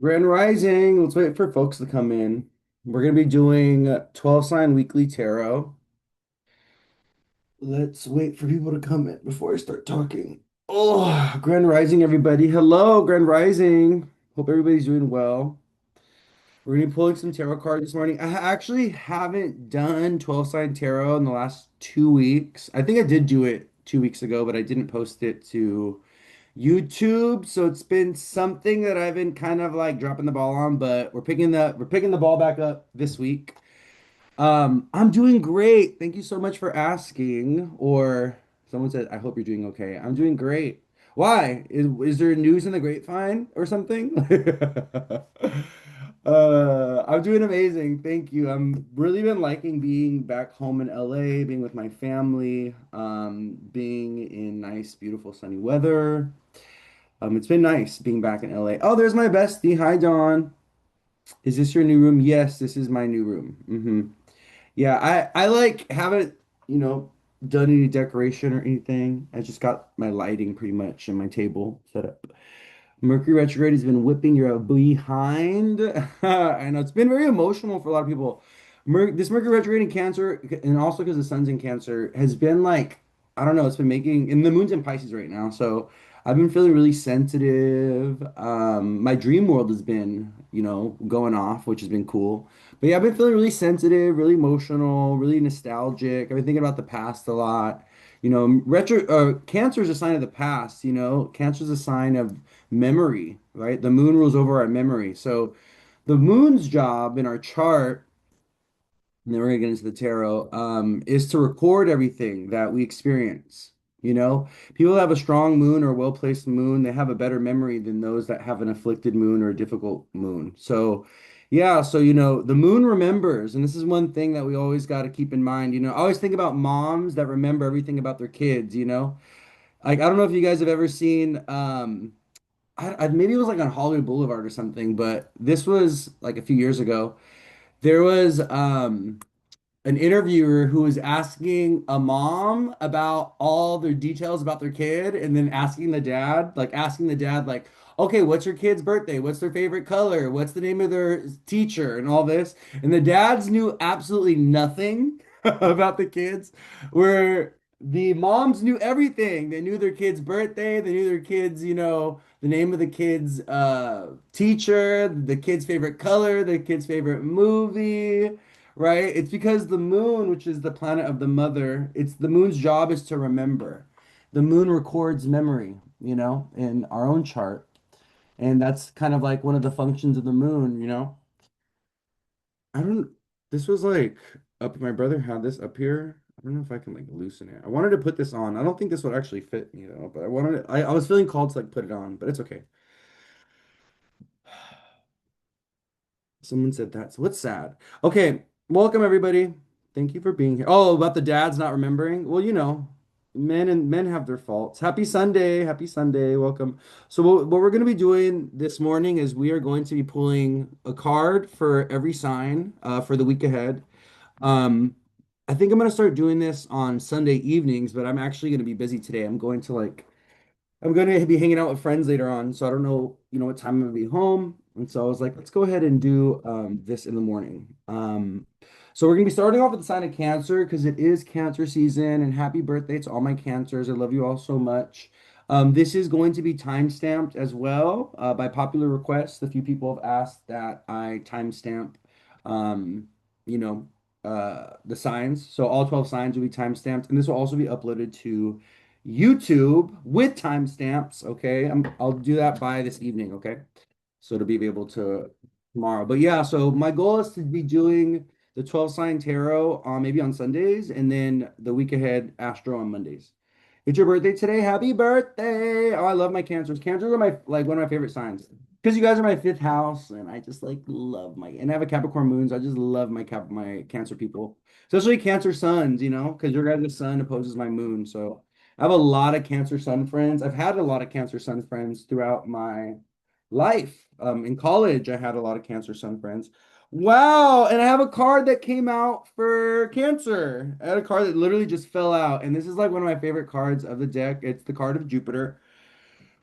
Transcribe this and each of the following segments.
Grand Rising. Let's wait for folks to come in. We're going to be doing 12 sign weekly tarot. Let's wait for people to come in before I start talking. Oh, Grand Rising, everybody. Hello, Grand Rising. Hope everybody's doing well. We're going to be pulling some tarot cards this morning. I actually haven't done 12 sign tarot in the last 2 weeks. I think I did do it 2 weeks ago, but I didn't post it to YouTube, so it's been something that I've been kind of like dropping the ball on, but we're picking the ball back up this week. I'm doing great. Thank you so much for asking. Or someone said, I hope you're doing okay. I'm doing great. Why? Is there news in the grapevine or something? I'm doing amazing. Thank you. I'm really been liking being back home in LA, being with my family, being in nice, beautiful, sunny weather. It's been nice being back in LA. Oh, there's my bestie. Hi, Dawn. Is this your new room? Yes, this is my new room. Yeah, I like haven't, you know, done any decoration or anything. I just got my lighting pretty much and my table set up. Mercury retrograde has been whipping your behind. I know it's been very emotional for a lot of people. This Mercury retrograde in Cancer, and also because the sun's in Cancer, has been like, I don't know, it's been making, and the moon's in Pisces right now. So I've been feeling really sensitive. My dream world has been, going off, which has been cool. But yeah, I've been feeling really sensitive, really emotional, really nostalgic. I've been thinking about the past a lot. Cancer is a sign of the past, Cancer is a sign of memory, right? The moon rules over our memory. So the moon's job in our chart, and then we're gonna get into the tarot, is to record everything that we experience. People that have a strong moon or a well-placed moon, they have a better memory than those that have an afflicted moon or a difficult moon. So yeah, so the moon remembers, and this is one thing that we always got to keep in mind. I always think about moms that remember everything about their kids. Like I don't know if you guys have ever seen maybe it was like on Hollywood Boulevard or something, but this was like a few years ago. There was an interviewer who was asking a mom about all their details about their kid, and then asking the dad, like, okay, what's your kid's birthday? What's their favorite color? What's the name of their teacher? And all this. And the dads knew absolutely nothing about the kids, where the moms knew everything. They knew their kid's birthday, they knew their kids, the name of the kid's teacher, the kid's favorite color, the kid's favorite movie, right? It's because the moon, which is the planet of the mother, it's the moon's job is to remember. The moon records memory, in our own chart. And that's kind of like one of the functions of the moon. I don't, this was like up, my brother had this up here. I don't know if I can like loosen it. I wanted to put this on. I don't think this would actually fit me though, but I was feeling called to like put it on, but it's okay. Someone said that's what's sad. Okay, welcome everybody. Thank you for being here. Oh, about the dads not remembering. Well, men have their faults. Happy Sunday. Happy Sunday. Welcome. So what we're going to be doing this morning is we are going to be pulling a card for every sign for the week ahead. Um, I think I'm going to start doing this on Sunday evenings, but I'm actually going to be busy today. I'm going to be hanging out with friends later on, so I don't know, what time I'm going to be home. And so I was like, let's go ahead and do this in the morning. So we're going to be starting off with the sign of Cancer because it is Cancer season, and happy birthday to all my Cancers. I love you all so much. This is going to be time-stamped as well by popular request. A few people have asked that I timestamp, you know, the signs. So all 12 signs will be time-stamped, and this will also be uploaded to YouTube with timestamps. Okay, I'll do that by this evening. Okay, so to be able to tomorrow. But yeah, so my goal is to be doing the 12 sign tarot on maybe on Sundays, and then the week ahead Astro on Mondays. It's your birthday today. Happy birthday! Oh, I love my Cancers. Cancers are my like one of my favorite signs because you guys are my fifth house, and I just like love and I have a Capricorn moon, so I just love my Cancer people, especially Cancer suns. Because your guys' sun opposes my moon, so I have a lot of Cancer sun friends. I've had a lot of Cancer sun friends throughout my life. In college, I had a lot of Cancer sun friends. Wow, and I have a card that came out for Cancer. I had a card that literally just fell out, and this is like one of my favorite cards of the deck. It's the card of Jupiter.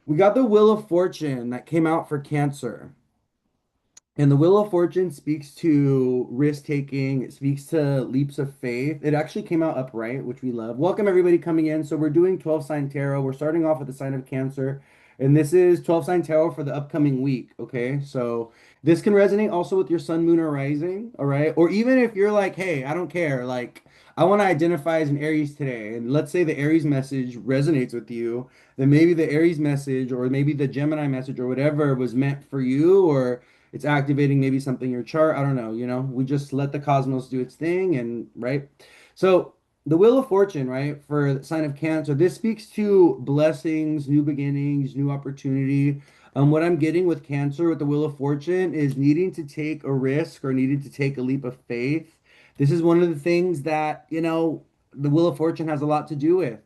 We got the Wheel of Fortune that came out for Cancer. And the Wheel of Fortune speaks to risk taking, it speaks to leaps of faith. It actually came out upright, which we love. Welcome everybody coming in. So we're doing 12 sign tarot. We're starting off with the sign of Cancer, and this is 12 sign tarot for the upcoming week. Okay. So this can resonate also with your sun, moon, or rising. All right. Or even if you're like, hey, I don't care. Like, I want to identify as an Aries today. And let's say the Aries message resonates with you, then maybe the Aries message or maybe the Gemini message or whatever was meant for you, or it's activating maybe something in your chart. I don't know, we just let the cosmos do its thing and right. So the Wheel of Fortune, right, for the sign of Cancer, this speaks to blessings, new beginnings, new opportunity. What I'm getting with Cancer with the Wheel of Fortune is needing to take a risk or needing to take a leap of faith. This is one of the things that, the Wheel of Fortune has a lot to do with.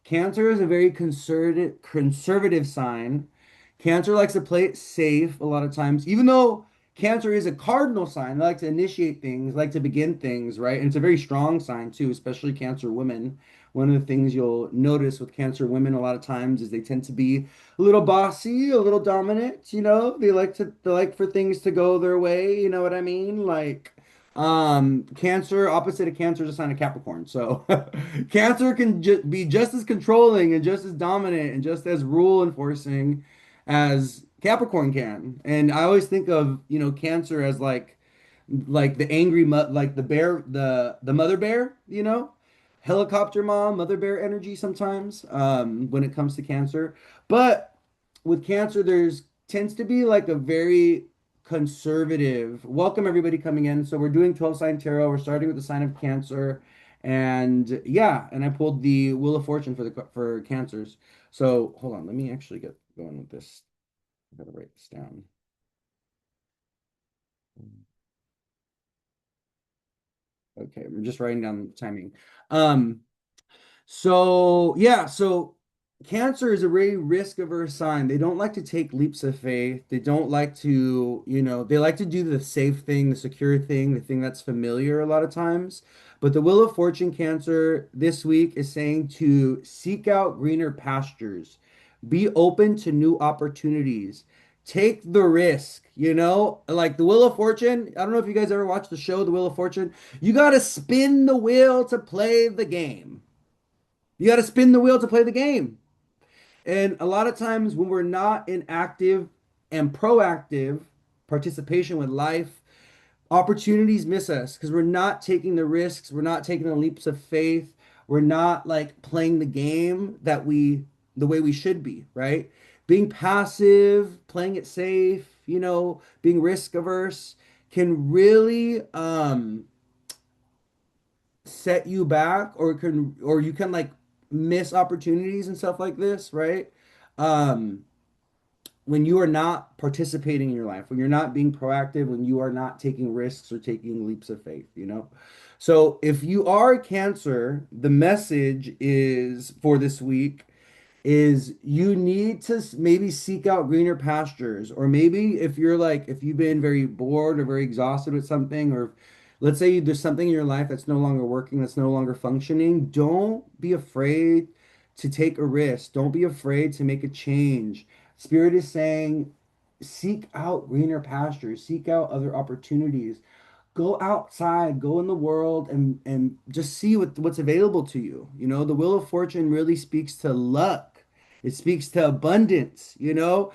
Cancer is a very conservative sign. Cancer likes to play it safe a lot of times, even though Cancer is a cardinal sign. They like to initiate things, like to begin things, right? And it's a very strong sign too, especially Cancer women. One of the things you'll notice with Cancer women a lot of times is they tend to be a little bossy, a little dominant, they like for things to go their way, you know what I mean? Like Cancer, opposite of Cancer is a sign of Capricorn. So Cancer can be just as controlling and just as dominant and just as rule enforcing as Capricorn can. And I always think of, Cancer as like the angry like the bear, the mother bear, helicopter mom, mother bear energy sometimes when it comes to Cancer. But with Cancer, there's tends to be like a very conservative. Welcome everybody coming in. So we're doing 12 sign tarot. We're starting with the sign of Cancer. And yeah, and I pulled the Wheel of Fortune for Cancers. So hold on, let me actually get going with this. I gotta write this down. Okay, we're just writing down the timing. Um, So, yeah, so Cancer is a very risk-averse sign. They don't like to take leaps of faith. They don't like to, they like to do the safe thing, the secure thing, the thing that's familiar a lot of times. But the Wheel of Fortune Cancer this week is saying to seek out greener pastures, be open to new opportunities, take the risk, Like the Wheel of Fortune. I don't know if you guys ever watched the show, The Wheel of Fortune. You got to spin the wheel to play the game. You got to spin the wheel to play the game. And a lot of times when we're not in active and proactive participation with life, opportunities miss us because we're not taking the risks, we're not taking the leaps of faith, we're not like playing the game the way we should be, right? Being passive, playing it safe, being risk averse can really set you back or you can like miss opportunities and stuff like this, right? Um, when you are not participating in your life, when you're not being proactive, when you are not taking risks or taking leaps of faith. So if you are a Cancer, the message is for this week is you need to maybe seek out greener pastures, or maybe if you've been very bored or very exhausted with something, or let's say there's something in your life that's no longer working, that's no longer functioning, don't be afraid to take a risk, don't be afraid to make a change. Spirit is saying seek out greener pastures, seek out other opportunities, go outside, go in the world and just see what's available to you. The Wheel of Fortune really speaks to luck. It speaks to abundance. You don't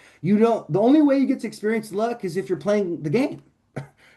The only way you get to experience luck is if you're playing the game,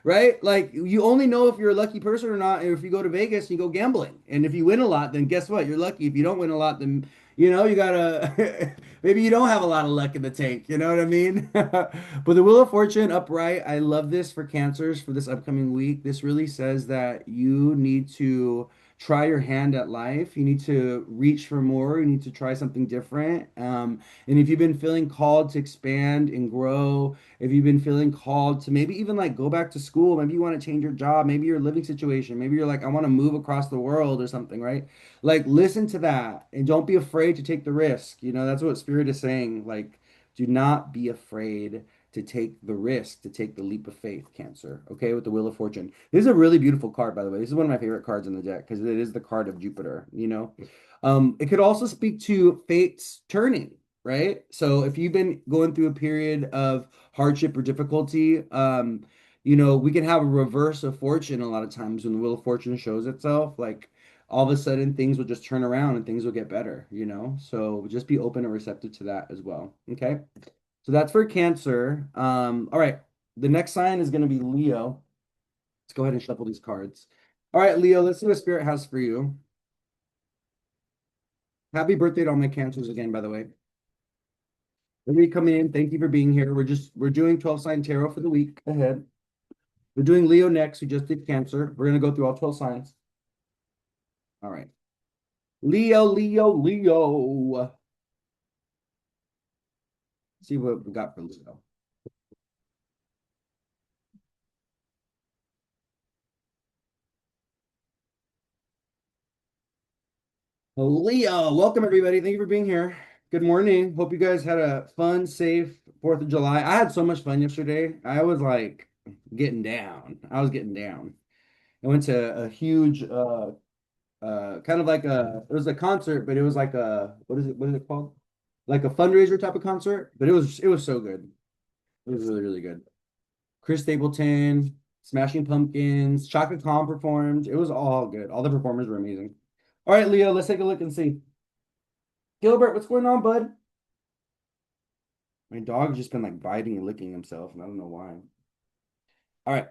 right? Like you only know if you're a lucky person or not if you go to Vegas and you go gambling. And if you win a lot, then guess what? You're lucky. If you don't win a lot, then you gotta maybe you don't have a lot of luck in the tank. You know what I mean? But the Wheel of Fortune upright, I love this for Cancers for this upcoming week. This really says that you need to try your hand at life. You need to reach for more. You need to try something different. And if you've been feeling called to expand and grow, if you've been feeling called to maybe even like go back to school, maybe you want to change your job, maybe your living situation, maybe you're like, I want to move across the world or something, right? Like, listen to that and don't be afraid to take the risk. That's what Spirit is saying. Like, do not be afraid to take the risk, to take the leap of faith, Cancer. Okay, with the Wheel of Fortune. This is a really beautiful card, by the way. This is one of my favorite cards in the deck because it is the card of Jupiter. It could also speak to fates turning, right? So if you've been going through a period of hardship or difficulty, we can have a reverse of fortune a lot of times when the wheel of fortune shows itself. Like all of a sudden things will just turn around and things will get better. So just be open and receptive to that as well. Okay. So that's for Cancer. All right. The next sign is going to be Leo. Let's go ahead and shuffle these cards. All right, Leo, let's see what Spirit has for you. Happy birthday to all my Cancers again, by the way. Everybody coming in, thank you for being here. We're doing 12 sign tarot for the week ahead. We're doing Leo next. We just did Cancer. We're gonna go through all 12 signs. All right. Leo, Leo, Leo. See what we got for Leo. Leo, welcome everybody. Thank you for being here. Good morning. Hope you guys had a fun, safe 4th of July. I had so much fun yesterday. I was like getting down. I was getting down. I went to a huge kind of like it was a concert, but it was like what is it called? Like a fundraiser type of concert, but it was so good. It was really, really good. Chris Stapleton, Smashing Pumpkins, Chaka Khan performed. It was all good. All the performers were amazing. All right, Leo, let's take a look and see. Gilbert, what's going on, bud? My dog's just been like biting and licking himself, and I don't know why. All right.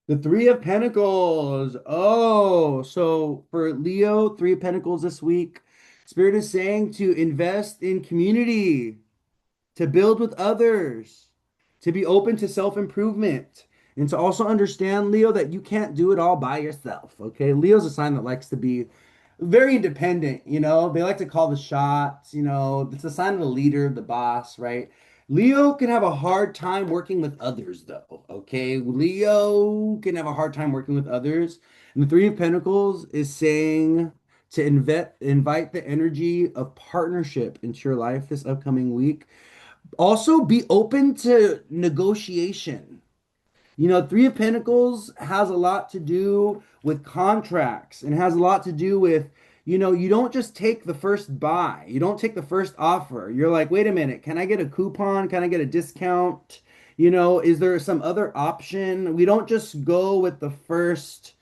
The Three of Pentacles. Oh, so for Leo, Three of Pentacles this week. Spirit is saying to invest in community, to build with others, to be open to self-improvement, and to also understand, Leo, that you can't do it all by yourself. Okay. Leo's a sign that likes to be very independent. They like to call the shots. It's a sign of the leader, the boss, right? Leo can have a hard time working with others, though. Okay. Leo can have a hard time working with others. And the Three of Pentacles is saying to invite the energy of partnership into your life this upcoming week. Also, be open to negotiation. Three of Pentacles has a lot to do with contracts and has a lot to do with, you don't just take the first buy. You don't take the first offer. You're like, wait a minute, can I get a coupon? Can I get a discount? Is there some other option? We don't just go with the first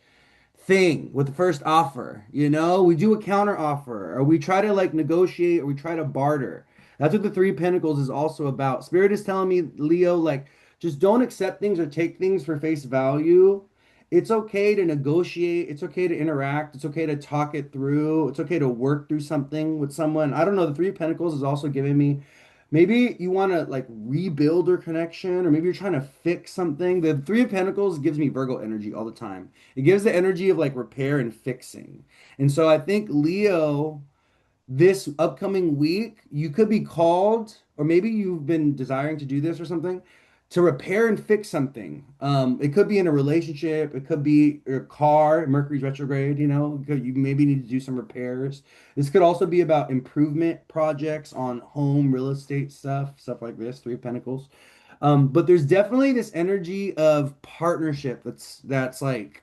thing with the first offer. We do a counter offer or we try to like negotiate or we try to barter. That's what the Three Pentacles is also about. Spirit is telling me, Leo, like just don't accept things or take things for face value. It's okay to negotiate, it's okay to interact, it's okay to talk it through, it's okay to work through something with someone. I don't know, the Three Pentacles is also giving me, maybe you want to like rebuild your connection, or maybe you're trying to fix something. The Three of Pentacles gives me Virgo energy all the time. It gives the energy of like repair and fixing. And so I think, Leo, this upcoming week, you could be called, or maybe you've been desiring to do this or something, to repair and fix something. It could be in a relationship, it could be your car, Mercury's retrograde, you maybe need to do some repairs. This could also be about improvement projects on home, real estate stuff like this, Three of Pentacles. But there's definitely this energy of partnership that's like,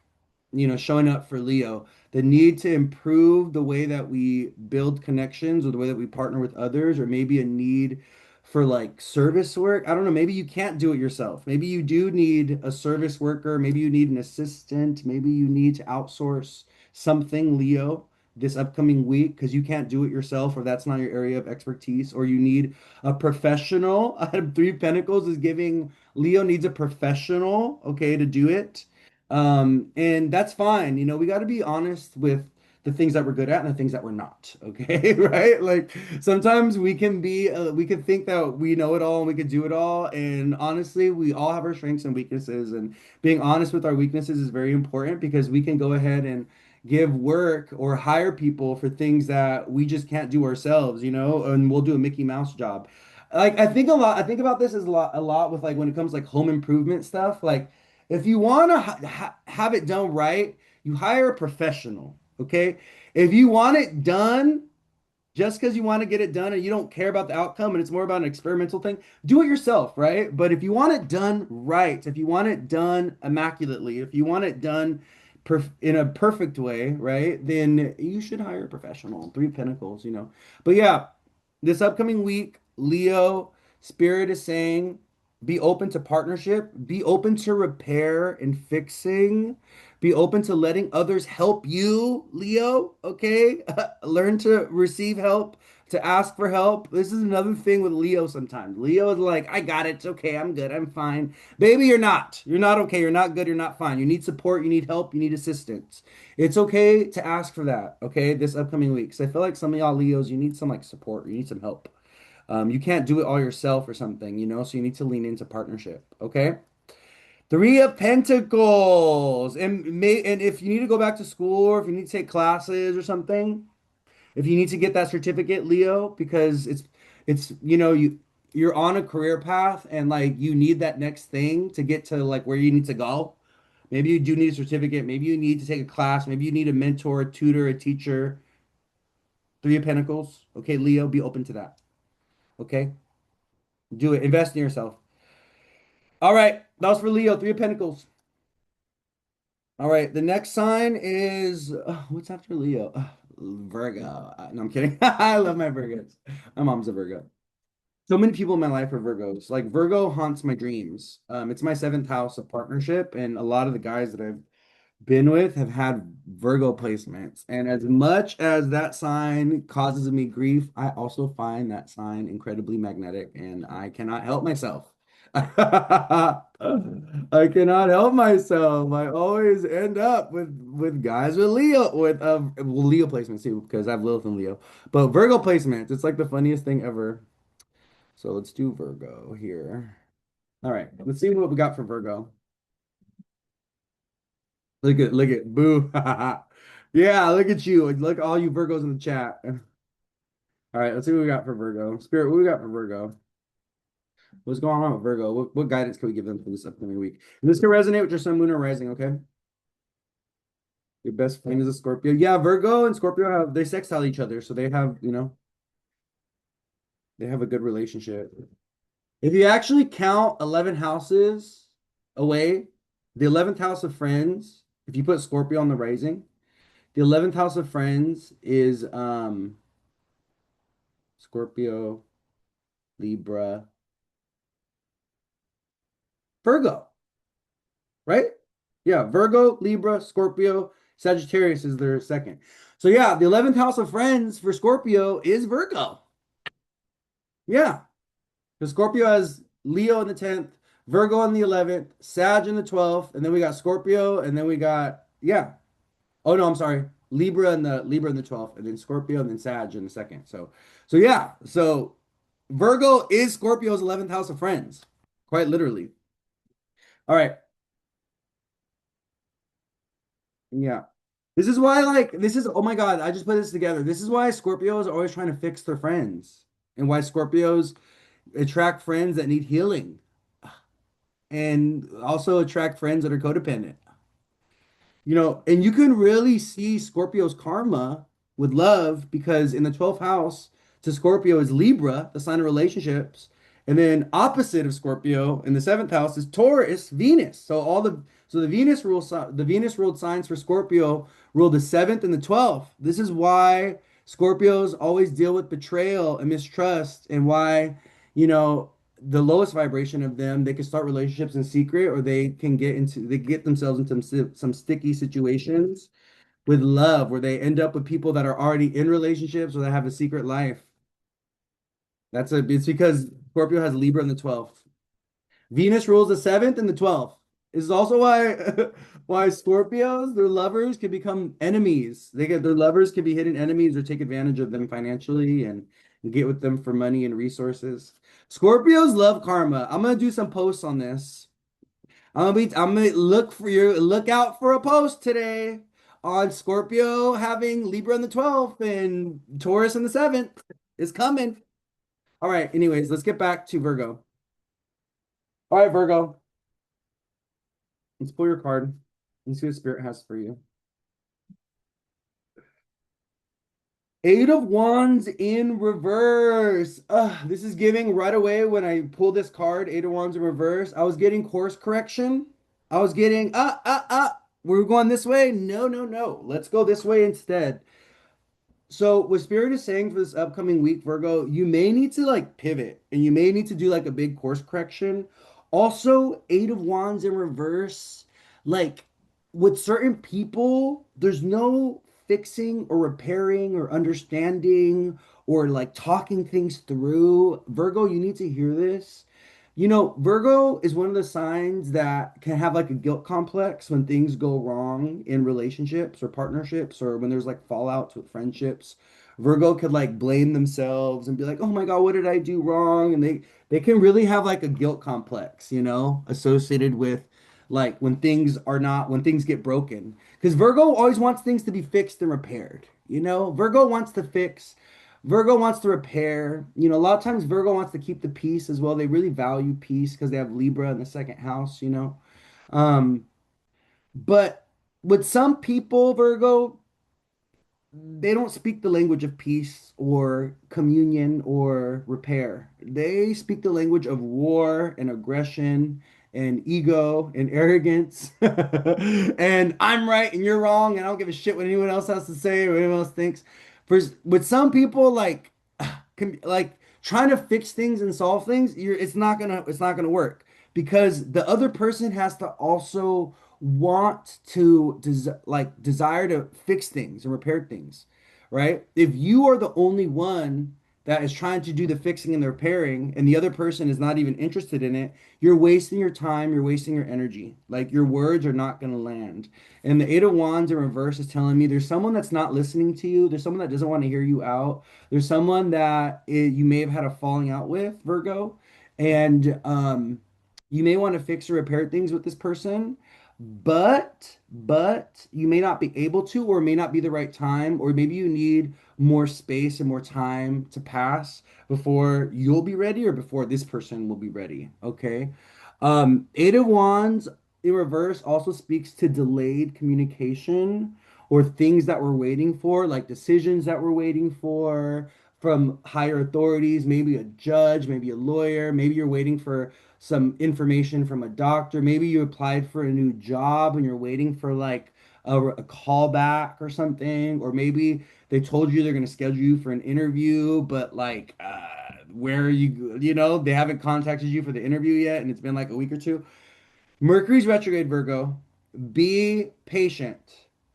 showing up for Leo. The need to improve the way that we build connections or the way that we partner with others, or maybe a need for like service work. I don't know. Maybe you can't do it yourself. Maybe you do need a service worker. Maybe you need an assistant. Maybe you need to outsource something, Leo, this upcoming week because you can't do it yourself, or that's not your area of expertise, or you need a professional. Three Pentacles is giving Leo needs a professional, okay, to do it. And that's fine. We got to be honest with the things that we're good at and the things that we're not. Okay, right? Like sometimes we can think that we know it all and we can do it all. And honestly, we all have our strengths and weaknesses. And being honest with our weaknesses is very important because we can go ahead and give work or hire people for things that we just can't do ourselves, and we'll do a Mickey Mouse job. Like I think about this as a lot with like when it comes like home improvement stuff. Like if you want to have it done right, you hire a professional, okay? If you want it done just because you want to get it done and you don't care about the outcome and it's more about an experimental thing, do it yourself, right? But if you want it done right, if you want it done immaculately, if you want it done in a perfect way, right, then you should hire a professional. Three Pentacles. But yeah, this upcoming week, Leo, Spirit is saying Be open to partnership. Be open to repair and fixing. Be open to letting others help you, Leo. Okay? Learn to receive help, to ask for help. This is another thing with Leo sometimes. Leo is like, I got it. It's okay. I'm good. I'm fine. Baby, you're not. You're not okay. You're not good. You're not fine. You need support. You need help. You need assistance. It's okay to ask for that. Okay? This upcoming week. 'Cause I feel like some of y'all Leos, you need some like support. You need some help. You can't do it all yourself or something, so you need to lean into partnership. Okay. Three of Pentacles. And if you need to go back to school or if you need to take classes or something, if you need to get that certificate, Leo, because it's you're on a career path and like you need that next thing to get to like where you need to go. Maybe you do need a certificate, maybe you need to take a class, maybe you need a mentor, a tutor, a teacher. Three of Pentacles. Okay, Leo, be open to that. Okay? Do it. Invest in yourself. All right, that was for Leo, Three of Pentacles. All right, the next sign is what's after Leo? Virgo. No, I'm kidding. I love my Virgos. My mom's a Virgo. So many people in my life are Virgos. Like Virgo haunts my dreams. It's my seventh house of partnership, and a lot of the guys that I've been with have had Virgo placements. And as much as that sign causes me grief, I also find that sign incredibly magnetic and I cannot help myself. I cannot help myself. I always end up with guys with Leo well, Leo placements too because I have Lilith and Leo. But Virgo placements, it's like the funniest thing ever. So let's do Virgo here. All right, let's see what we got for Virgo. Look at boo. Yeah, look at you. Look all you Virgos in the chat. All right, let's see what we got for Virgo. Spirit, what we got for Virgo? What's going on with Virgo? What guidance can we give them for this upcoming week? And this can resonate with your sun, moon, or rising, okay? Your best friend is a Scorpio. Yeah, Virgo and Scorpio they sextile each other, so they have a good relationship. If you actually count 11 houses away, the 11th house of friends, if you put Scorpio on the rising, the 11th house of friends is Scorpio, Libra, Virgo, right? Yeah, Virgo, Libra, Scorpio, Sagittarius is their second. So yeah, the 11th house of friends for Scorpio is Virgo. Yeah, because Scorpio has Leo in the 10th, Virgo on the 11th, Sag in the 12th, and then we got Scorpio, and then we got yeah. Oh no, I'm sorry. Libra in the 12th, and then Scorpio and then Sag in the second. So yeah. So Virgo is Scorpio's 11th house of friends. Quite literally. All right. Yeah. This is, oh my God, I just put this together. This is why Scorpios are always trying to fix their friends and why Scorpios attract friends that need healing and also attract friends that are codependent. And you can really see Scorpio's karma with love because in the 12th house to Scorpio is Libra, the sign of relationships. And then opposite of Scorpio in the seventh house is Taurus, Venus. So the Venus ruled signs for Scorpio rule the seventh and the 12th. This is why Scorpios always deal with betrayal and mistrust and why, you know, the lowest vibration of them, they can start relationships in secret or they get themselves into some sticky situations with love where they end up with people that are already in relationships or that have a secret life. It's because Scorpio has Libra in the 12th. Venus rules the 7th and the 12th. This is also why why Scorpios, their lovers can become enemies. Their lovers can be hidden enemies or take advantage of them financially and get with them for money and resources. Scorpios love karma. I'm gonna do some posts on this. I'm gonna look out for a post today on Scorpio having Libra in the 12th and Taurus in the 7th. It's coming. All right, anyways, let's get back to Virgo. All right, Virgo. Let's pull your card. Let's see what Spirit has for you. Eight of Wands in reverse. This is giving right away when I pull this card, Eight of Wands in reverse. I was getting course correction. I was getting, we're going this way. No, no, no. Let's go this way instead. So what Spirit is saying for this upcoming week, Virgo, you may need to like pivot and you may need to do like a big course correction Also, Eight of Wands in reverse, like with certain people, there's no fixing or repairing or understanding or like talking things through. Virgo, you need to hear this. Virgo is one of the signs that can have like a guilt complex when things go wrong in relationships or partnerships or when there's like fallouts with friendships. Virgo could like blame themselves and be like, "Oh my God, what did I do wrong?" And they can really have like a guilt complex, associated with like when things get broken. Because Virgo always wants things to be fixed and repaired. Virgo wants to fix, Virgo wants to repair. A lot of times Virgo wants to keep the peace as well. They really value peace because they have Libra in the second house. Um, but with some people, Virgo, they don't speak the language of peace or communion or repair. They speak the language of war and aggression and ego and arrogance. And I'm right and you're wrong, and I don't give a shit what anyone else has to say or anyone else thinks. With some people, like trying to fix things and solve things, it's not gonna work because the other person has to also want to desire to fix things and repair things, right? If you are the only one that is trying to do the fixing and the repairing and the other person is not even interested in it, you're wasting your time, you're wasting your energy. Like your words are not going to land. And the Eight of Wands in reverse is telling me there's someone that's not listening to you, there's someone that doesn't want to hear you out, there's someone that you may have had a falling out with, Virgo, and you may want to fix or repair things with this person, but you may not be able to, or it may not be the right time, or maybe you need more space and more time to pass before you'll be ready or before this person will be ready. Okay. Eight of Wands in reverse also speaks to delayed communication or things that we're waiting for, like decisions that we're waiting for from higher authorities, maybe a judge, maybe a lawyer, maybe you're waiting for some information from a doctor, maybe you applied for a new job and you're waiting for like a call back or something, or maybe they told you they're going to schedule you for an interview, but like, where are you, they haven't contacted you for the interview yet, and it's been like a week or two. Mercury's retrograde, Virgo. Be patient.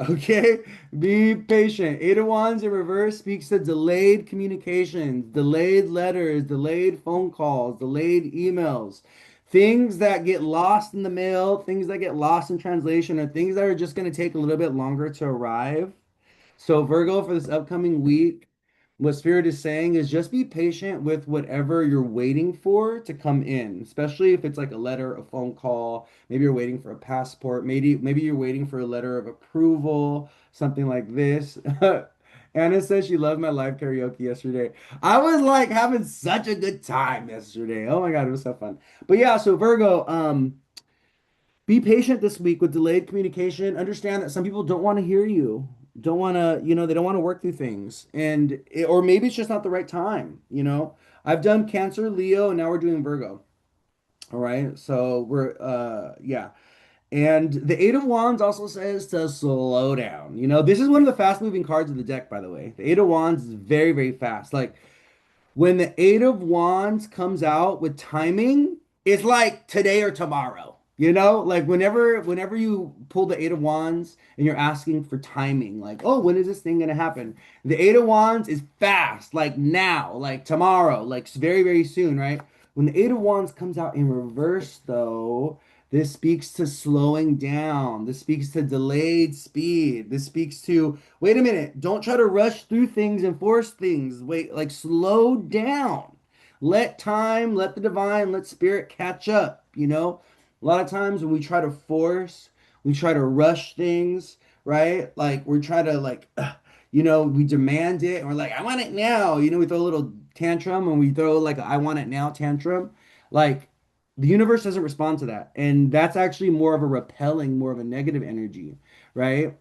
Okay? Be patient. Eight of Wands in reverse speaks to delayed communications, delayed letters, delayed phone calls, delayed emails. Things that get lost in the mail, things that get lost in translation, or things that are just going to take a little bit longer to arrive. So, Virgo, for this upcoming week, what Spirit is saying is just be patient with whatever you're waiting for to come in, especially if it's like a letter, a phone call. Maybe you're waiting for a passport. Maybe you're waiting for a letter of approval, something like this. Anna says she loved my live karaoke yesterday. I was like having such a good time yesterday. Oh my God, it was so fun. But yeah, so Virgo, be patient this week with delayed communication. Understand that some people don't want to hear you, don't want to, they don't want to work through things. Or maybe it's just not the right time. I've done Cancer, Leo, and now we're doing Virgo. All right. So yeah. And the Eight of Wands also says to slow down. This is one of the fast moving cards of the deck, by the way. The Eight of Wands is very, very fast. Like, when the Eight of Wands comes out with timing, it's like today or tomorrow. Like whenever you pull the Eight of Wands and you're asking for timing, like, oh, when is this thing gonna happen? The Eight of Wands is fast, like now, like tomorrow, like very, very soon, right? When the Eight of Wands comes out in reverse, though, this speaks to slowing down. This speaks to delayed speed. This speaks to, wait a minute, don't try to rush through things and force things. Wait, like slow down. Let time, let the divine, let spirit catch up. A lot of times when we try to force, we try to rush things, right? Like we try to we demand it and we're like, I want it now. We throw a little tantrum and we throw like a I want it now tantrum. Like the universe doesn't respond to that. And that's actually more of a repelling, more of a negative energy, right?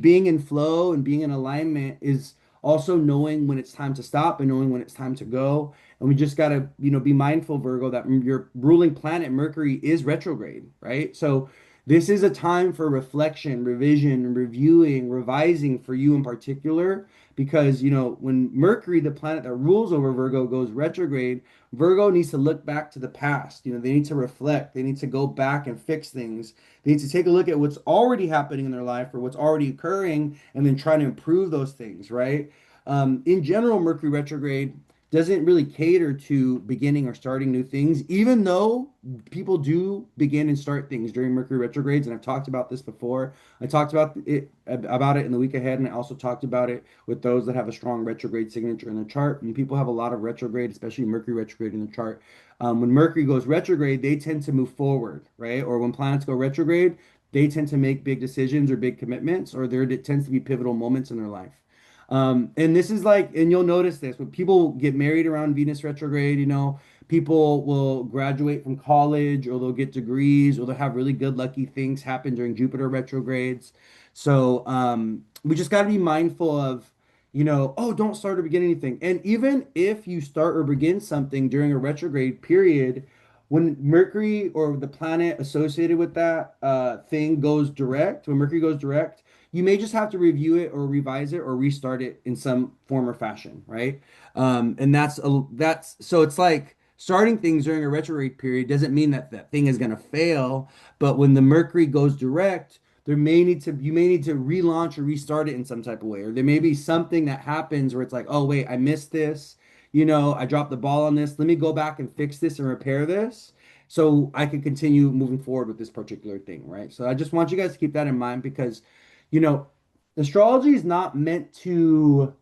Being in flow and being in alignment is also knowing when it's time to stop and knowing when it's time to go. And we just got to, be mindful, Virgo, that your ruling planet, Mercury, is retrograde, right? So this is a time for reflection, revision, reviewing, revising for you in particular, because, when Mercury, the planet that rules over Virgo, goes retrograde, Virgo needs to look back to the past. They need to reflect. They need to go back and fix things. They need to take a look at what's already happening in their life or what's already occurring and then try to improve those things, right? In general, Mercury retrograde doesn't really cater to beginning or starting new things, even though people do begin and start things during Mercury retrogrades. And I've talked about this before. I talked about it in the week ahead, and I also talked about it with those that have a strong retrograde signature in the chart. And people have a lot of retrograde, especially Mercury retrograde in the chart. When Mercury goes retrograde, they tend to move forward, right? Or when planets go retrograde, they tend to make big decisions or big commitments, or there tends to be pivotal moments in their life. And this is like, and you'll notice this when people get married around Venus retrograde, people will graduate from college or they'll get degrees or they'll have really good, lucky things happen during Jupiter retrogrades. So we just got to be mindful of, oh, don't start or begin anything. And even if you start or begin something during a retrograde period, when Mercury or the planet associated with that thing goes direct, when Mercury goes direct, you may just have to review it or revise it or restart it in some form or fashion, right? And that's so it's like starting things during a retrograde period doesn't mean that that thing is going to fail, but when the Mercury goes direct, you may need to relaunch or restart it in some type of way, or there may be something that happens where it's like, oh wait, I missed this, I dropped the ball on this. Let me go back and fix this and repair this so I can continue moving forward with this particular thing, right? So I just want you guys to keep that in mind because you know, astrology is not meant to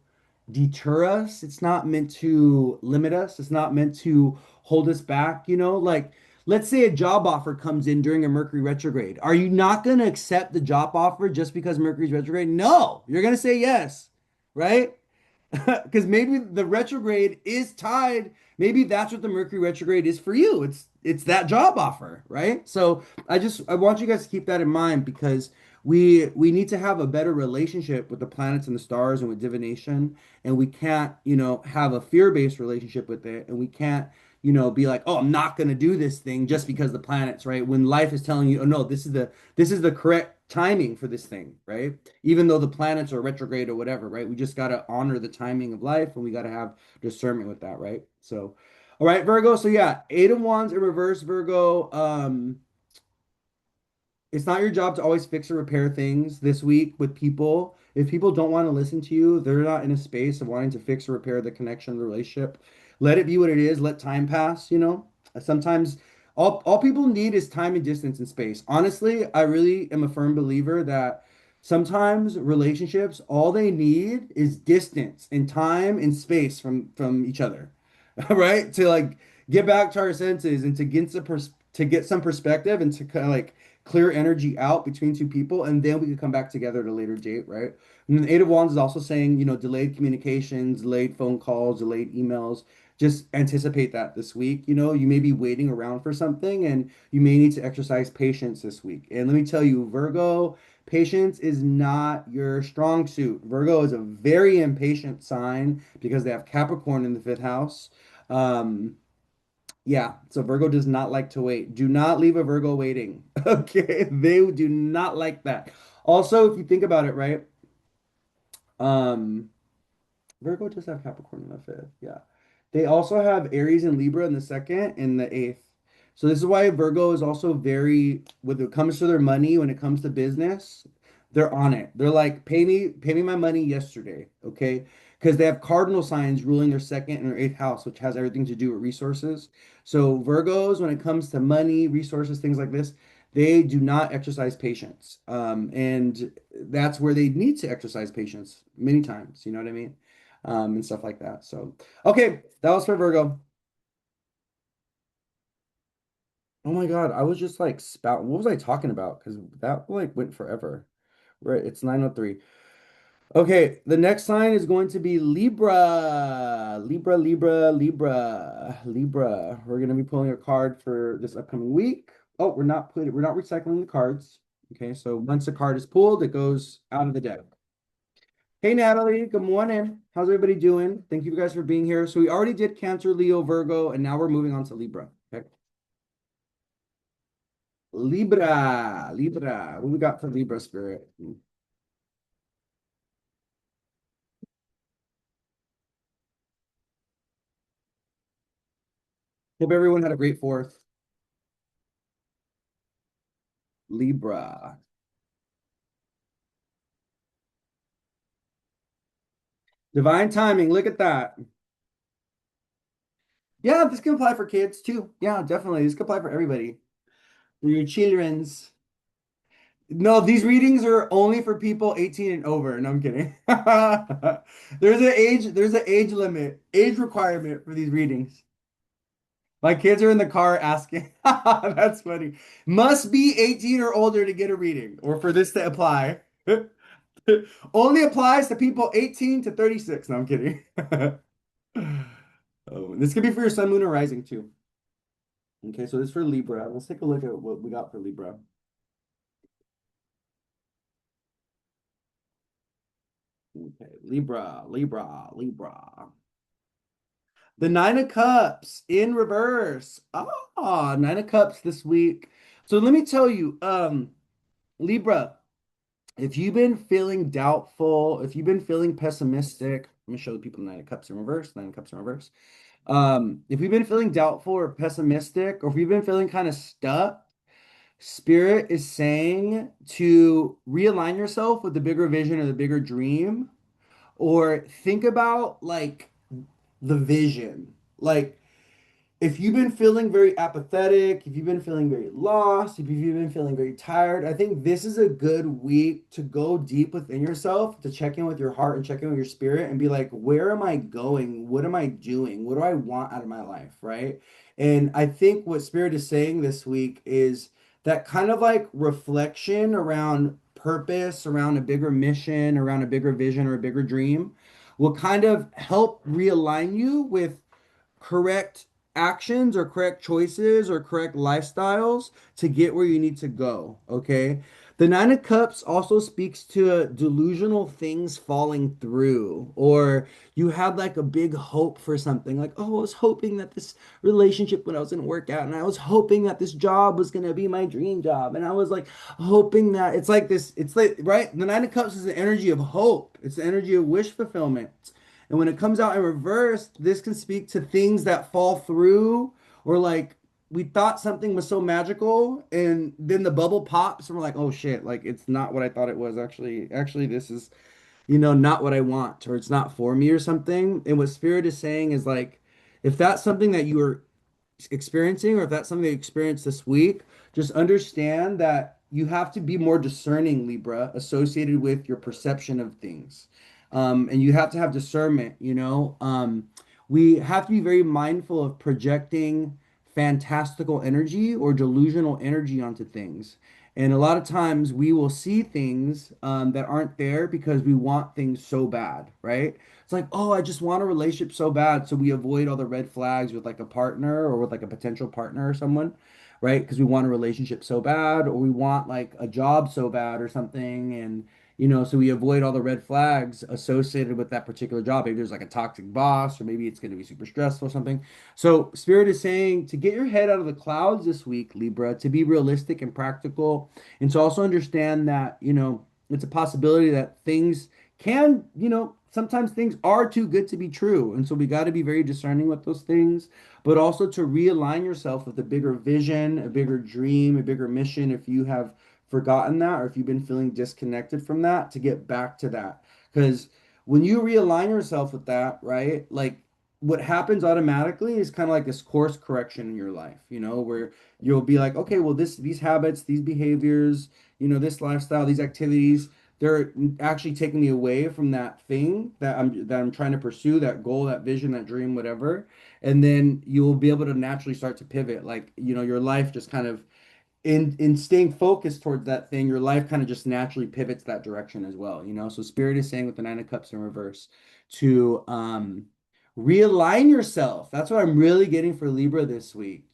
deter us. It's not meant to limit us. It's not meant to hold us back. Like let's say a job offer comes in during a Mercury retrograde. Are you not going to accept the job offer just because Mercury's retrograde? No, you're going to say yes, right? Because maybe the retrograde is tied. Maybe that's what the Mercury retrograde is for you. It's that job offer, right? So I want you guys to keep that in mind because we need to have a better relationship with the planets and the stars and with divination, and we can't, have a fear-based relationship with it, and we can't, be like, oh, I'm not gonna do this thing just because the planets, right? When life is telling you, oh no, this is the correct timing for this thing, right? Even though the planets are retrograde or whatever, right? We just got to honor the timing of life and we got to have discernment with that, right? So, all right, Virgo. So yeah, Eight of Wands in reverse, Virgo. It's not your job to always fix or repair things this week with people. If people don't want to listen to you, they're not in a space of wanting to fix or repair the connection, the relationship. Let it be what it is. Let time pass. Sometimes all people need is time and distance and space. Honestly, I really am a firm believer that sometimes relationships, all they need is distance and time and space from each other. Right? To like get back to our senses and to get some perspective and to kind of like clear energy out between two people, and then we could come back together at a later date, right? And then the Eight of Wands is also saying, delayed communications, delayed phone calls, delayed emails. Just anticipate that this week. You may be waiting around for something, and you may need to exercise patience this week. And let me tell you, Virgo, patience is not your strong suit. Virgo is a very impatient sign because they have Capricorn in the fifth house. Um, yeah, so Virgo does not like to wait. Do not leave a Virgo waiting. Okay, they do not like that. Also, if you think about it, right? Um, Virgo does have Capricorn in the fifth. Yeah. They also have Aries and Libra in the second and the eighth. So this is why Virgo is also very, when it comes to their money, when it comes to business, they're on it. They're like, pay me my money yesterday, okay? Because they have cardinal signs ruling their second and their eighth house, which has everything to do with resources. So Virgos, when it comes to money, resources, things like this, they do not exercise patience. And that's where they need to exercise patience many times. You know what I mean? And stuff like that. So, okay, that was for Virgo. Oh my God, I was just like spout. What was I talking about? Because that like went forever. Right, it's 9:03. Okay, the next sign is going to be Libra. Libra, Libra, Libra, Libra. We're gonna be pulling a card for this upcoming week. Oh, we're not recycling the cards. Okay, so once a card is pulled, it goes out of the deck. Hey Natalie, good morning. How's everybody doing? Thank you guys for being here. So we already did Cancer, Leo, Virgo, and now we're moving on to Libra. Okay. Libra, Libra. What we got for Libra spirit? Hope everyone had a great fourth. Libra. Divine timing. Look at that. Yeah, this can apply for kids too. Yeah, definitely. This can apply for everybody. For your children's. No, these readings are only for people 18 and over. No, I'm kidding. There's an age limit, age requirement for these readings. My kids are in the car asking. That's funny. Must be 18 or older to get a reading or for this to apply. Only applies to people 18 to 36. No, I'm kidding. Oh, this could be for your sun, moon, or rising too. Okay, so this is for Libra. Let's take a look at what we got for Libra. Okay, Libra, Libra, Libra. The Nine of Cups in reverse. Ah, Nine of Cups this week. So let me tell you, Libra, if you've been feeling doubtful, if you've been feeling pessimistic, let me show the people the Nine of Cups in reverse, Nine of Cups in reverse. If you've been feeling doubtful or pessimistic, or if you've been feeling kind of stuck, Spirit is saying to realign yourself with the bigger vision or the bigger dream, or think about like the vision. Like if you've been feeling very apathetic, if you've been feeling very lost, if you've been feeling very tired, I think this is a good week to go deep within yourself, to check in with your heart and check in with your spirit and be like, where am I going? What am I doing? What do I want out of my life? Right. And I think what Spirit is saying this week is that kind of like reflection around purpose, around a bigger mission, around a bigger vision or a bigger dream will kind of help realign you with correct actions or correct choices or correct lifestyles to get where you need to go. Okay. The Nine of Cups also speaks to delusional things falling through, or you had like a big hope for something, like, oh, I was hoping that this relationship when I was gonna work out, and I was hoping that this job was gonna be my dream job, and I was like hoping that it's like this, it's like, right? The Nine of Cups is the energy of hope, it's the energy of wish fulfillment. And when it comes out in reverse, this can speak to things that fall through, or like we thought something was so magical and then the bubble pops and we're like, oh shit, like it's not what I thought it was. Actually this is, not what I want, or it's not for me or something. And what Spirit is saying is like, if that's something that you are experiencing, or if that's something that you experienced this week, just understand that you have to be more discerning, Libra, associated with your perception of things. And you have to have discernment. We have to be very mindful of projecting fantastical energy or delusional energy onto things. And a lot of times we will see things that aren't there because we want things so bad, right? It's like, oh, I just want a relationship so bad. So we avoid all the red flags with like a partner or with like a potential partner or someone, right? Because we want a relationship so bad, or we want like a job so bad or something. And, so we avoid all the red flags associated with that particular job. Maybe there's like a toxic boss, or maybe it's going to be super stressful or something. So Spirit is saying to get your head out of the clouds this week, Libra, to be realistic and practical, and to also understand that, it's a possibility that things can, sometimes things are too good to be true. And so we got to be very discerning with those things, but also to realign yourself with a bigger vision, a bigger dream, a bigger mission. If you have forgotten that, or if you've been feeling disconnected from that, to get back to that. Because when you realign yourself with that, right, like what happens automatically is kind of like this course correction in your life, where you'll be like, okay, well, these habits, these behaviors, this lifestyle, these activities, they're actually taking me away from that thing that I'm trying to pursue, that goal, that vision, that dream, whatever. And then you'll be able to naturally start to pivot. Like, your life just kind of in staying focused towards that thing, your life kind of just naturally pivots that direction as well. So Spirit is saying with the Nine of Cups in reverse to realign yourself. That's what I'm really getting for Libra this week.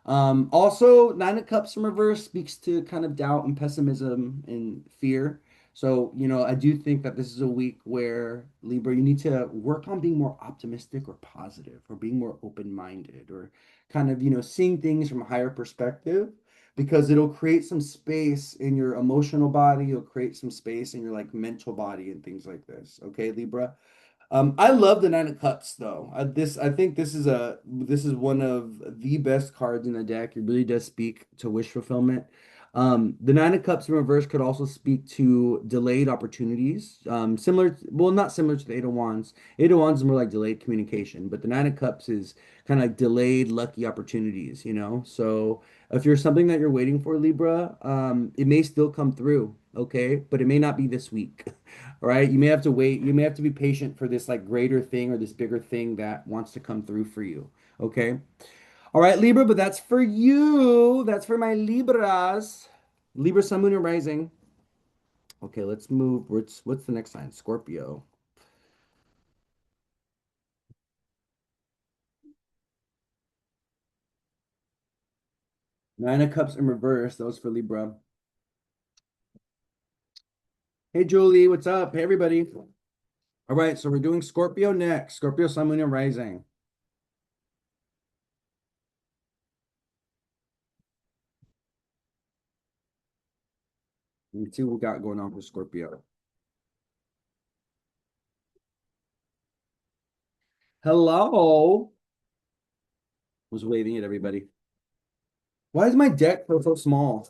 Also, Nine of Cups in reverse speaks to kind of doubt and pessimism and fear. So, I do think that this is a week where Libra, you need to work on being more optimistic or positive, or being more open-minded, or kind of, seeing things from a higher perspective, because it'll create some space in your emotional body, it'll create some space in your like mental body and things like this. Okay, Libra. I love the Nine of Cups though. I think this is one of the best cards in the deck. It really does speak to wish fulfillment. The Nine of Cups in reverse could also speak to delayed opportunities. Well, not similar to the Eight of Wands. Eight of Wands is more like delayed communication, but the Nine of Cups is kind of like delayed lucky opportunities, you know? So if there's something that you're waiting for, Libra, it may still come through, okay? But it may not be this week. All right, you may have to wait. You may have to be patient for this like greater thing or this bigger thing that wants to come through for you. Okay. All right, Libra, but that's for you. That's for my Libras. Libra, Sun, Moon, and Rising. Okay, let's move. What's the next sign? Scorpio. Nine of Cups in reverse. That was for Libra. Hey, Julie, what's up? Hey, everybody. All right, so we're doing Scorpio next. Scorpio, Sun, Moon, and Rising. Let me see what we got going on for Scorpio. Hello. Was waving at everybody. Why is my deck feel so small?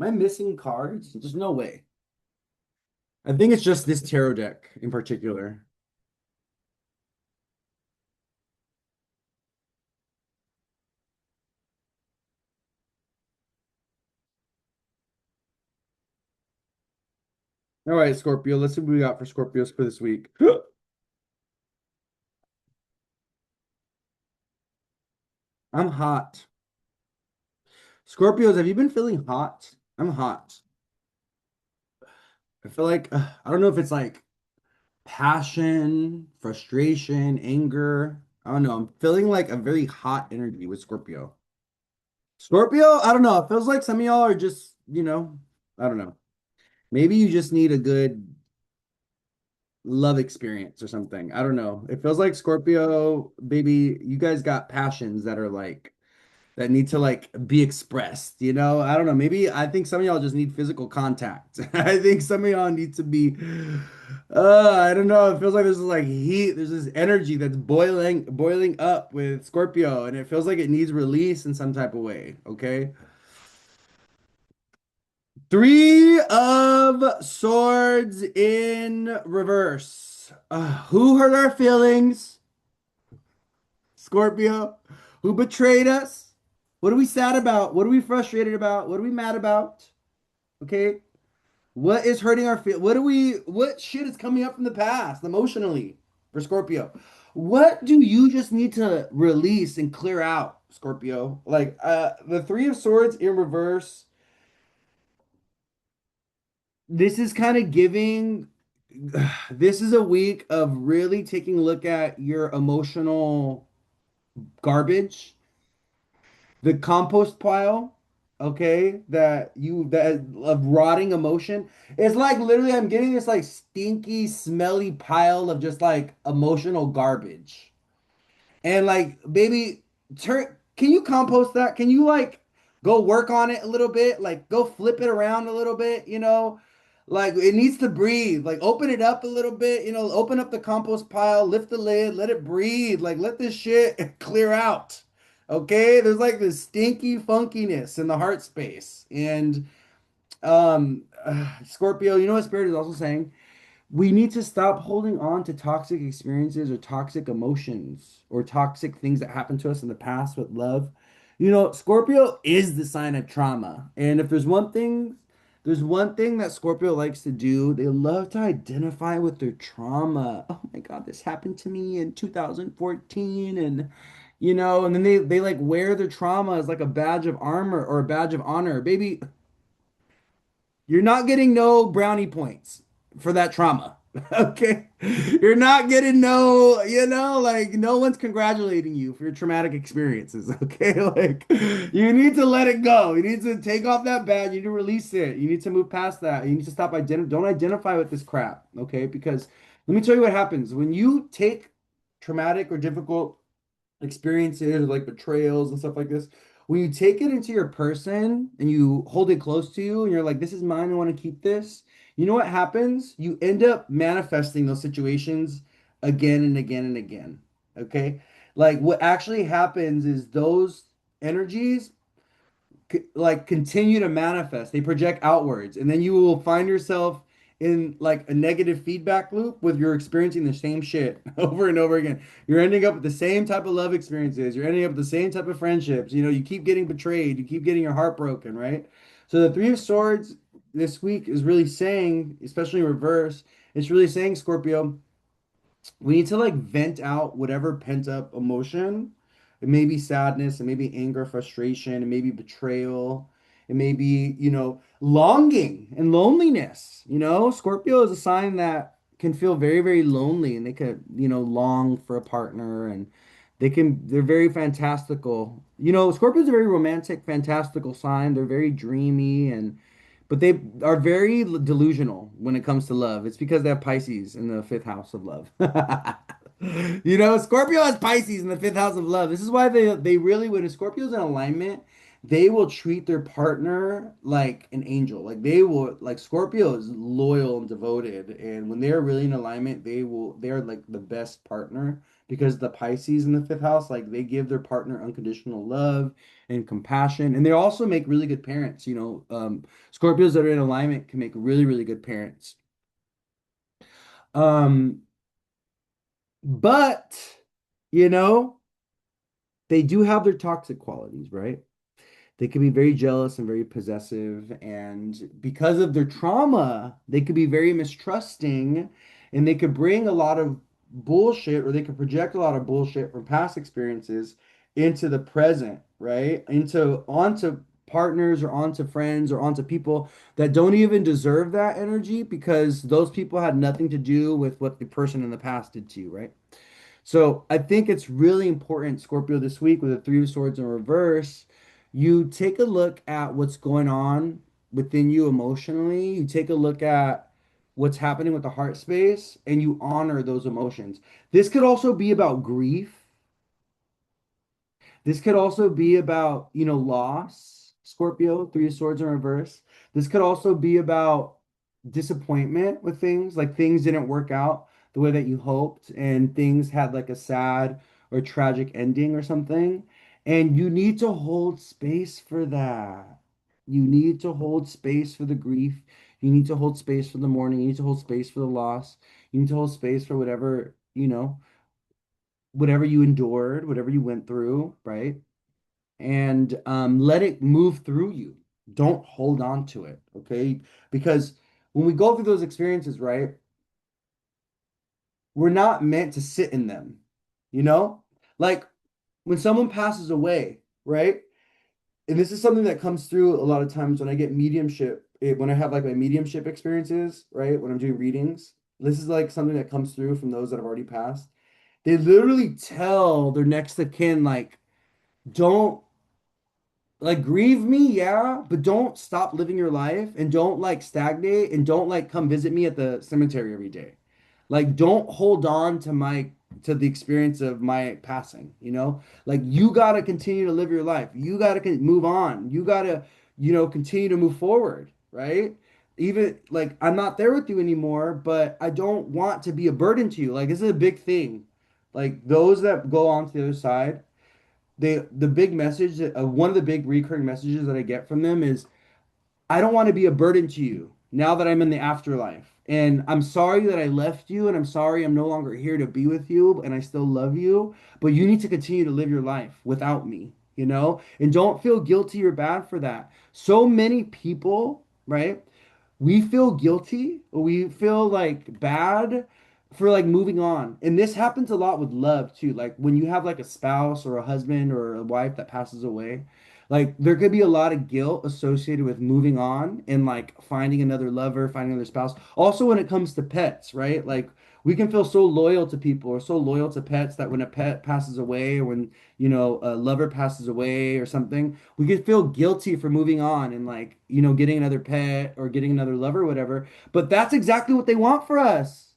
Am I missing cards? There's no way. I think it's just this tarot deck in particular. All right, Scorpio. Let's see what we got for Scorpios for this week. I'm hot. Scorpios, have you been feeling hot? I'm hot. I feel like I don't know if it's like passion, frustration, anger. I don't know. I'm feeling like a very hot energy with Scorpio. Scorpio, I don't know. It feels like some of y'all are just, I don't know. Maybe you just need a good love experience or something. I don't know. It feels like Scorpio, baby, you guys got passions that are like that need to like be expressed, you know? I don't know. Maybe I think some of y'all just need physical contact. I think some of y'all need to be I don't know. It feels like there's this like heat, there's this energy that's boiling up with Scorpio and it feels like it needs release in some type of way, okay? Three of Swords in reverse. Who hurt our feelings? Scorpio. Who betrayed us? What are we sad about? What are we frustrated about? What are we mad about? Okay. What is hurting our feel? What shit is coming up from the past emotionally for Scorpio? What do you just need to release and clear out, Scorpio? Like the Three of Swords in reverse. This is kind of giving this is a week of really taking a look at your emotional garbage, the compost pile, okay, that of rotting emotion. It's like literally I'm getting this like stinky, smelly pile of just like emotional garbage. And like, baby, can you compost that? Can you like go work on it a little bit? Like go flip it around a little bit, you know? Like it needs to breathe. Like open it up a little bit, open up the compost pile, lift the lid, let it breathe. Like let this shit clear out. Okay? There's like this stinky funkiness in the heart space. And Scorpio, you know what Spirit is also saying? We need to stop holding on to toxic experiences or toxic emotions or toxic things that happened to us in the past with love. Scorpio is the sign of trauma. And if there's one thing that Scorpio likes to do, they love to identify with their trauma. Oh my God, this happened to me in 2014 and then they like wear their trauma as like a badge of armor or a badge of honor. Baby, you're not getting no brownie points for that trauma. Okay. You're not getting no, like no one's congratulating you for your traumatic experiences. Okay. Like you need to let it go. You need to take off that badge. You need to release it. You need to move past that. You need to stop don't identify with this crap. Okay. Because let me tell you what happens when you take traumatic or difficult experiences like betrayals and stuff like this, when you take it into your person and you hold it close to you and you're like, this is mine, I want to keep this, You know what happens? You end up manifesting those situations again and again and again. Okay? Like what actually happens is those energies like continue to manifest. They project outwards, and then you will find yourself in like a negative feedback loop with you're experiencing the same shit over and over again. You're ending up with the same type of love experiences. You're ending up with the same type of friendships. You know, you keep getting betrayed. You keep getting your heart broken, right? So the Three of Swords this week is really saying, especially in reverse, it's really saying, Scorpio, we need to like vent out whatever pent up emotion. It may be sadness, it may be anger, frustration, it may be betrayal, it may be, longing and loneliness. Scorpio is a sign that can feel very, very lonely, and they could, long for a partner, and they're very fantastical. Scorpio is a very romantic, fantastical sign. They're very dreamy, but they are very delusional when it comes to love. It's because they have Pisces in the fifth house of love. Scorpio has Pisces in the fifth house of love. This is why they really, when a Scorpio's in alignment, they will treat their partner like an angel. Like they will, like Scorpio is loyal and devoted, and when they're really in alignment, they're like the best partner because the Pisces in the fifth house, like they give their partner unconditional love and compassion, and they also make really good parents. Scorpios that are in alignment can make really, really good parents. Um, but you know, they do have their toxic qualities, right? They can be very jealous and very possessive, and because of their trauma, they could be very mistrusting, and they could bring a lot of bullshit, or they could project a lot of bullshit from past experiences into the present, right? Into onto partners or onto friends or onto people that don't even deserve that energy because those people had nothing to do with what the person in the past did to you, right? So I think it's really important, Scorpio, this week with the Three of Swords in reverse, you take a look at what's going on within you emotionally. You take a look at what's happening with the heart space and you honor those emotions. This could also be about grief. This could also be about, loss, Scorpio, Three of Swords in reverse. This could also be about disappointment with things, like things didn't work out the way that you hoped, and things had like a sad or tragic ending or something. And you need to hold space for that. You need to hold space for the grief. You need to hold space for the mourning. You need to hold space for the loss. You need to hold space for whatever you endured, whatever you went through, right? And let it move through you. Don't hold on to it, okay? Because when we go through those experiences, right, we're not meant to sit in them, you know? Like when someone passes away, right? And this is something that comes through a lot of times when I get mediumship, when I have like my mediumship experiences, right? When I'm doing readings, this is like something that comes through from those that have already passed. They literally tell their next of kin, like, don't like grieve me, yeah, but don't stop living your life and don't like stagnate and don't like come visit me at the cemetery every day. Like don't hold on to the experience of my passing, you know? Like you got to continue to live your life. You got to move on. You got to, continue to move forward, right? Even like I'm not there with you anymore, but I don't want to be a burden to you. Like this is a big thing. Like those that go on to the other side, the big message one of the big recurring messages that I get from them is I don't want to be a burden to you now that I'm in the afterlife. And I'm sorry that I left you, and I'm sorry I'm no longer here to be with you, and I still love you, but you need to continue to live your life without me, you know? And don't feel guilty or bad for that. So many people, right? We feel guilty or we feel like bad for like moving on. And this happens a lot with love too. Like when you have like a spouse or a husband or a wife that passes away, like there could be a lot of guilt associated with moving on and like finding another lover, finding another spouse. Also when it comes to pets, right? Like we can feel so loyal to people or so loyal to pets that when a pet passes away or when, a lover passes away or something, we could feel guilty for moving on and like, getting another pet or getting another lover or whatever. But that's exactly what they want for us.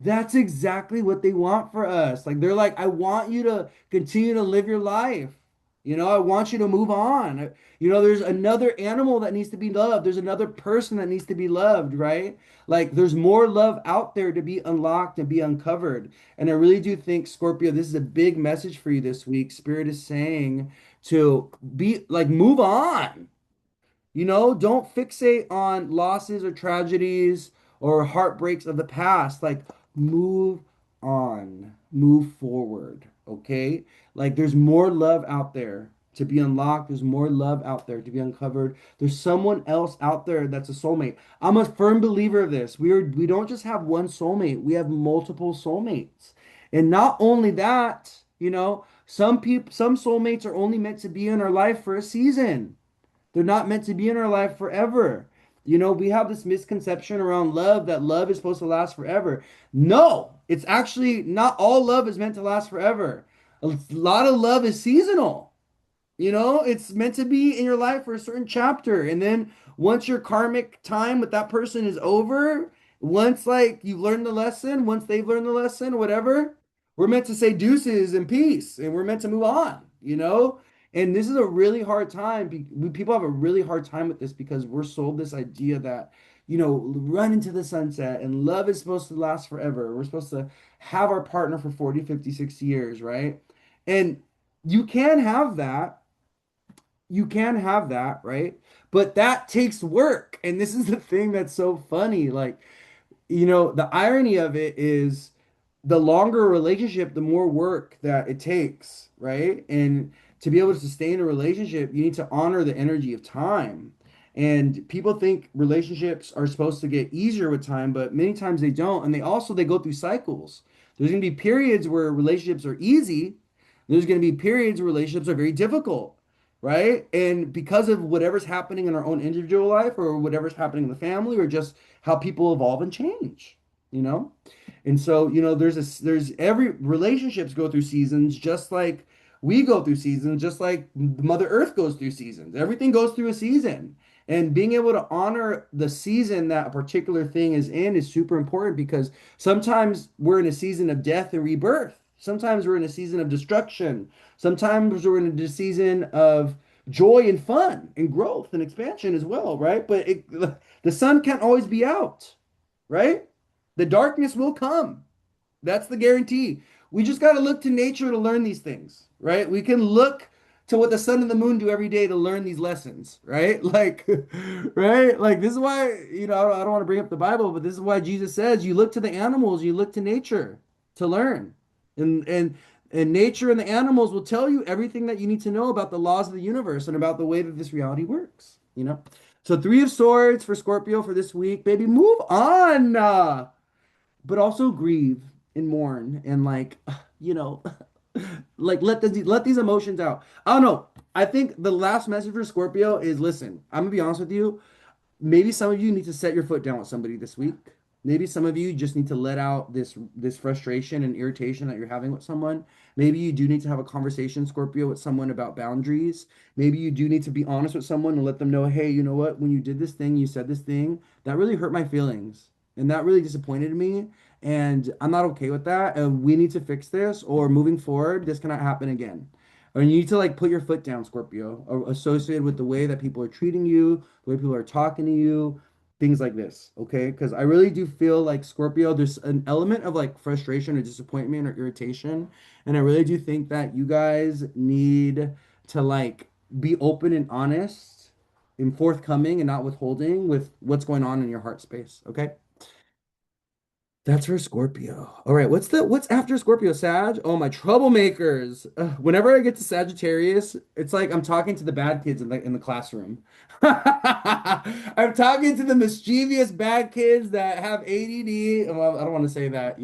That's exactly what they want for us. Like they're like, I want you to continue to live your life. I want you to move on. There's another animal that needs to be loved. There's another person that needs to be loved, right? Like there's more love out there to be unlocked and be uncovered. And I really do think, Scorpio, this is a big message for you this week. Spirit is saying to be like, move on. Don't fixate on losses or tragedies or heartbreaks of the past. Like, move on, move forward, okay? Like, there's more love out there to be unlocked. There's more love out there to be uncovered. There's someone else out there that's a soulmate. I'm a firm believer of this. We don't just have one soulmate, we have multiple soulmates. And not only that, some soulmates are only meant to be in our life for a season. They're not meant to be in our life forever. We have this misconception around love that love is supposed to last forever. No, it's actually not all love is meant to last forever. A lot of love is seasonal. It's meant to be in your life for a certain chapter. And then once your karmic time with that person is over, once like you've learned the lesson, once they've learned the lesson, whatever, we're meant to say deuces and peace and we're meant to move on. And this is a really hard time. People have a really hard time with this because we're sold this idea that, run into the sunset and love is supposed to last forever. We're supposed to have our partner for 40, 50, 60 years, right? And you can have that you can have that, right? But that takes work. And this is the thing that's so funny. Like, the irony of it is the longer a relationship, the more work that it takes, right? And to be able to sustain a relationship, you need to honor the energy of time. And people think relationships are supposed to get easier with time, but many times they don't. And they go through cycles. There's going to be periods where relationships are easy. There's going to be periods where relationships are very difficult, right? And because of whatever's happening in our own individual life or whatever's happening in the family or just how people evolve and change, you know? And so, there's every relationships go through seasons just like we go through seasons, just like Mother Earth goes through seasons. Everything goes through a season. And being able to honor the season that a particular thing is in is super important because sometimes we're in a season of death and rebirth. Sometimes we're in a season of destruction. Sometimes we're in a season of joy and fun and growth and expansion as well, right? But the sun can't always be out, right? The darkness will come. That's the guarantee. We just got to look to nature to learn these things, right? We can look to what the sun and the moon do every day to learn these lessons, right? Like, right? Like, this is why, I don't want to bring up the Bible, but this is why Jesus says you look to the animals, you look to nature to learn. And nature and the animals will tell you everything that you need to know about the laws of the universe and about the way that this reality works. So Three of Swords for Scorpio for this week, baby, move on. But also grieve and mourn and like you know like let these emotions out. I don't know. I think the last message for Scorpio is, listen, I'm gonna be honest with you. Maybe some of you need to set your foot down with somebody this week. Maybe some of you just need to let out this frustration and irritation that you're having with someone. Maybe you do need to have a conversation, Scorpio, with someone about boundaries. Maybe you do need to be honest with someone and let them know, hey, you know what? When you did this thing, you said this thing, that really hurt my feelings. And that really disappointed me. And I'm not okay with that. And we need to fix this, or moving forward, this cannot happen again. Or you need to like put your foot down, Scorpio, associated with the way that people are treating you, the way people are talking to you, things like this, okay? Because I really do feel like, Scorpio, there's an element of like frustration or disappointment or irritation, and I really do think that you guys need to like be open and honest and forthcoming and not withholding with what's going on in your heart space, okay? That's for Scorpio. All right, what's after Scorpio? Sag? Oh, my troublemakers. Whenever I get to Sagittarius, it's like I'm talking to the bad kids in the classroom. I'm talking to the mischievous bad kids that have ADD. Well, I don't want to say that,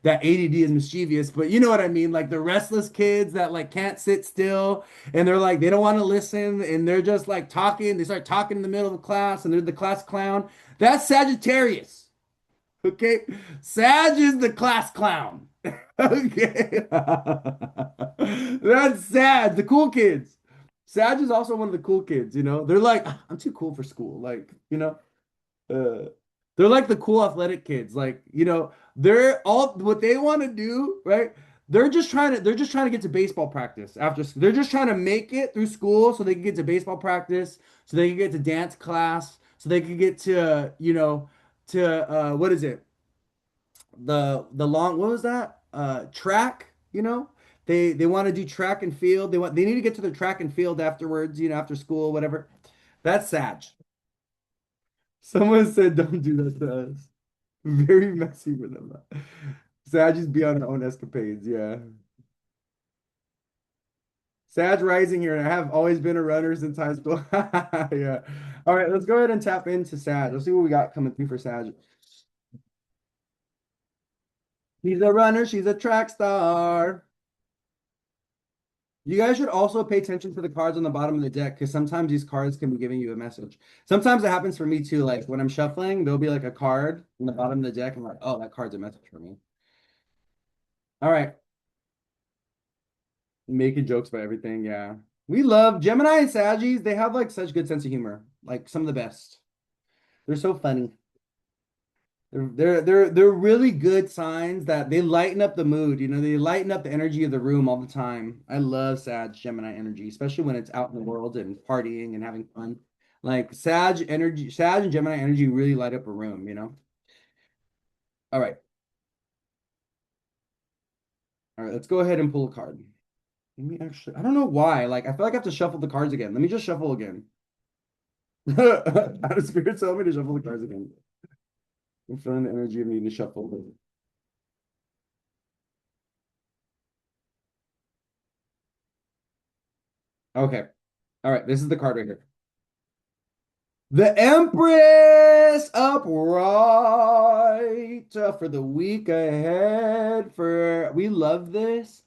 that ADD is mischievous, but you know what I mean? Like the restless kids that like can't sit still and they're like they don't want to listen and they're just like talking. They start talking in the middle of the class and they're the class clown. That's Sagittarius. Okay. Sag is the class clown. Okay. That's Sag, the cool kids. Sag is also one of the cool kids. They're like, "Ah, I'm too cool for school." Uh, they're like the cool athletic kids. Like, they're all what they want to do, right? they're just trying to get to baseball practice after they're just trying to make it through school so they can get to baseball practice, so they can get to dance class, so they can get to, to what is it? The long what was that? Track, They want to do track and field. They need to get to the track and field afterwards, after school, whatever. That's Sag. Someone said don't do that to us. Very messy for them. Sag just be on their own escapades, yeah. Sag rising here, and I have always been a runner since high school. Yeah. All right, let's go ahead and tap into Sag. Let's see what we got coming through for Sag. He's a runner, she's a track star. You guys should also pay attention to the cards on the bottom of the deck because sometimes these cards can be giving you a message. Sometimes it happens for me too. Like when I'm shuffling, there'll be like a card on the bottom of the deck. I'm like, oh, that card's a message for me. All right. Making jokes about everything. Yeah. We love Gemini and Saggies. They have like such good sense of humor. Like some of the best. They're so funny. They're really good signs that they lighten up the mood. They lighten up the energy of the room all the time. I love Sag Gemini energy, especially when it's out in the world and partying and having fun. Like Sag energy, Sag and Gemini energy really light up a room. All right. All right, let's go ahead and pull a card. Let me actually, I don't know why. Like, I feel like I have to shuffle the cards again. Let me just shuffle again. Out of spirit, tell me to shuffle the cards again. I'm feeling the energy of needing to shuffle. Okay. All right. This is the card right here. The Empress upright for the week ahead. We love this.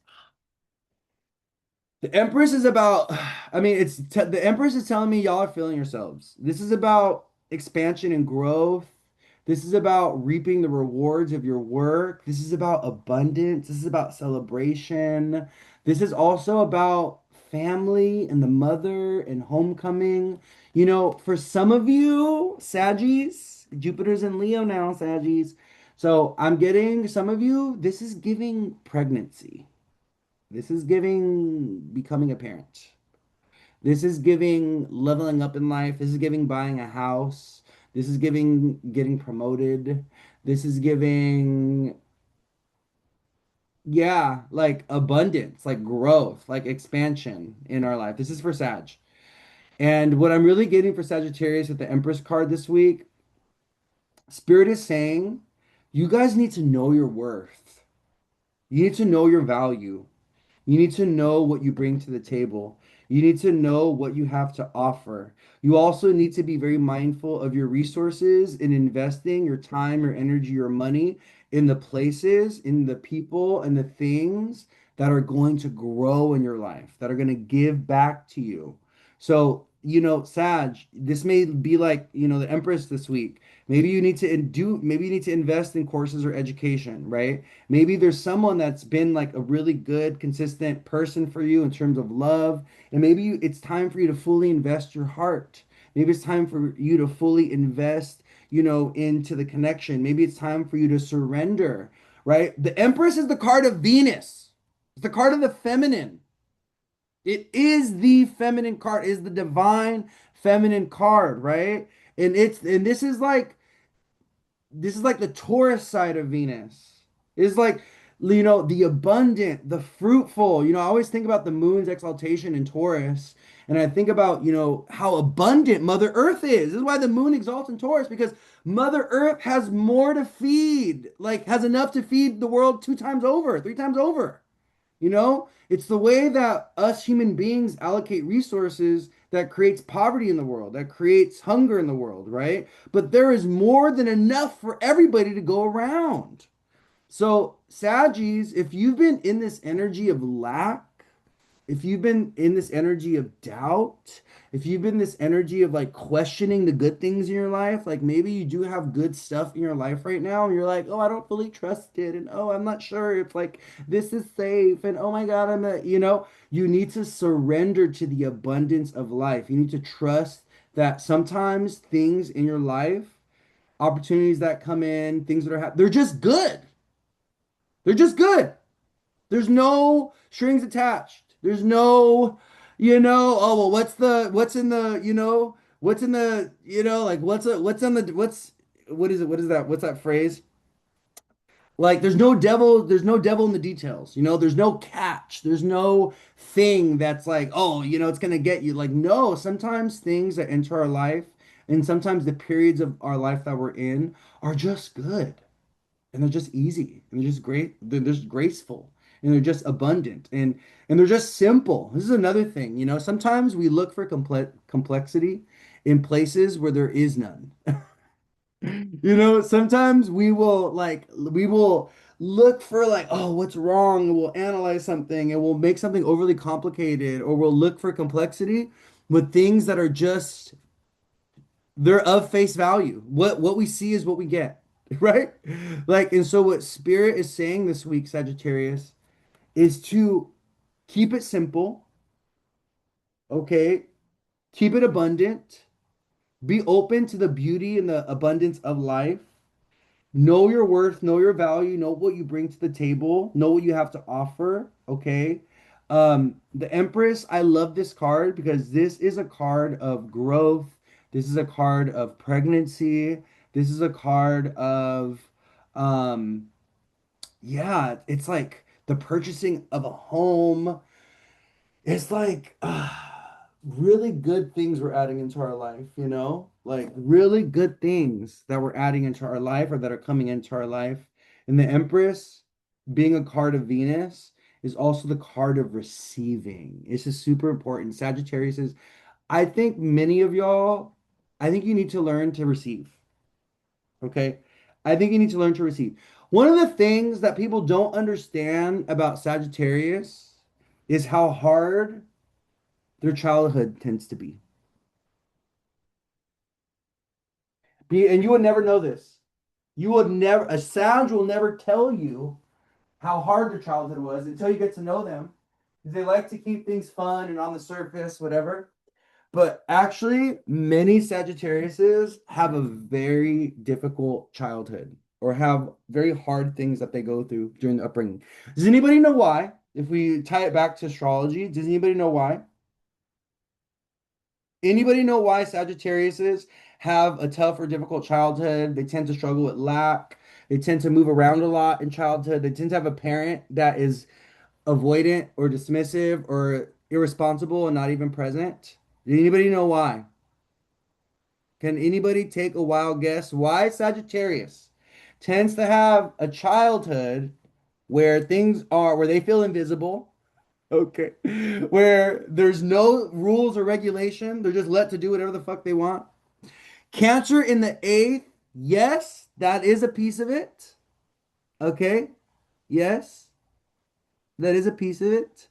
The Empress is about, I mean, the Empress is telling me y'all are feeling yourselves. This is about expansion and growth. This is about reaping the rewards of your work. This is about abundance. This is about celebration. This is also about family and the mother and homecoming. For some of you, Saggies, Jupiter's in Leo now, Saggies. So I'm getting some of you, this is giving pregnancy. This is giving becoming a parent. This is giving leveling up in life. This is giving buying a house. This is giving getting promoted. This is giving, yeah, like abundance, like growth, like expansion in our life. This is for Sag. And what I'm really getting for Sagittarius with the Empress card this week, Spirit is saying, you guys need to know your worth. You need to know your value. You need to know what you bring to the table. You need to know what you have to offer. You also need to be very mindful of your resources in investing your time, your energy, your money in the places, in the people, and the things that are going to grow in your life, that are going to give back to you. So, Sag, this may be like, the Empress this week. Maybe you need to invest in courses or education, right? Maybe there's someone that's been like a really good, consistent person for you in terms of love, and maybe it's time for you to fully invest your heart. Maybe it's time for you to fully invest, into the connection. Maybe it's time for you to surrender, right? The Empress is the card of Venus. It's the card of the feminine. It is the feminine card, is the divine feminine card, right? And this is like the Taurus side of Venus. It's like, the abundant, the fruitful. I always think about the moon's exaltation in Taurus, and I think about, how abundant Mother Earth is. This is why the moon exalts in Taurus, because Mother Earth has more to feed, like has enough to feed the world two times over, three times over. It's the way that us human beings allocate resources that creates poverty in the world, that creates hunger in the world, right? But there is more than enough for everybody to go around. So, Saggies, if you've been in this energy of lack, if you've been in this energy of doubt, if you've been this energy of like questioning the good things in your life, like maybe you do have good stuff in your life right now, and you're like, oh, I don't fully trust it, and oh, I'm not sure if like this is safe, and oh my God, you need to surrender to the abundance of life. You need to trust that sometimes things in your life, opportunities that come in, things that they're just good. They're just good. There's no strings attached. There's no, oh well, what's in the, what's in the, like what's on the what is it? What is that? What's that phrase? Like there's no devil in the details. There's no catch. There's no thing that's like, oh, it's gonna get you. Like, no, sometimes things that enter our life and sometimes the periods of our life that we're in are just good and they're just easy and they're just great. They're just graceful and they're just abundant and they're just simple. This is another thing, sometimes we look for complexity in places where there is none. Sometimes we will look for like, oh, what's wrong? And we'll analyze something and we'll make something overly complicated, or we'll look for complexity with things that are just they're of face value. What we see is what we get, right? Like, and so what Spirit is saying this week, Sagittarius, is to keep it simple, okay? Keep it abundant. Be open to the beauty and the abundance of life. Know your worth, know your value, know what you bring to the table, know what you have to offer, okay? The Empress, I love this card because this is a card of growth. This is a card of pregnancy. This is a card of um yeah, it's like the purchasing of a home. It's like really good things we're adding into our life, like really good things that we're adding into our life or that are coming into our life. And the Empress, being a card of Venus, is also the card of receiving. This is super important. Sagittarius is, I think many of y'all, I think you need to learn to receive. Okay. I think you need to learn to receive. One of the things that people don't understand about Sagittarius is how hard their childhood tends to be. And you would never know this. You would never, a Sag will never tell you how hard their childhood was until you get to know them. They like to keep things fun and on the surface, whatever. But actually, many Sagittariuses have a very difficult childhood or have very hard things that they go through during the upbringing. Does anybody know why? If we tie it back to astrology, does anybody know why? Anybody know why Sagittariuses have a tough or difficult childhood? They tend to struggle with lack. They tend to move around a lot in childhood. They tend to have a parent that is avoidant or dismissive or irresponsible and not even present. Does anybody know why? Can anybody take a wild guess why Sagittarius tends to have a childhood where they feel invisible? Okay. Where there's no rules or regulation. They're just let to do whatever the fuck they want. Cancer in the eighth. Yes, that is a piece of it. Okay. Yes, that is a piece of it.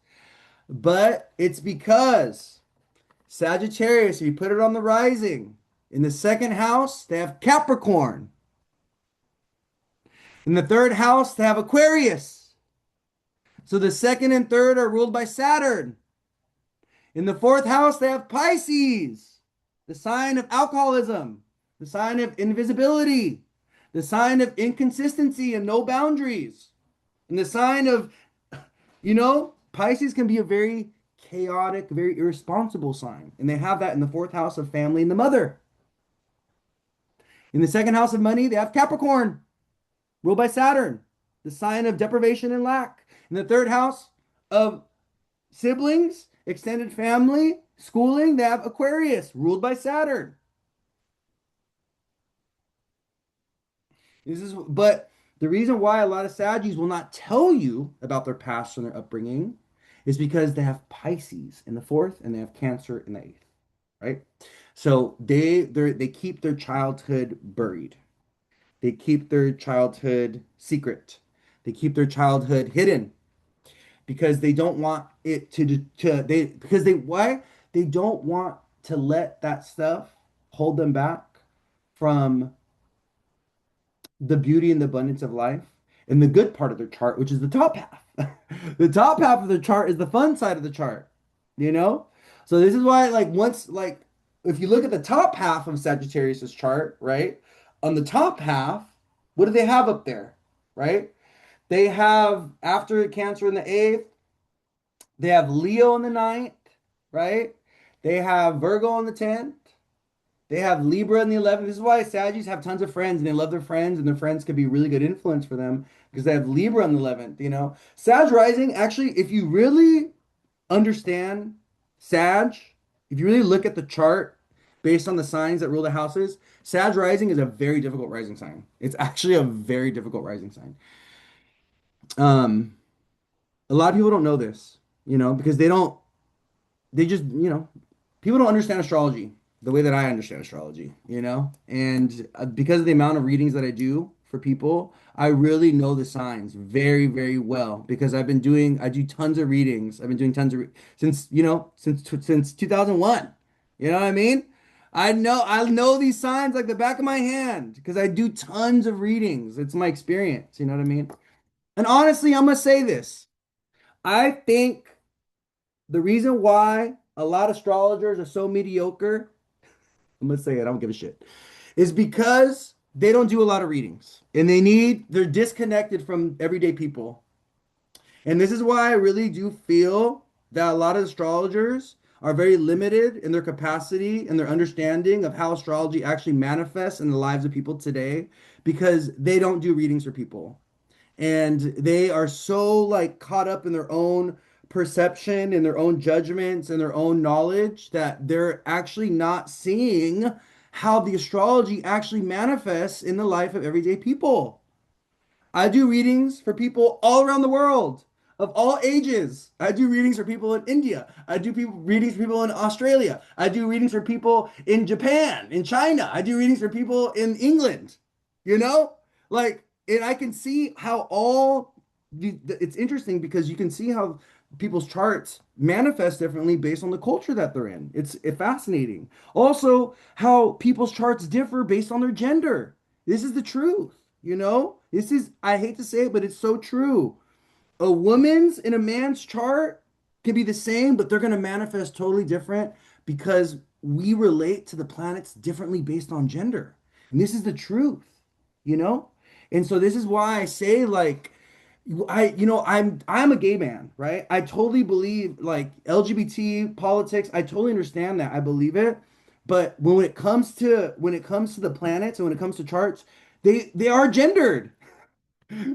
But it's because Sagittarius, if you put it on the rising, in the second house, they have Capricorn. In the third house, they have Aquarius. So the second and third are ruled by Saturn. In the fourth house, they have Pisces, the sign of alcoholism, the sign of invisibility, the sign of inconsistency and no boundaries, and the sign of, Pisces can be a very chaotic, very irresponsible sign. And they have that in the fourth house of family and the mother. In the second house of money, they have Capricorn, ruled by Saturn, the sign of deprivation and lack. In the third house of siblings, extended family, schooling, they have Aquarius, ruled by Saturn. But the reason why a lot of Saggies will not tell you about their past and their upbringing is because they have Pisces in the fourth and they have Cancer in the eighth, right? So they keep their childhood buried. They keep their childhood secret. They keep their childhood hidden because they don't want it to they because they why they don't want to let that stuff hold them back from the beauty and the abundance of life and the good part of their chart, which is the top half. The top half of the chart is the fun side of the chart, you know? So this is why, if you look at the top half of Sagittarius's chart, right? On the top half, what do they have up there, right? They have after Cancer in the eighth, they have Leo in the ninth, right? They have Virgo in the 10th. They have Libra in the 11th. This is why Saggies have tons of friends and they love their friends, and their friends could be really good influence for them because they have Libra in the 11th, you know? Sag rising, actually, if you really understand Sag, if you really look at the chart based on the signs that rule the houses, Sag rising is a very difficult rising sign. It's actually a very difficult rising sign. Um, a lot of people don't know this, you know, because they just, you know, people don't understand astrology the way that I understand astrology, you know? And because of the amount of readings that I do for people, I really know the signs very, very well because I do tons of readings. I've been doing tons of, since, you know, since 2001. You know what I mean? I know these signs like the back of my hand because I do tons of readings. It's my experience, you know what I mean? And honestly, I'm gonna say this. I think the reason why a lot of astrologers are so mediocre, I'm gonna say it, I don't give a shit, is because they don't do a lot of readings and they're disconnected from everyday people. And this is why I really do feel that a lot of astrologers are very limited in their capacity and their understanding of how astrology actually manifests in the lives of people today because they don't do readings for people, and they are so like caught up in their own perception and their own judgments and their own knowledge that they're actually not seeing how the astrology actually manifests in the life of everyday people. I do readings for people all around the world of all ages. I do readings for people in India. I do readings for people in Australia. I do readings for people in Japan, in China. I do readings for people in England. You know? Like, and I can see how it's interesting because you can see how people's charts manifest differently based on the culture that they're in. It's fascinating. Also, how people's charts differ based on their gender. This is the truth. You know, this is, I hate to say it, but it's so true. A woman's and a man's chart can be the same, but they're going to manifest totally different because we relate to the planets differently based on gender. And this is the truth, you know? And so this is why I say like I'm a gay man, right? I totally believe like LGBT politics. I totally understand that. I believe it. But when it comes to the planets and when it comes to charts, they are gendered.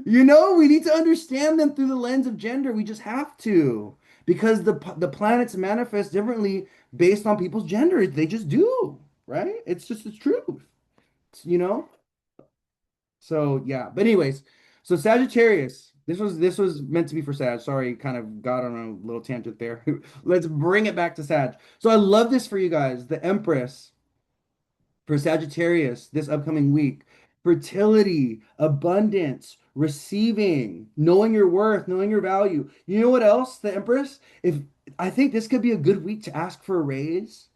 You know, we need to understand them through the lens of gender. We just have to because the planets manifest differently based on people's gender. They just do, right? It's just the truth, you know? So yeah, but anyways, so Sagittarius. This was meant to be for Sag. Sorry, kind of got on a little tangent there. Let's bring it back to Sag. So I love this for you guys. The Empress for Sagittarius this upcoming week. Fertility, abundance, receiving, knowing your worth, knowing your value. You know what else? The Empress. If I think this could be a good week to ask for a raise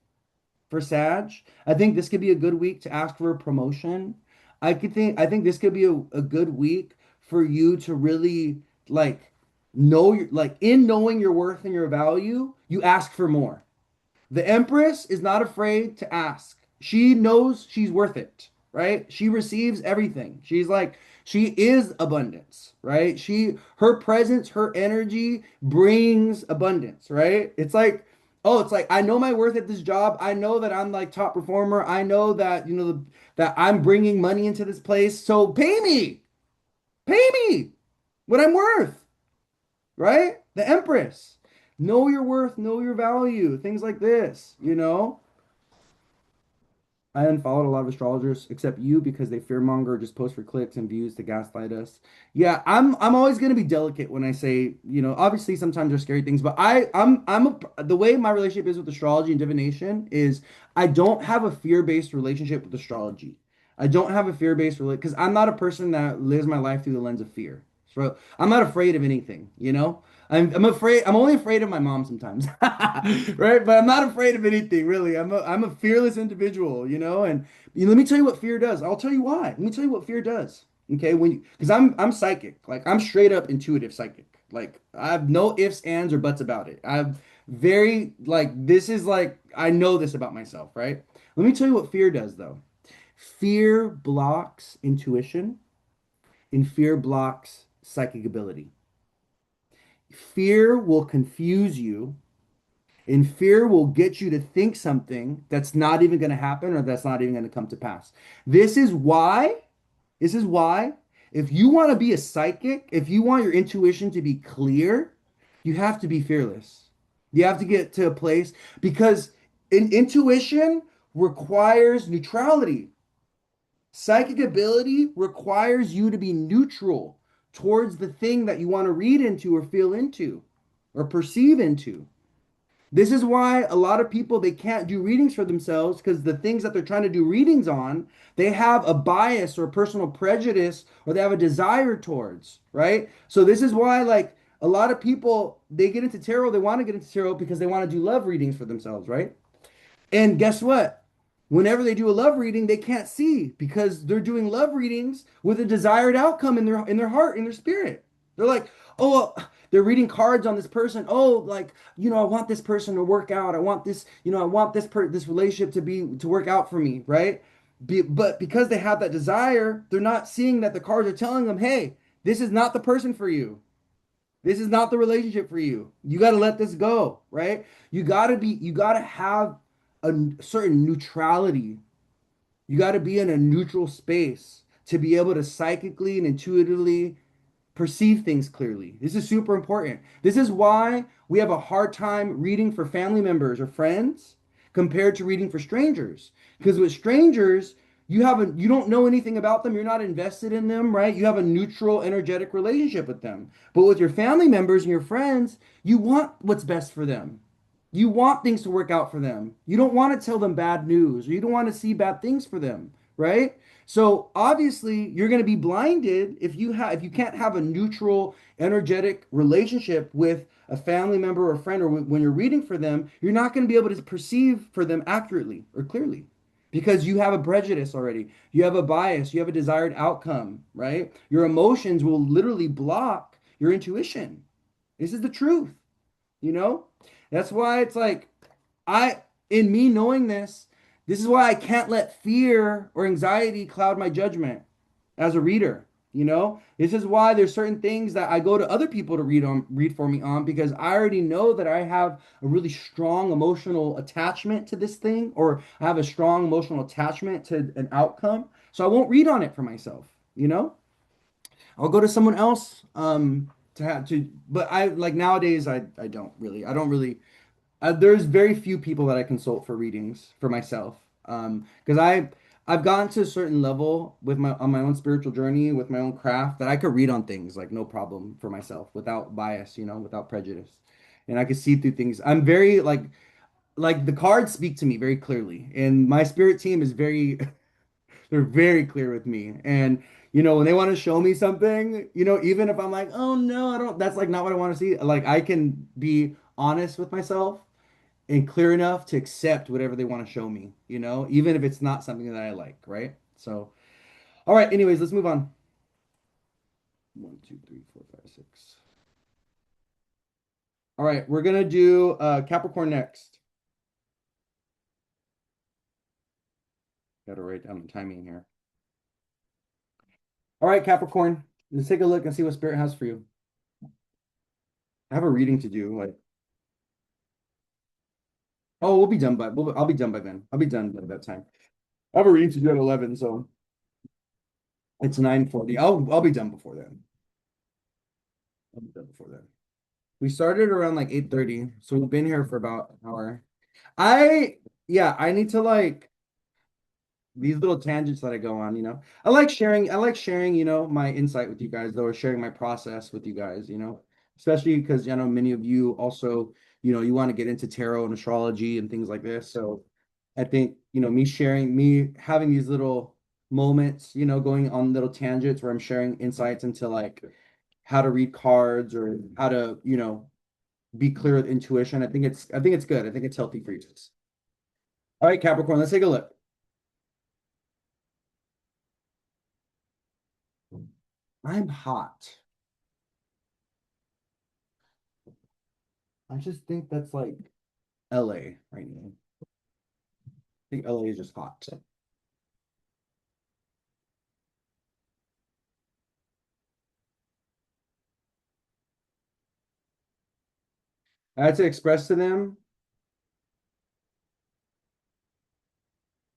for Sag. I think this could be a good week to ask for a promotion. I think this could be a good week for you to really like know your like in knowing your worth and your value, you ask for more. The Empress is not afraid to ask. She knows she's worth it, right? She receives everything. She's like, she is abundance, right? Her presence, her energy brings abundance, right? It's like, I know my worth at this job. I know that I'm like top performer. I know that, that I'm bringing money into this place. So pay me what I'm worth, right? The Empress. Know your worth, know your value, things like this, you know? I unfollowed a lot of astrologers except you because they fearmonger, just post for clicks and views to gaslight us. Yeah, I'm always gonna be delicate when I say, obviously sometimes there's scary things, but the way my relationship is with astrology and divination is I don't have a fear-based relationship with astrology. I don't have a fear-based relationship because I'm not a person that lives my life through the lens of fear. So I'm not afraid of anything, you know? I'm afraid. I'm only afraid of my mom sometimes, right? But I'm not afraid of anything really. I'm a fearless individual, you know. And let me tell you what fear does. I'll tell you why. Let me tell you what fear does. Okay, because I'm psychic. Like I'm straight up intuitive psychic. Like I have no ifs, ands, or buts about it. I'm very like this is like I know this about myself, right? Let me tell you what fear does though. Fear blocks intuition, and fear blocks psychic ability. Fear will confuse you, and fear will get you to think something that's not even going to happen or that's not even going to come to pass. This is why, this is why, if you want to be a psychic, if you want your intuition to be clear, you have to be fearless. You have to get to a place because intuition requires neutrality. Psychic ability requires you to be neutral towards the thing that you want to read into or feel into or perceive into. This is why a lot of people they can't do readings for themselves because the things that they're trying to do readings on, they have a bias or a personal prejudice or they have a desire towards, right? So this is why like a lot of people they get into tarot, they want to get into tarot because they want to do love readings for themselves, right? And guess what? Whenever they do a love reading, they can't see because they're doing love readings with a desired outcome in their heart, in their spirit. They're like, oh, they're reading cards on this person. Oh, like, I want this person to work out. I want this, I want this relationship to work out for me, right? But because they have that desire, they're not seeing that the cards are telling them, hey, this is not the person for you. This is not the relationship for you. You got to let this go, right? You got to have a certain neutrality. You got to be in a neutral space to be able to psychically and intuitively perceive things clearly. This is super important. This is why we have a hard time reading for family members or friends compared to reading for strangers. Because with strangers, you don't know anything about them, you're not invested in them, right? You have a neutral energetic relationship with them. But with your family members and your friends, you want what's best for them. You want things to work out for them. You don't want to tell them bad news or you don't want to see bad things for them, right? So obviously you're going to be blinded if you can't have a neutral energetic relationship with a family member or friend or when you're reading for them, you're not going to be able to perceive for them accurately or clearly because you have a prejudice already. You have a bias, you have a desired outcome, right? Your emotions will literally block your intuition. This is the truth, you know? That's why it's like in me knowing this, this is why I can't let fear or anxiety cloud my judgment as a reader. This is why there's certain things that I go to other people to read for me on because I already know that I have a really strong emotional attachment to this thing, or I have a strong emotional attachment to an outcome. So I won't read on it for myself, you know? I'll go to someone else to have to, but I like nowadays I don't really there's very few people that I consult for readings for myself. Because I've gotten to a certain level with my on my own spiritual journey with my own craft that I could read on things like no problem for myself without bias, without prejudice. And I could see through things. I'm very like the cards speak to me very clearly. And my spirit team is very they're very clear with me. And when they want to show me something, even if I'm like, oh no, I don't, that's like not what I want to see. Like I can be honest with myself and clear enough to accept whatever they want to show me, even if it's not something that I like, right? So, all right, anyways, let's move on. One, two, three, four, five, six. All right, we're gonna do Capricorn next. Gotta write down the timing here. All right, Capricorn, let's take a look and see what Spirit has for you. I have a reading to do. Like, oh, I'll be done by then. I'll be done by that time. I have a reading to do at 11, so it's 9:40. I'll be done before then. I'll be done before then. We started around like 8:30, so we've been here for about an hour. I yeah, I need to like these little tangents that I go on. I like sharing, my insight with you guys, though, or sharing my process with you guys. Especially because many of you also, you want to get into tarot and astrology and things like this. So I think, me having these little moments, going on little tangents where I'm sharing insights into like how to read cards or how to, be clear with intuition. I think it's good. I think it's healthy for you. All right, Capricorn, let's take a look. I'm hot. I just think that's like LA right now. I think LA is just hot. I had to express to them.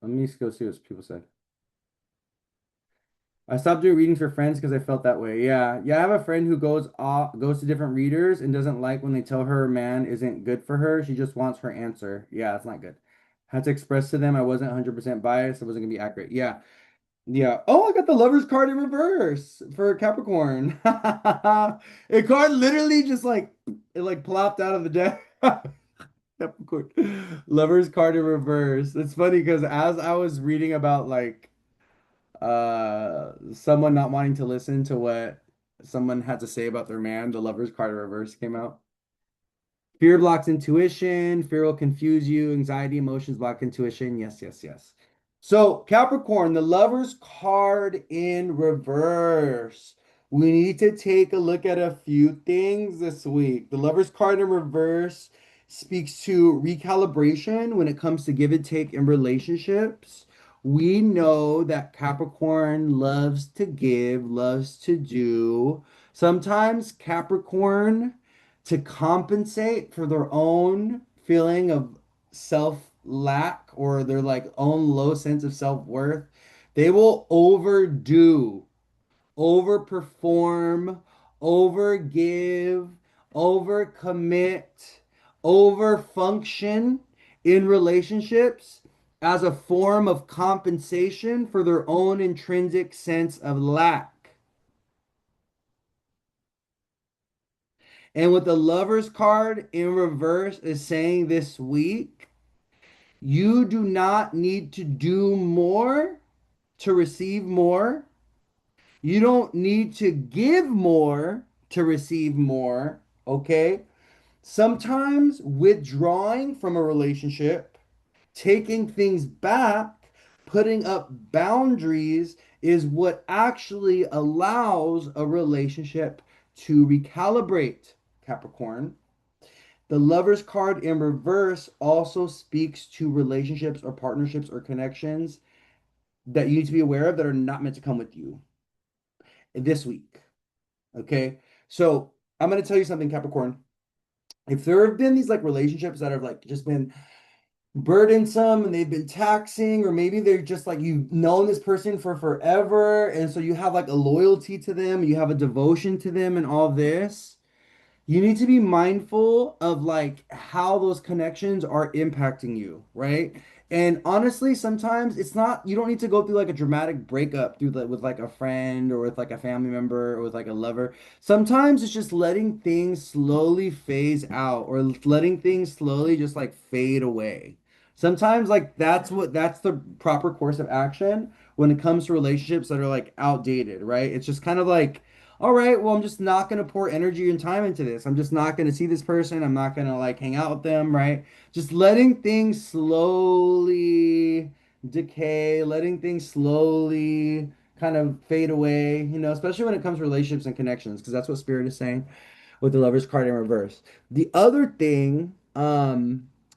Let me go see what people said. I stopped doing readings for friends because I felt that way. Yeah. Yeah, I have a friend who goes to different readers and doesn't like when they tell her man isn't good for her. She just wants her answer. Yeah, it's not good. Had to express to them I wasn't 100% biased. It wasn't gonna be accurate. Yeah. Yeah. Oh, I got the Lover's card in reverse for Capricorn. It card literally just like it like plopped out of the deck. Capricorn. Lover's card in reverse. It's funny because as I was reading about like someone not wanting to listen to what someone had to say about their man, the Lover's card in reverse came out. Fear blocks intuition. Fear will confuse you. Anxiety, emotions block intuition. Yes, yes, yes. So, Capricorn, the Lover's card in reverse. We need to take a look at a few things this week. The Lover's card in reverse speaks to recalibration when it comes to give and take in relationships. We know that Capricorn loves to give, loves to do. Sometimes Capricorn to compensate for their own feeling of self lack or their like own low sense of self-worth, they will overdo, overperform, overgive, overcommit, overfunction in relationships as a form of compensation for their own intrinsic sense of lack. And what the Lover's card in reverse is saying this week, you do not need to do more to receive more. You don't need to give more to receive more. Okay. Sometimes withdrawing from a relationship, taking things back, putting up boundaries is what actually allows a relationship to recalibrate, Capricorn. The Lover's card in reverse also speaks to relationships or partnerships or connections that you need to be aware of that are not meant to come with you this week. Okay. So I'm going to tell you something, Capricorn. If there have been these like relationships that have like just been burdensome and they've been taxing, or maybe they're just like you've known this person for forever, and so you have like a loyalty to them, you have a devotion to them, and all this. You need to be mindful of like how those connections are impacting you, right? And honestly, sometimes it's not, you don't need to go through like a dramatic breakup through with like a friend or with like a family member or with like a lover. Sometimes it's just letting things slowly phase out or letting things slowly just like fade away. Sometimes like that's the proper course of action when it comes to relationships that are like outdated, right? It's just kind of like all right, well, I'm just not going to pour energy and time into this. I'm just not going to see this person. I'm not going to like hang out with them, right? Just letting things slowly decay, letting things slowly kind of fade away, especially when it comes to relationships and connections, because that's what Spirit is saying with the Lover's card in reverse. The other thing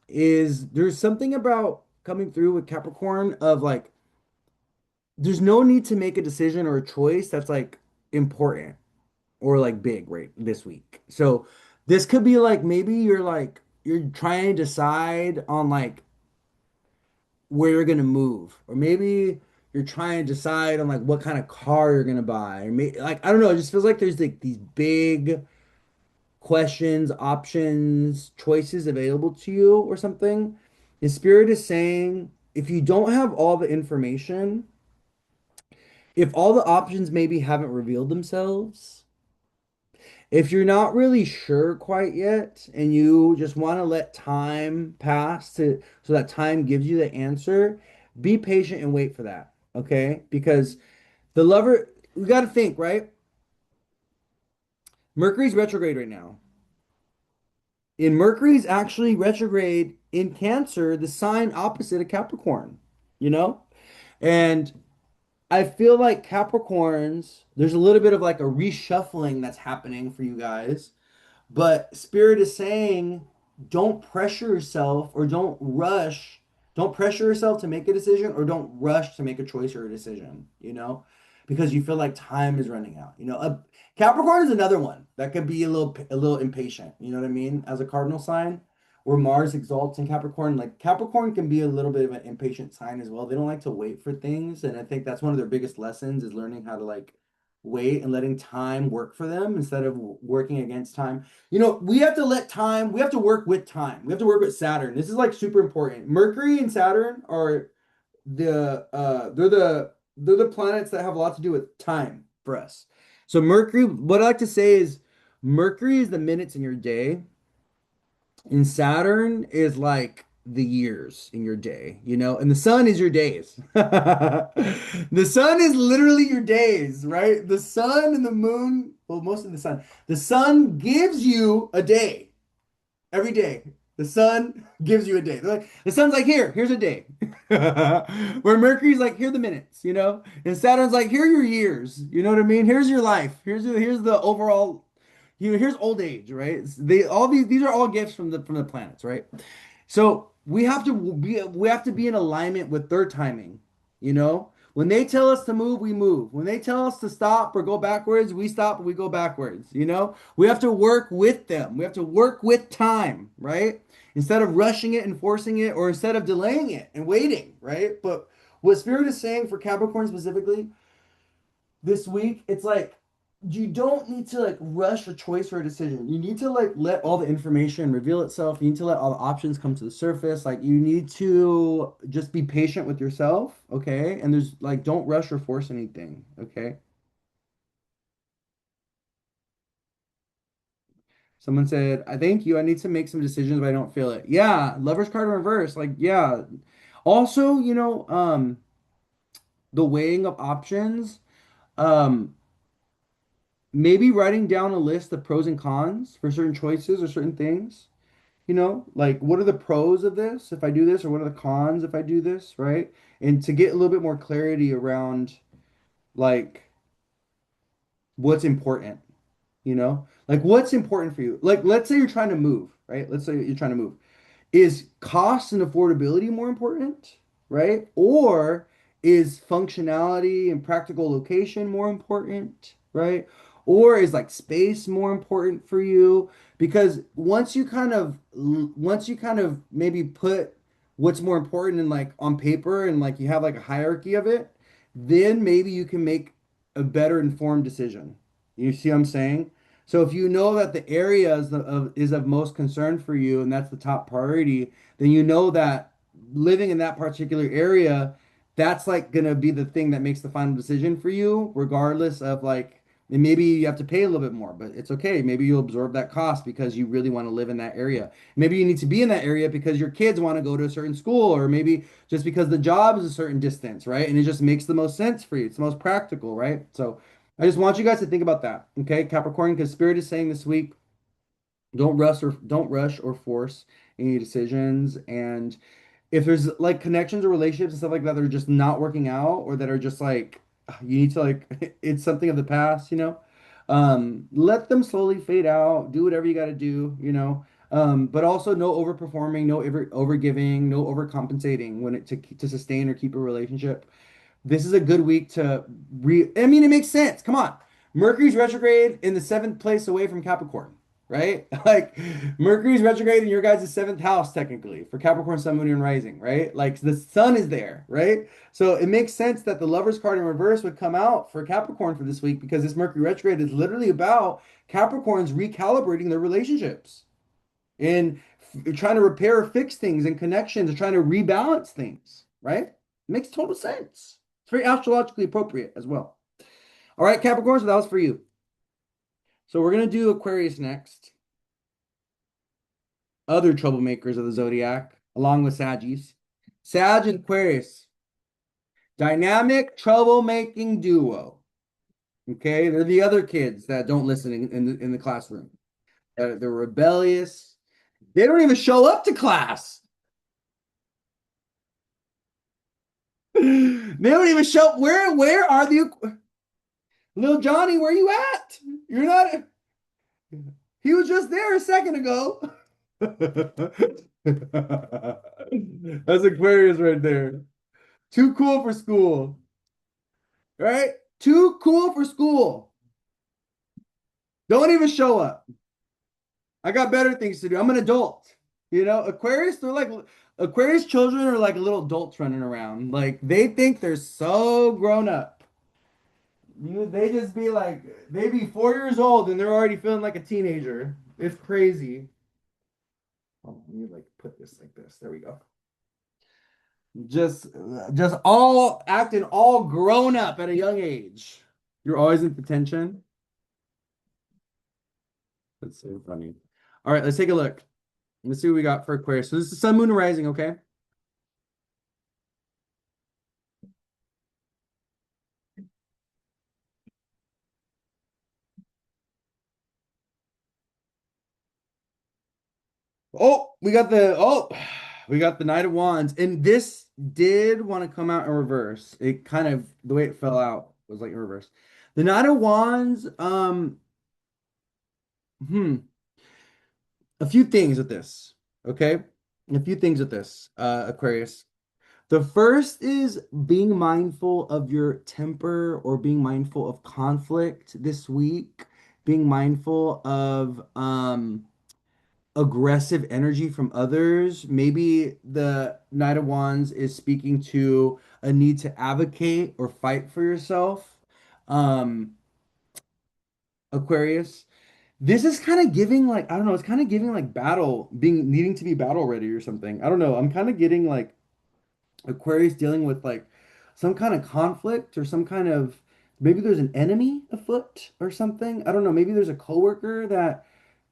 is there's something about coming through with Capricorn of like, there's no need to make a decision or a choice that's like important or like big right this week. So this could be like maybe you're trying to decide on like where you're gonna move, or maybe you're trying to decide on like what kind of car you're gonna buy. Or like I don't know, it just feels like there's like these big questions, options, choices available to you or something. The spirit is saying if you don't have all the information, if all the options maybe haven't revealed themselves, if you're not really sure quite yet and you just want to let time pass to so that time gives you the answer, be patient and wait for that. Okay? Because the lover, we got to think, right? Mercury's retrograde right now. And Mercury's actually retrograde in Cancer, the sign opposite of Capricorn, you know? And I feel like Capricorns, there's a little bit of like a reshuffling that's happening for you guys. But Spirit is saying, don't pressure yourself or don't rush. Don't pressure yourself to make a decision or don't rush to make a choice or a decision, because you feel like time is running out. Capricorn is another one that could be a little impatient. You know what I mean? As a cardinal sign, where Mars exalts in Capricorn, like Capricorn can be a little bit of an impatient sign as well. They don't like to wait for things, and I think that's one of their biggest lessons is learning how to like wait and letting time work for them instead of working against time. We have to let time, we have to work with time. We have to work with Saturn. This is like super important. Mercury and Saturn are they're the planets that have a lot to do with time for us. So Mercury, what I like to say is Mercury is the minutes in your day, and Saturn is like the years in your day, and the sun is your days. The sun is literally your days, right? The sun and the moon, well, mostly the sun. The sun gives you a day every day. The sun gives you a day. The sun's like, here's a day. Where Mercury's like, here are the minutes, And Saturn's like, here are your years. You know what I mean? Here's your life. Here's the overall, here's old age, right? They all these are all gifts from the planets, right? So we have to be in alignment with their timing, you know? When they tell us to move, we move. When they tell us to stop or go backwards, we stop or we go backwards, you know? We have to work with them. We have to work with time, right? Instead of rushing it and forcing it, or instead of delaying it and waiting, right? But what Spirit is saying for Capricorn specifically this week, it's like you don't need to like rush a choice or a decision. You need to like let all the information reveal itself. You need to let all the options come to the surface. Like you need to just be patient with yourself, okay? And there's like don't rush or force anything, okay? Someone said, "I thank you. I need to make some decisions, but I don't feel it." Yeah, Lover's card in reverse. Like, yeah. Also, the weighing of options. Um, Maybe writing down a list of pros and cons for certain choices or certain things. Like what are the pros of this if I do this, or what are the cons if I do this, right? And to get a little bit more clarity around like what's important, like what's important for you. Like let's say you're trying to move, right? Let's say you're trying to move. Is cost and affordability more important, right? Or is functionality and practical location more important, right? Or is like space more important for you? Because once you kind of maybe put what's more important in like on paper and like you have like a hierarchy of it, then maybe you can make a better informed decision. You see what I'm saying? So if you know that the area is of most concern for you and that's the top priority, then you know that living in that particular area, that's like gonna be the thing that makes the final decision for you, regardless of like, and maybe you have to pay a little bit more, but it's okay. Maybe you'll absorb that cost because you really want to live in that area. Maybe you need to be in that area because your kids want to go to a certain school, or maybe just because the job is a certain distance, right? And it just makes the most sense for you. It's the most practical, right? So I just want you guys to think about that, okay, Capricorn, because Spirit is saying this week, don't rush or force any decisions. And if there's like connections or relationships and stuff like that are just not working out, or that are just like you need to like it's something of the past, let them slowly fade out. Do whatever you got to do. But also no overperforming, no overgiving, no overcompensating when to sustain or keep a relationship. This is a good week to I mean, it makes sense. Come on. Mercury's retrograde in the seventh place away from Capricorn, right? Like Mercury's retrograde in your guys' seventh house, technically, for Capricorn, Sun, Moon, and Rising, right? Like the sun is there, right? So it makes sense that the Lover's card in reverse would come out for Capricorn for this week, because this Mercury retrograde is literally about Capricorns recalibrating their relationships and trying to repair or fix things and connections, and trying to rebalance things, right? It makes total sense. It's very astrologically appropriate as well. All right, Capricorn, so that was for you. So we're going to do Aquarius next. Other troublemakers of the zodiac, along with Saggies. Sag and Aquarius, dynamic troublemaking duo. Okay, they're the other kids that don't listen in the classroom. They're rebellious. They don't even show up to class. They don't even show. Where are the little Johnny? Where you at? You're not. He was just there a second ago. That's Aquarius right there. Too cool for school, right? Too cool for school. Don't even show up. I got better things to do. I'm an adult. Aquarius, they're like Aquarius children are like little adults running around. Like they think they're so grown up. They just be like, they be 4 years old and they're already feeling like a teenager. It's crazy. Oh, let me like put this like this. There we go. Just, just all acting all grown up at a young age. You're always in detention. That's so funny. All right, let's take a look. Let's see what we got for Aquarius. So this is Sun, Moon, and Rising, okay? We got the Knight of Wands, and this did want to come out in reverse. It kind of the way it fell out was like in reverse. The Knight of Wands, hmm, a few things with this, okay? A few things with this, Aquarius. The first is being mindful of your temper or being mindful of conflict this week, being mindful of aggressive energy from others. Maybe the Knight of Wands is speaking to a need to advocate or fight for yourself. Um, Aquarius. This is kind of giving like, I don't know, it's kind of giving like battle, being needing to be battle ready or something. I don't know. I'm kind of getting like Aquarius dealing with like some kind of conflict or some kind of maybe there's an enemy afoot or something. I don't know. Maybe there's a coworker that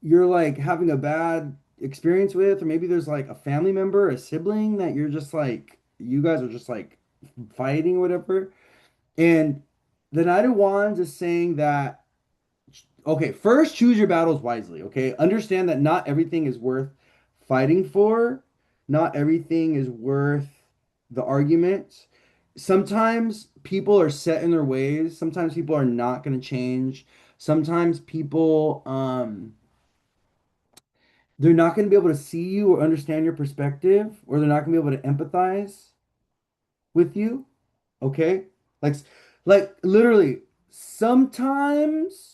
you're like having a bad experience with, or maybe there's like a family member, a sibling that you're just like you guys are just like fighting or whatever. And the Knight of Wands is saying that okay, first choose your battles wisely, okay? Understand that not everything is worth fighting for. Not everything is worth the argument. Sometimes people are set in their ways. Sometimes people are not going to change. Sometimes people they're not going to be able to see you or understand your perspective, or they're not going to be able to empathize with you, okay? Like like literally sometimes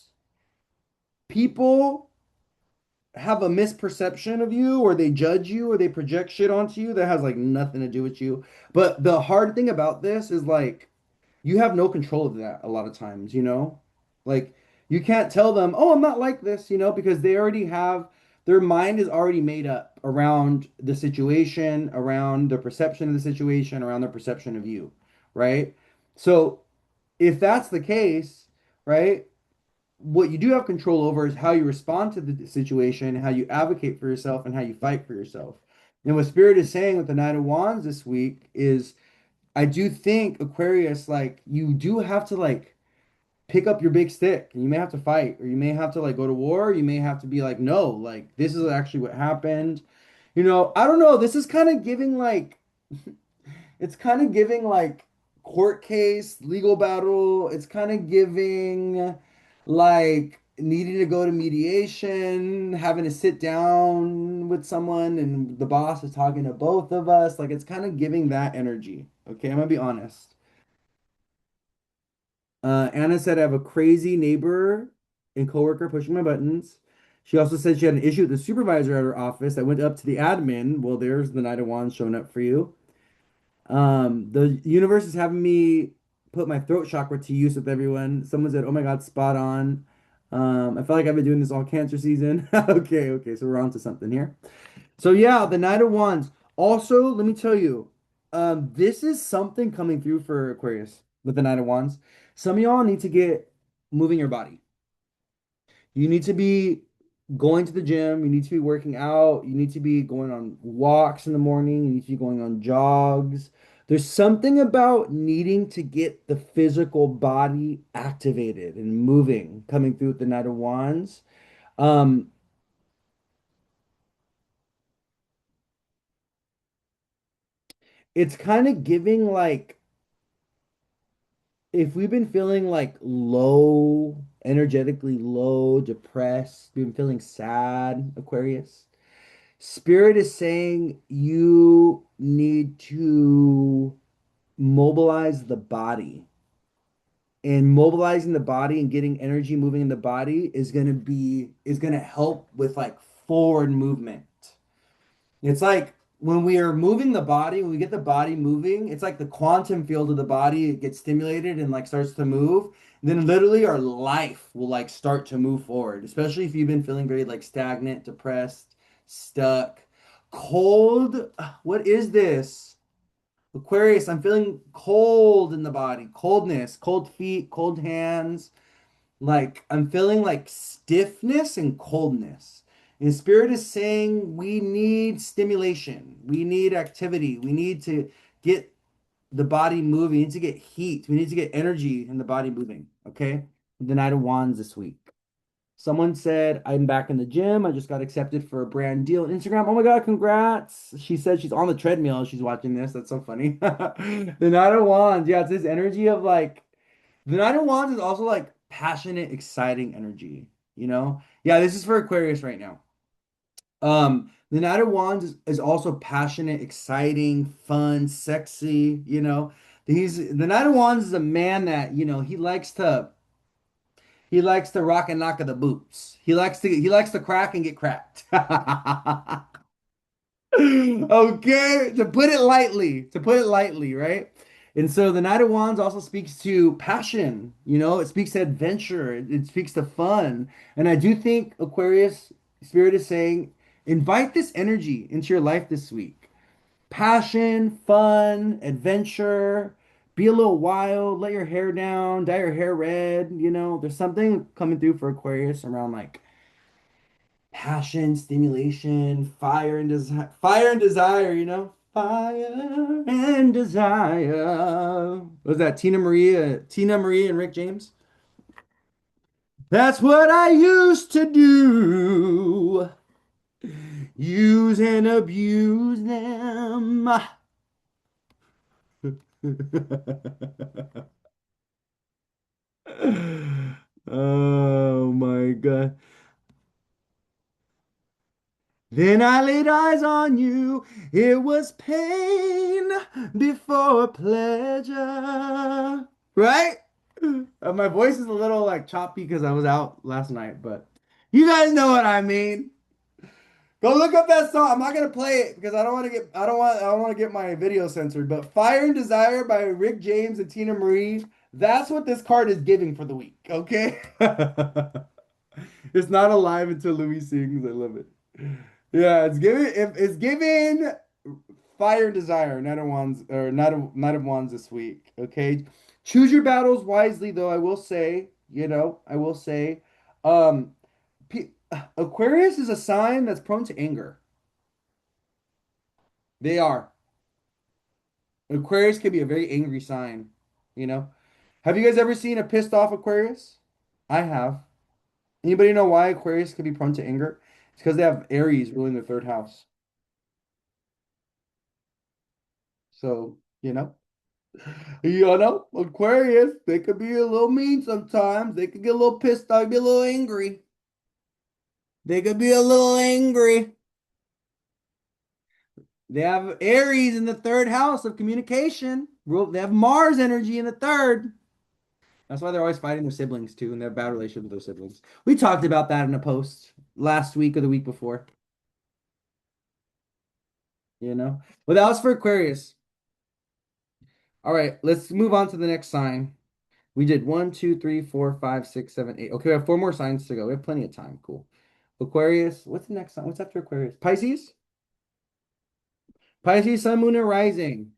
people have a misperception of you or they judge you or they project shit onto you that has like nothing to do with you. But the hard thing about this is like you have no control of that a lot of times, you know? Like you can't tell them, "Oh, I'm not like this," because they already have their mind is already made up around the situation, around the perception of the situation, around their perception of you, right? So if that's the case, right? What you do have control over is how you respond to the situation, how you advocate for yourself, and how you fight for yourself. And what Spirit is saying with the Knight of Wands this week is I do think Aquarius, like, you do have to like pick up your big stick and you may have to fight, or you may have to like go to war, you may have to be like, no, like this is actually what happened. I don't know. This is kind of giving like it's kind of giving like court case, legal battle. It's kind of giving like needing to go to mediation, having to sit down with someone, and the boss is talking to both of us. Like it's kind of giving that energy. Okay, I'm gonna be honest. Anna said I have a crazy neighbor and coworker pushing my buttons. She also said she had an issue with the supervisor at her office that went up to the admin. Well, there's the Knight of Wands showing up for you. The universe is having me put my throat chakra to use with everyone. Someone said, "Oh my God, spot on." I feel like I've been doing this all Cancer season. Okay, okay, so we're on to something here. So yeah, the Knight of Wands. Also, let me tell you, this is something coming through for Aquarius with the Knight of Wands. Some of y'all need to get moving your body. You need to be going to the gym. You need to be working out. You need to be going on walks in the morning. You need to be going on jogs. There's something about needing to get the physical body activated and moving coming through with the Knight of Wands. Um, it's kind of giving like if we've been feeling like low, energetically low, depressed, we've been feeling sad, Aquarius. Spirit is saying you need to mobilize the body. and mobilizing the body and getting energy moving in the body is gonna help with like forward movement. It's like when we are moving the body, when we get the body moving, it's like the quantum field of the body, it gets stimulated and like starts to move. Then literally our life will like start to move forward, especially if you've been feeling very like stagnant, depressed, stuck, cold. What is this? Aquarius, I'm feeling cold in the body, coldness, cold feet, cold hands. Like I'm feeling like stiffness and coldness. And Spirit is saying we need stimulation. We need activity. We need to get the body moving. We need to get heat. We need to get energy in the body moving. Okay. The Knight of Wands this week. Someone said, I'm back in the gym. I just got accepted for a brand deal on Instagram. Oh my God, congrats. She said she's on the treadmill as she's watching this. That's so funny. The Knight of Wands. Yeah, it's this energy of like, the Knight of Wands is also like passionate, exciting energy, you know? Yeah, this is for Aquarius right now. The Knight of Wands is also passionate, exciting, fun, sexy, you know? The Knight of Wands is a man that, you know, he likes to rock and knock of the boots. He likes to crack and get cracked. Okay, to put it lightly, right? And so the Knight of Wands also speaks to passion, you know, it speaks to adventure, it speaks to fun. And I do think Aquarius Spirit is saying, invite this energy into your life this week. Passion, fun, adventure, be a little wild, let your hair down, dye your hair red, you know, there's something coming through for Aquarius around like passion, stimulation, fire and desire, you know? Fire and desire. Was that Tina Marie and Rick James? That's what I used to do. Use and abuse them. Oh my God. Then I laid eyes on you. It was pain before pleasure. Right? My voice is a little like choppy because I was out last night, but you guys know what I mean. Go look up that song. I'm not gonna play it because I don't want to get my video censored. But Fire and Desire by Rick James and Tina Marie. That's what this card is giving for the week. Okay. It's not alive until Louis sings. I love it. Yeah, it's giving Fire and Desire, Knight of Wands or Knight of Wands this week. Okay. Choose your battles wisely, though, I will say, um, Aquarius is a sign that's prone to anger. They are. Aquarius can be a very angry sign, you know. Have you guys ever seen a pissed off Aquarius? I have. Anybody know why Aquarius can be prone to anger? It's because they have Aries ruling their third house. So, Aquarius, they could be a little mean sometimes. They could get a little pissed off, be a little angry. They could be a little angry. They have Aries in the third house of communication. They have Mars energy in the third. That's why they're always fighting their siblings too, and they have bad relationship with their siblings. We talked about that in a post last week or the week before, you know. But that was for Aquarius. All right, let's move on to the next sign. We did one, two, three, four, five, six, seven, eight. Okay, we have four more signs to go. We have plenty of time. Cool. Aquarius. What's the next sign? What's after Aquarius? Pisces? Pisces, Sun, Moon, and Rising.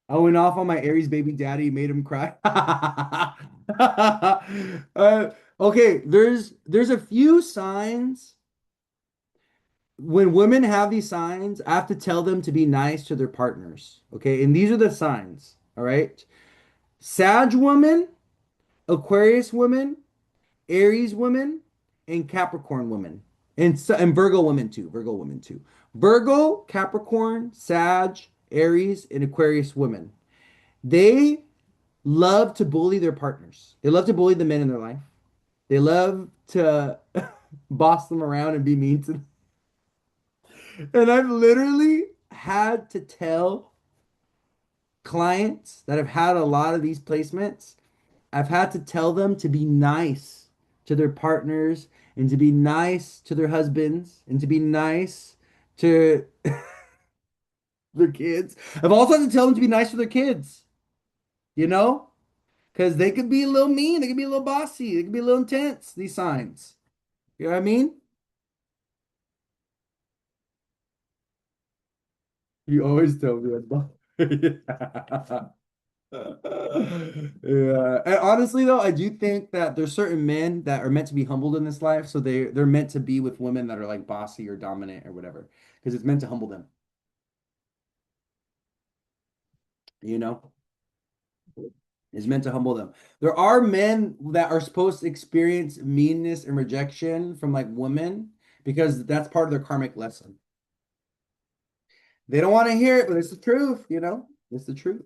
I went off on my Aries baby daddy, made him cry. Okay, there's a few signs. When women have these signs, I have to tell them to be nice to their partners. Okay, and these are the signs. All right. Sag woman, Aquarius woman, Aries woman, and Capricorn woman. And Virgo woman too. Virgo woman too. Virgo, Capricorn, Sag, Aries, and Aquarius women. They love to bully their partners. They love to bully the men in their life. They love to boss them around and be mean to them. And I've literally had to tell clients that have had a lot of these placements, I've had to tell them to be nice to their partners and to be nice to their husbands and to be nice to their kids. I've also had to tell them to be nice to their kids, you know? Because they could be a little mean, they could be a little bossy, they could be a little intense, these signs. You know what I mean? You always tell me that. Yeah. And honestly though, I do think that there's certain men that are meant to be humbled in this life, so they're meant to be with women that are like bossy or dominant or whatever, because it's meant to humble them, you know? It's meant to humble them. There are men that are supposed to experience meanness and rejection from like women because that's part of their karmic lesson. They don't want to hear it, but it's the truth, you know? It's the truth.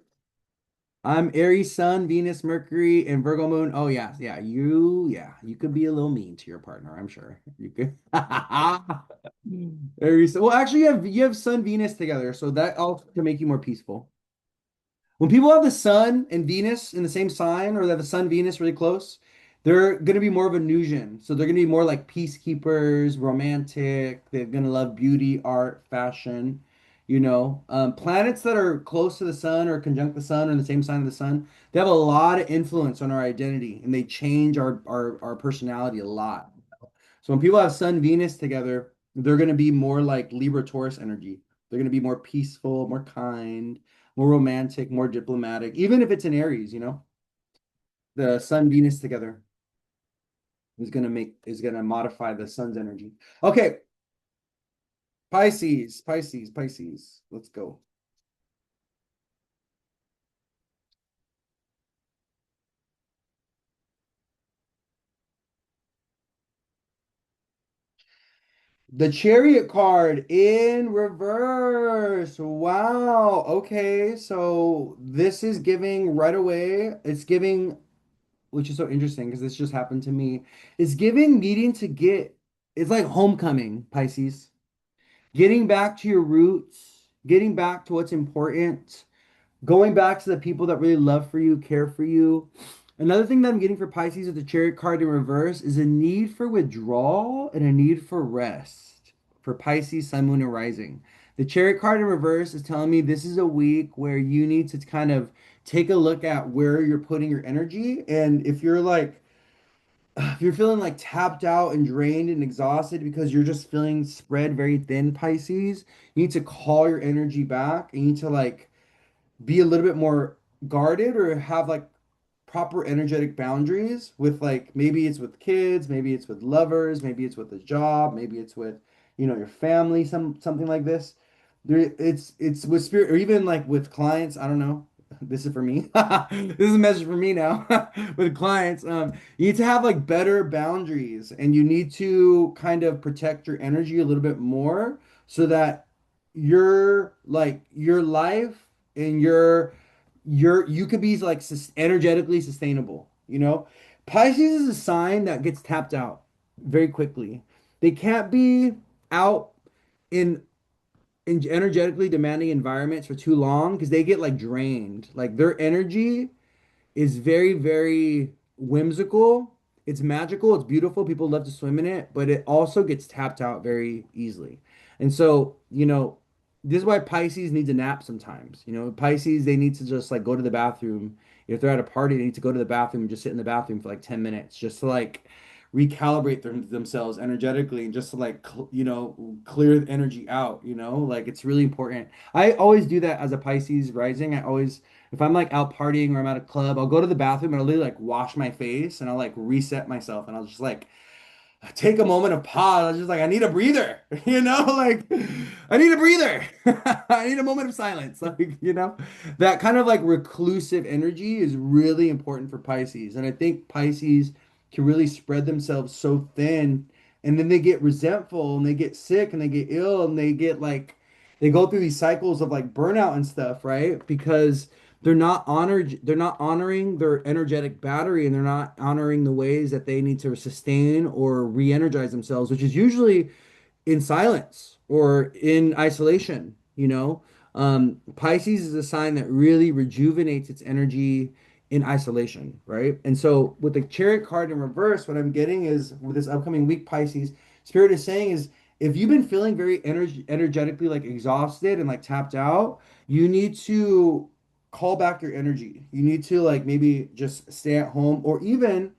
I'm Aries Sun, Venus, Mercury, and Virgo Moon. Oh yeah, yeah, you could be a little mean to your partner, I'm sure. You could. Aries. Well, actually, you have Sun, Venus together, so that also can make you more peaceful. When people have the Sun and Venus in the same sign, or they have the Sun, Venus really close, they're gonna be more of a Nusian. So they're gonna be more like peacekeepers, romantic. They're gonna love beauty, art, fashion. Planets that are close to the sun or conjunct the sun or in the same sign of the sun, they have a lot of influence on our identity and they change our personality a lot. So when people have Sun, Venus together, they're gonna be more like Libra, Taurus energy. They're gonna be more peaceful, more kind, more romantic, more diplomatic, even if it's in Aries, the Sun Venus together is gonna modify the sun's energy. Okay, Pisces, Pisces, Pisces. Let's go. The Chariot card in reverse. Wow. Okay, so this is giving right away. It's giving, which is so interesting because this just happened to me. It's giving needing to get, it's like homecoming, Pisces. Getting back to your roots, getting back to what's important, going back to the people that really love for you, care for you. Another thing that I'm getting for Pisces with the Chariot card in reverse is a need for withdrawal and a need for rest for Pisces, Sun, Moon, and Rising. The Chariot card in reverse is telling me this is a week where you need to kind of take a look at where you're putting your energy. And if you're feeling like tapped out and drained and exhausted because you're just feeling spread very thin, Pisces, you need to call your energy back. You need to like be a little bit more guarded or have like proper energetic boundaries with like maybe it's with kids, maybe it's with lovers, maybe it's with a job, maybe it's with your family, something like this. It's with spirit or even like with clients. I don't know. This is for me. This is a message for me now with clients. You need to have like better boundaries and you need to kind of protect your energy a little bit more so that your life and you could be like energetically sustainable, Pisces is a sign that gets tapped out very quickly. They can't be out in energetically demanding environments for too long because they get like drained. Like their energy is very, very whimsical. It's magical, it's beautiful. People love to swim in it, but it also gets tapped out very easily. And so, this is why Pisces needs a nap sometimes. Pisces, they need to just like go to the bathroom. If they're at a party, they need to go to the bathroom and just sit in the bathroom for like 10 minutes just to like recalibrate themselves energetically and just to like, clear the energy out, like it's really important. I always do that as a Pisces rising. If I'm like out partying or I'm at a club, I'll go to the bathroom and I'll literally like wash my face and I'll like reset myself and I'll just like take a moment of pause. I was just like, I need a breather, like I need a breather. I need a moment of silence. Like, that kind of like reclusive energy is really important for Pisces. And I think Pisces can really spread themselves so thin and then they get resentful and they get sick and they get ill and they go through these cycles of like burnout and stuff, right? Because they're not honoring their energetic battery and they're not honoring the ways that they need to sustain or re-energize themselves, which is usually in silence or in isolation. Pisces is a sign that really rejuvenates its energy in isolation, right? And so with the Chariot card in reverse, what I'm getting is with this upcoming week, Pisces, Spirit is saying is if you've been feeling very energetically like exhausted and like tapped out, you need to call back your energy. You need to like maybe just stay at home, or even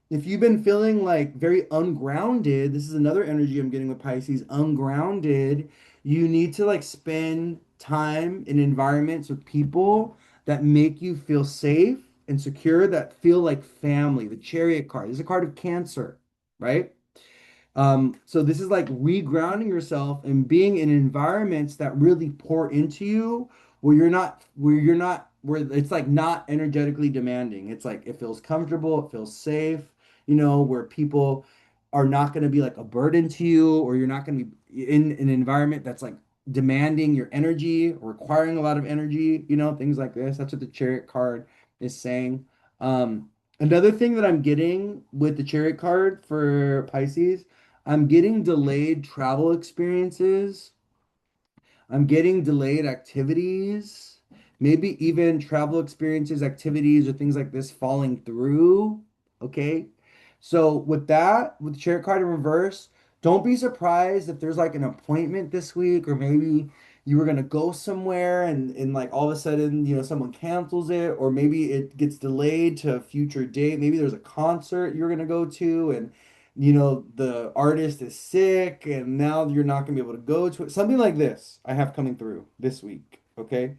if you've been feeling like very ungrounded, this is another energy I'm getting with Pisces, ungrounded, you need to like spend time in environments with people that make you feel safe and secure, that feel like family. The Chariot card is a card of Cancer, right? So this is like regrounding yourself and being in environments that really pour into you, where it's like not energetically demanding. It's like it feels comfortable, it feels safe, where people are not going to be like a burden to you, or you're not going to be in an environment that's like demanding your energy, requiring a lot of energy, things like this. That's what the Chariot card is saying. Another thing that I'm getting with the Chariot card for Pisces, I'm getting delayed travel experiences. I'm getting delayed activities, maybe even travel experiences, activities, or things like this falling through. Okay. So with that, with Chariot card in reverse, don't be surprised if there's like an appointment this week, or maybe you were gonna go somewhere and like all of a sudden, someone cancels it, or maybe it gets delayed to a future date. Maybe there's a concert you're gonna go to, and the artist is sick and now you're not going to be able to go to it. Something like this I have coming through this week. Okay.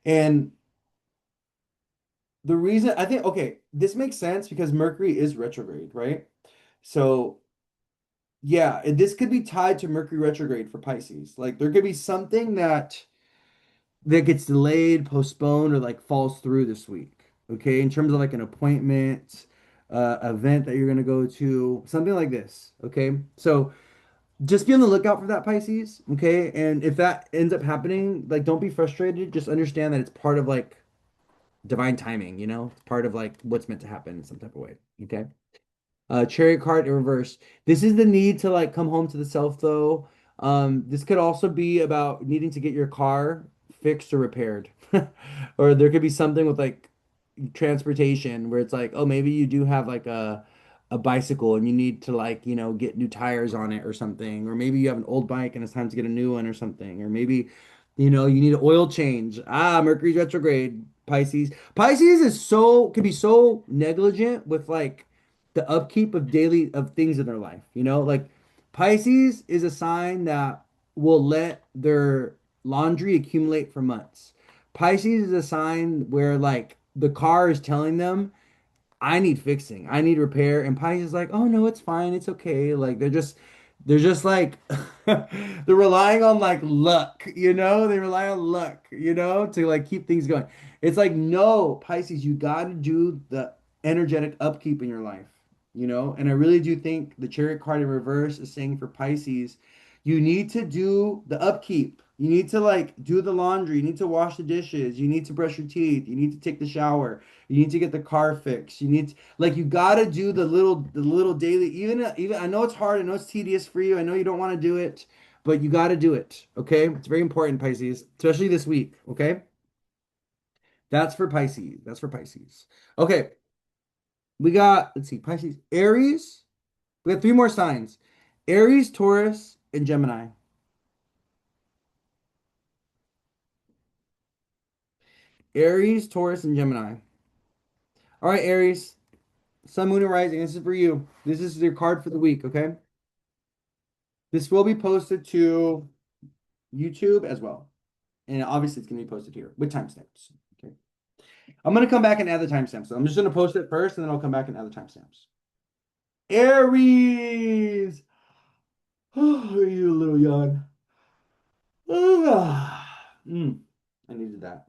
And the reason I think, okay, this makes sense because Mercury is retrograde, right? So, yeah, this could be tied to Mercury retrograde for Pisces. Like, there could be something that gets delayed, postponed, or like falls through this week. Okay. In terms of like an appointment, event that you're going to go to, something like this. Okay. So, just be on the lookout for that, Pisces. Okay. And if that ends up happening, like, don't be frustrated. Just understand that it's part of like divine timing, It's part of like what's meant to happen in some type of way. Okay. Chariot card in reverse. This is the need to like come home to the self though. This could also be about needing to get your car fixed or repaired. Or there could be something with like transportation where it's like, oh, maybe you do have like a bicycle and you need to like, get new tires on it or something. Or maybe you have an old bike and it's time to get a new one or something. Or maybe, you need an oil change. Mercury's retrograde, Pisces. Pisces can be so negligent with like the upkeep of daily of things in their life. Like Pisces is a sign that will let their laundry accumulate for months. Pisces is a sign where like the car is telling them, I need fixing, I need repair, and Pisces is like, oh no, it's fine, it's okay. Like they're just like they're relying on like luck, They rely on luck, to like keep things going. It's like, no, Pisces, you got to do the energetic upkeep in your life, And I really do think the Chariot card in reverse is saying for Pisces, you need to do the upkeep. You need to like do the laundry. You need to wash the dishes. You need to brush your teeth. You need to take the shower. You need to get the car fixed. Like you gotta do the little daily. Even I know it's hard. I know it's tedious for you. I know you don't want to do it, but you gotta do it. Okay, it's very important, Pisces, especially this week. Okay, that's for Pisces. That's for Pisces. Okay, we got, let's see, Pisces, Aries. We got three more signs: Aries, Taurus, and Gemini. Aries, Taurus, and Gemini. All right, Aries, Sun, Moon, and Rising. This is for you. This is your card for the week. Okay, this will be posted to YouTube as well. And obviously, it's going to be posted here with timestamps. Okay. I'm going to come back and add the timestamps. So I'm just going to post it first, and then I'll come back and add the timestamps. Aries! Oh, you little yawn. Mm, I needed that.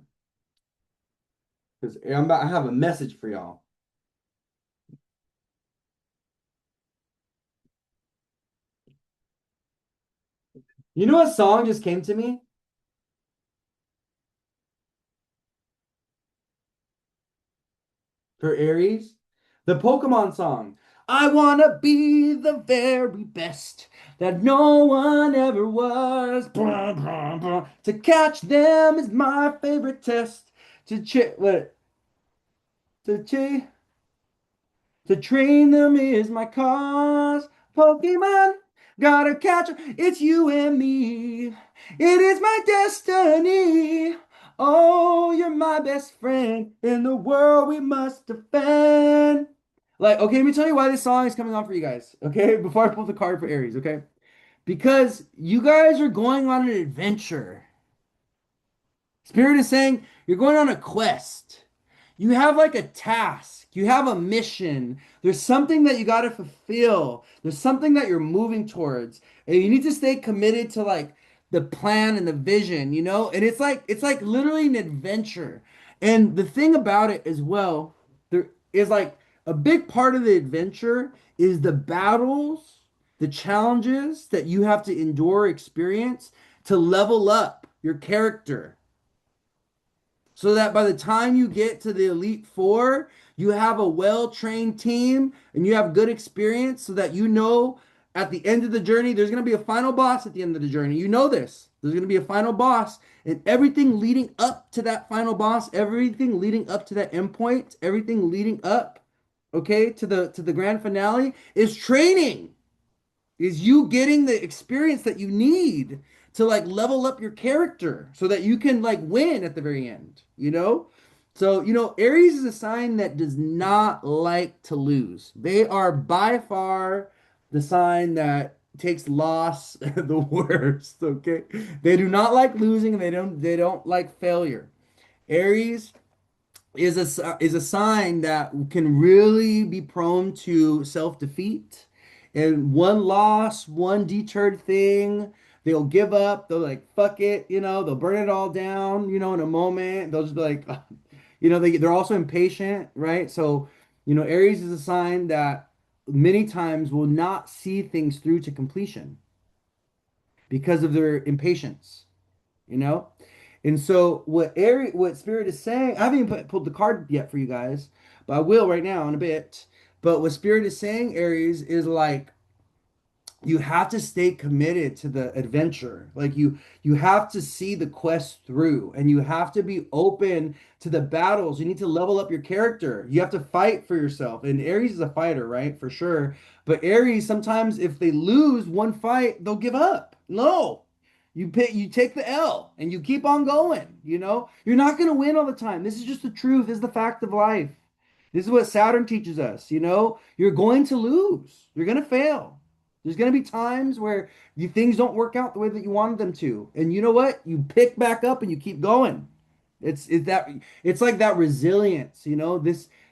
Because I have a message for y'all. You know what song just came to me for Aries? The Pokemon song. I wanna be the very best that no one ever was. Blah, blah, blah. To catch them is my favorite test. What? To ch To train them is my cause. Pokemon, gotta catch 'em. It's you and me. It is my destiny. Oh, you're my best friend. In the world we must defend. Like, okay, let me tell you why this song is coming on for you guys. Okay, before I pull the card for Aries, okay? Because you guys are going on an adventure. Spirit is saying you're going on a quest. You have like a task, you have a mission. There's something that you got to fulfill. There's something that you're moving towards. And you need to stay committed to like the plan and the vision, you know? And it's like literally an adventure. And the thing about it as well, there is like a big part of the adventure is the battles, the challenges that you have to endure, experience to level up your character so that by the time you get to the Elite Four, you have a well-trained team and you have good experience so that you know at the end of the journey, there's going to be a final boss at the end of the journey. You know this. There's going to be a final boss, and everything leading up to that final boss, everything leading up to that endpoint, everything leading up, okay, to the grand finale is training, is you getting the experience that you need to like level up your character so that you can like win at the very end, you know? So, Aries is a sign that does not like to lose. They are by far the sign that takes loss the worst, okay? They do not like losing and they don't like failure. Aries is a sign that can really be prone to self-defeat. And one loss, one deterred thing, they'll give up. They'll like, fuck it, they'll burn it all down, in a moment. They'll just be like, they're also impatient, right? So, Aries is a sign that many times will not see things through to completion because of their impatience, you know? And so what Spirit is saying, I haven't even pulled the card yet for you guys, but I will right now in a bit. But what Spirit is saying, Aries, is like you have to stay committed to the adventure. Like you have to see the quest through and you have to be open to the battles. You need to level up your character. You have to fight for yourself. And Aries is a fighter, right? For sure. But Aries, sometimes if they lose one fight, they'll give up. No. You take the L and you keep on going, You're not going to win all the time. This is just the truth. This is the fact of life. This is what Saturn teaches us, You're going to lose. You're going to fail. There's going to be times where things don't work out the way that you wanted them to. And you know what? You pick back up and you keep going. It's like that resilience,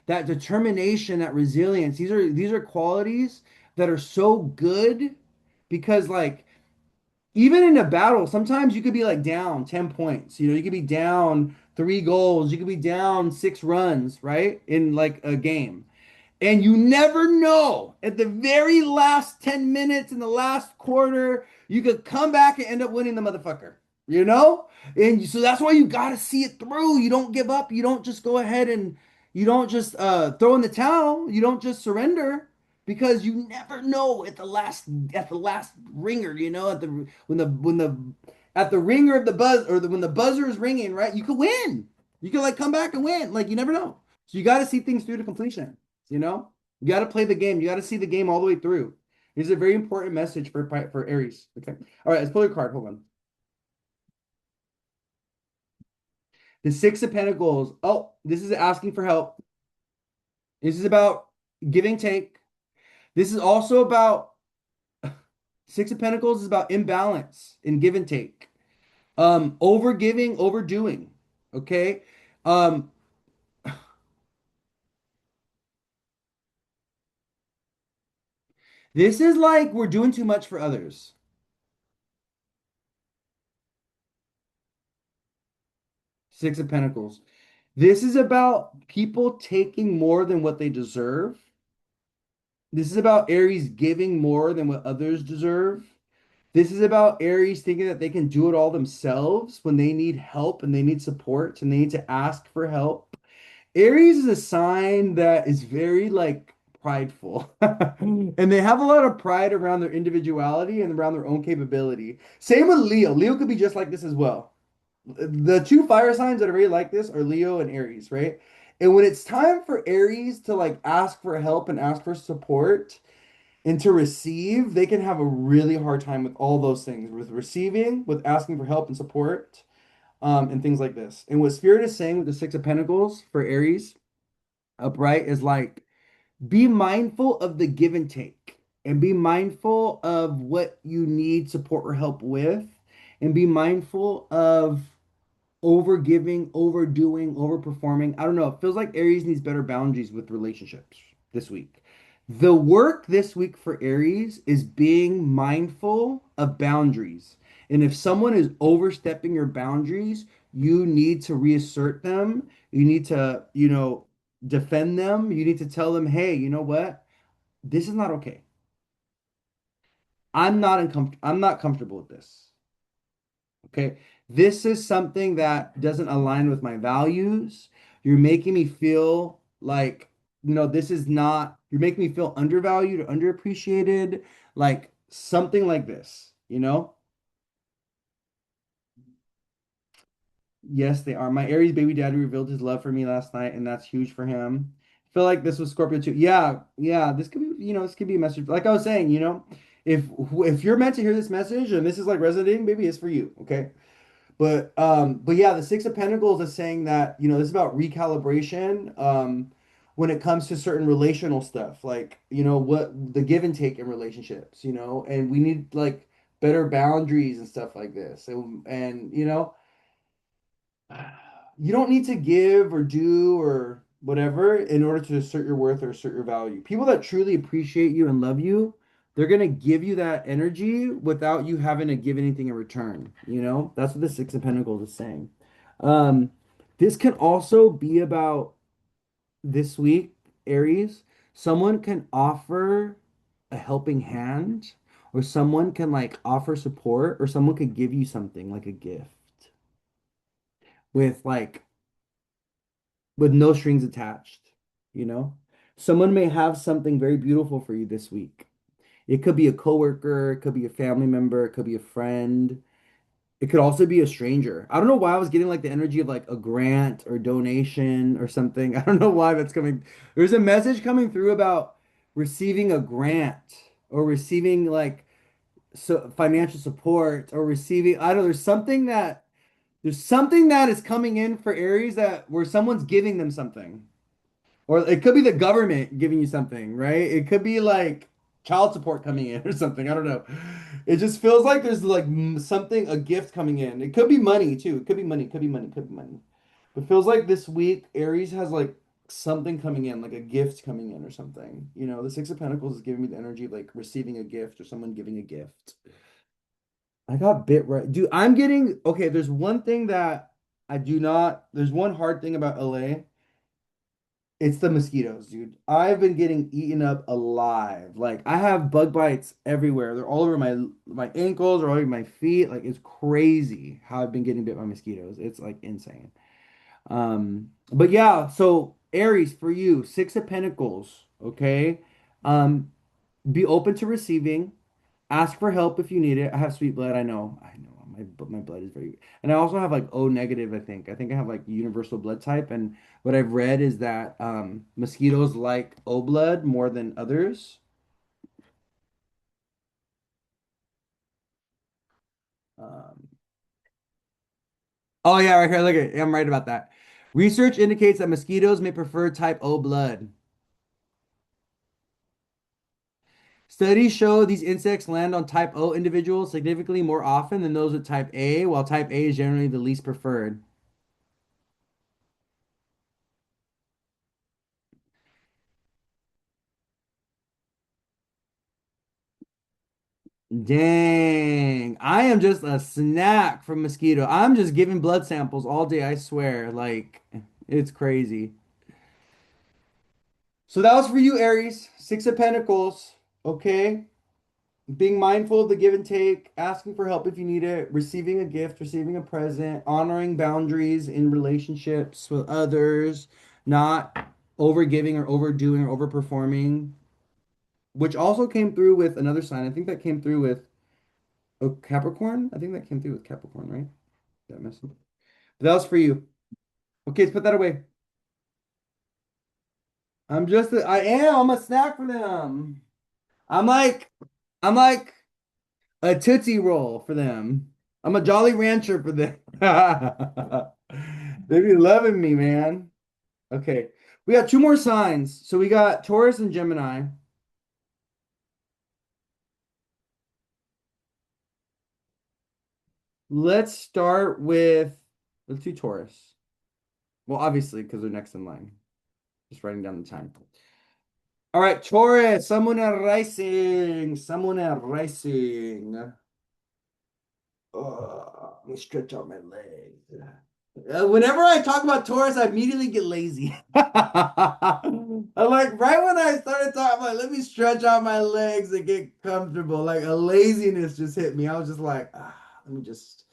that determination, that resilience. These are qualities that are so good because like even in a battle, sometimes you could be like down 10 points. You could be down 3 goals, you could be down 6 runs, right? In like a game. And you never know. At the very last 10 minutes in the last quarter, you could come back and end up winning the motherfucker, you know? And so that's why you got to see it through. You don't give up. You don't just go ahead and you don't just throw in the towel. You don't just surrender because you never know at the last ringer, at the ringer of the buzz or when the buzzer is ringing, right? You could win. You could like come back and win. Like you never know. So you got to see things through to completion. You know, you got to play the game. You got to see the game all the way through. It's a very important message for Aries. Okay. All right. Let's pull your card. Hold on. The Six of Pentacles. Oh, this is asking for help. This is about give and take. This is also about Six of Pentacles is about imbalance in give and take. Over giving, overdoing. Okay. Um, this is like we're doing too much for others. Six of Pentacles. This is about people taking more than what they deserve. This is about Aries giving more than what others deserve. This is about Aries thinking that they can do it all themselves when they need help and they need support and they need to ask for help. Aries is a sign that is very like prideful. And they have a lot of pride around their individuality and around their own capability. Same with Leo. Leo could be just like this as well. The two fire signs that are very like this are Leo and Aries, right? And when it's time for Aries to like ask for help and ask for support and to receive, they can have a really hard time with all those things, with receiving, with asking for help and support, and things like this. And what Spirit is saying with the Six of Pentacles for Aries upright is like, be mindful of the give and take, and be mindful of what you need support or help with, and be mindful of over giving, overdoing, overperforming. I don't know. It feels like Aries needs better boundaries with relationships this week. The work this week for Aries is being mindful of boundaries. And if someone is overstepping your boundaries, you need to reassert them. You need to, defend them. You need to tell them, hey, you know what? This is not okay. I'm not comfortable with this. Okay. This is something that doesn't align with my values. You're making me feel like, this is not, you're making me feel undervalued or underappreciated, like something like this, you know? Yes, they are. My Aries baby daddy revealed his love for me last night, and that's huge for him. I feel like this was Scorpio too. Yeah, yeah, this could be, this could be a message. Like I was saying, if if you're meant to hear this message and this is like resonating, maybe it's for you, okay? But yeah, the Six of Pentacles is saying that, this is about recalibration when it comes to certain relational stuff, like, what the give and take in relationships, and we need like better boundaries and stuff like this. And you don't need to give or do or whatever in order to assert your worth or assert your value. People that truly appreciate you and love you, they're gonna give you that energy without you having to give anything in return. That's what the Six of Pentacles is saying. Um, this can also be about this week, Aries. Someone can offer a helping hand, or someone can like offer support, or someone could give you something like a gift with like with no strings attached, you know? Someone may have something very beautiful for you this week. It could be a coworker, it could be a family member, it could be a friend. It could also be a stranger. I don't know why I was getting like the energy of like a grant or donation or something. I don't know why that's coming. There's a message coming through about receiving a grant or receiving like financial support or receiving, I don't know, there's something that is coming in for Aries that where someone's giving them something. Or it could be the government giving you something, right? It could be like child support coming in or something. I don't know. It just feels like there's like something, a gift coming in. It could be money too. It could be money, could be money, could be money. But it feels like this week Aries has like something coming in, like a gift coming in or something. The Six of Pentacles is giving me the energy of like receiving a gift or someone giving a gift. I got bit right. Dude, I'm getting okay, there's one thing that there's one hard thing about LA. It's the mosquitoes, dude. I've been getting eaten up alive. Like I have bug bites everywhere. They're all over my ankles or all over my feet. Like it's crazy how I've been getting bit by mosquitoes. It's like insane. But yeah, so Aries for you, Six of Pentacles, okay? Um, be open to receiving. Ask for help if you need it. I have sweet blood. I know. I know. My blood is very, and I also have like O negative, I think. I think I have like universal blood type. And what I've read is that mosquitoes like O blood more than others. Um, oh yeah, right here. Look at it. I'm right about that. Research indicates that mosquitoes may prefer type O blood. Studies show these insects land on type O individuals significantly more often than those with type A, while type A is generally the least preferred. Dang, I am just a snack from mosquito. I'm just giving blood samples all day, I swear. Like, it's crazy. So that was for you, Aries. Six of Pentacles. Okay. Being mindful of the give and take, asking for help if you need it, receiving a gift, receiving a present, honoring boundaries in relationships with others, not overgiving or overdoing or overperforming, which also came through with another sign. I think that came through with Capricorn. I think that came through with Capricorn, right? That mess up. But that was for you. Okay, let's put that away. I am. I'm a snack for them. I'm like, I'm like a Tootsie Roll for them. I'm a Jolly Rancher for them. They be loving me, man. Okay. We got two more signs. So we got Taurus and Gemini. Let's start with, let's do Taurus. Well, obviously, because they're next in line. Just writing down the time. All right, Taurus, someone at rising. Someone at rising. Oh, let me stretch out my legs. Whenever I talk about Taurus, I immediately get lazy. I'm like, right when I started talking, I'm like, let me stretch out my legs and get comfortable. Like a laziness just hit me. I was just like, let me just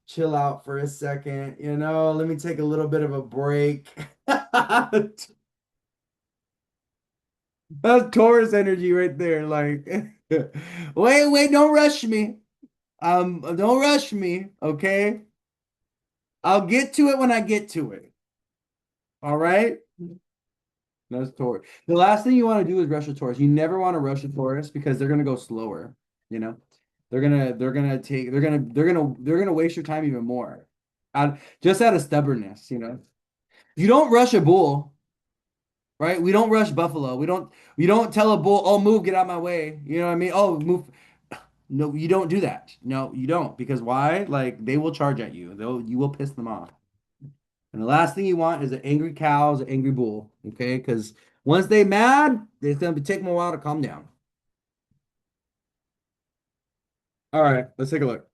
chill out for a second, let me take a little bit of a break. That's Taurus energy right there. Like, wait, don't rush me. Don't rush me, okay? I'll get to it when I get to it. All right? That's Taurus. The last thing you want to do is rush a Taurus. You never want to rush a Taurus because they're gonna go slower, you know? They're gonna waste your time even more. Just out of stubbornness. You don't rush a bull, right? We don't rush buffalo. We don't tell a bull, oh, move, get out of my way. You know what I mean? Oh, move. No, you don't do that. No, you don't. Because why? Like they will charge at you. You will piss them off. And the last thing you want is an angry cow, is an angry bull. Okay? Because once they mad, it's gonna take them a while to calm down. All right, let's take a look.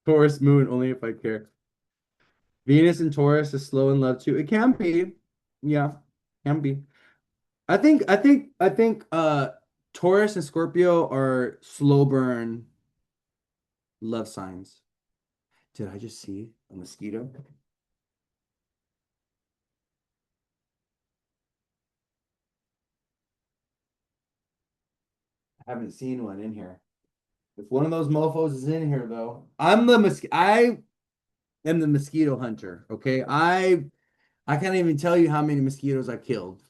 Taurus moon, only if I care. Venus and Taurus is slow in love too. It can be. Yeah, can be. I think Taurus and Scorpio are slow burn love signs. Did I just see a mosquito? I haven't seen one in here. If one of those mofos is in here though, I am the mosquito hunter. Okay. I can't even tell you how many mosquitoes I've killed.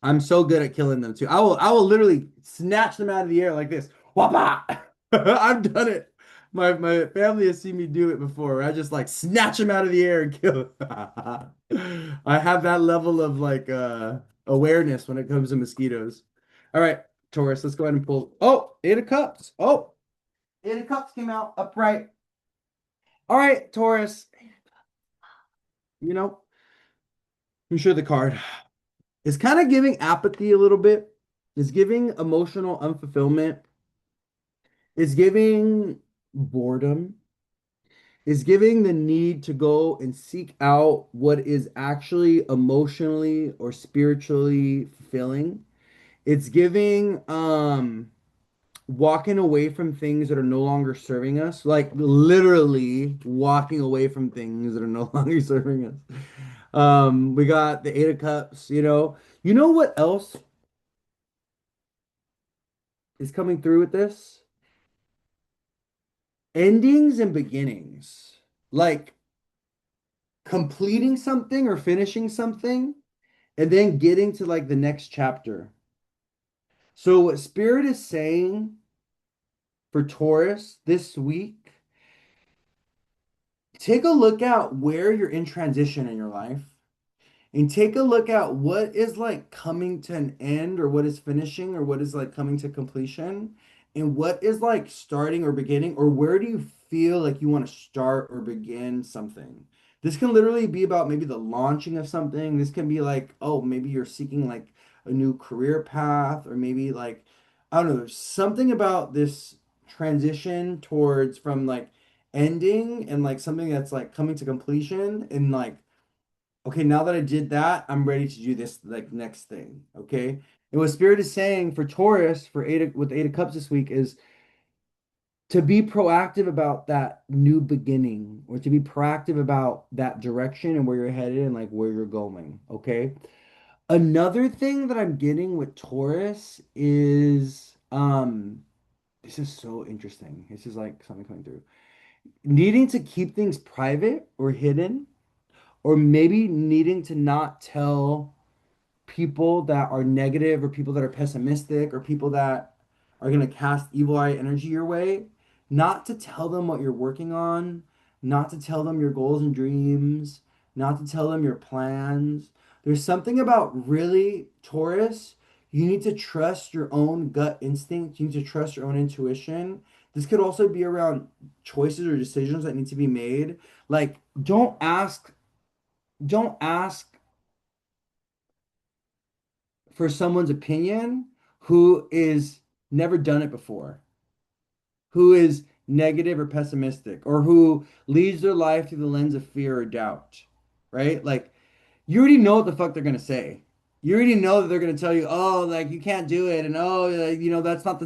I'm so good at killing them too. I will literally snatch them out of the air like this. Whoppa! I've done it. My family has seen me do it before. I just like snatch them out of the air and kill them. I have that level of like awareness when it comes to mosquitoes. All right, Taurus, let's go ahead and pull. Oh, Eight of Cups. Oh, Eight of Cups came out upright. All right, Taurus. You know, I'm sure the card is kind of giving apathy a little bit. It's giving emotional unfulfillment. It's giving boredom. It's giving the need to go and seek out what is actually emotionally or spiritually fulfilling. It's giving walking away from things that are no longer serving us, like literally walking away from things that are no longer serving us. We got the Eight of Cups, you know. You know what else is coming through with this? Endings and beginnings. Like completing something or finishing something and then getting to like the next chapter. So what Spirit is saying for Taurus this week, take a look at where you're in transition in your life and take a look at what is like coming to an end or what is finishing or what is like coming to completion and what is like starting or beginning or where do you feel like you want to start or begin something. This can literally be about maybe the launching of something. This can be like, oh, maybe you're seeking like a new career path or maybe like, I don't know, there's something about this transition towards from like ending and like something that's like coming to completion and like okay, now that I did that, I'm ready to do this like next thing. Okay. And what Spirit is saying for Taurus for with Eight of Cups this week is to be proactive about that new beginning or to be proactive about that direction and where you're headed and like where you're going. Okay. Another thing that I'm getting with Taurus is this is so interesting. This is like something coming through. Needing to keep things private or hidden, or maybe needing to not tell people that are negative or people that are pessimistic or people that are going to cast evil eye energy your way, not to tell them what you're working on, not to tell them your goals and dreams, not to tell them your plans. There's something about really Taurus, you need to trust your own gut instinct, you need to trust your own intuition. This could also be around choices or decisions that need to be made. Like, don't ask for someone's opinion who is never done it before, who is negative or pessimistic, or who leads their life through the lens of fear or doubt, right? Like you already know what the fuck they're gonna say. You already know that they're gonna tell you, oh, like you can't do it, and oh, that's not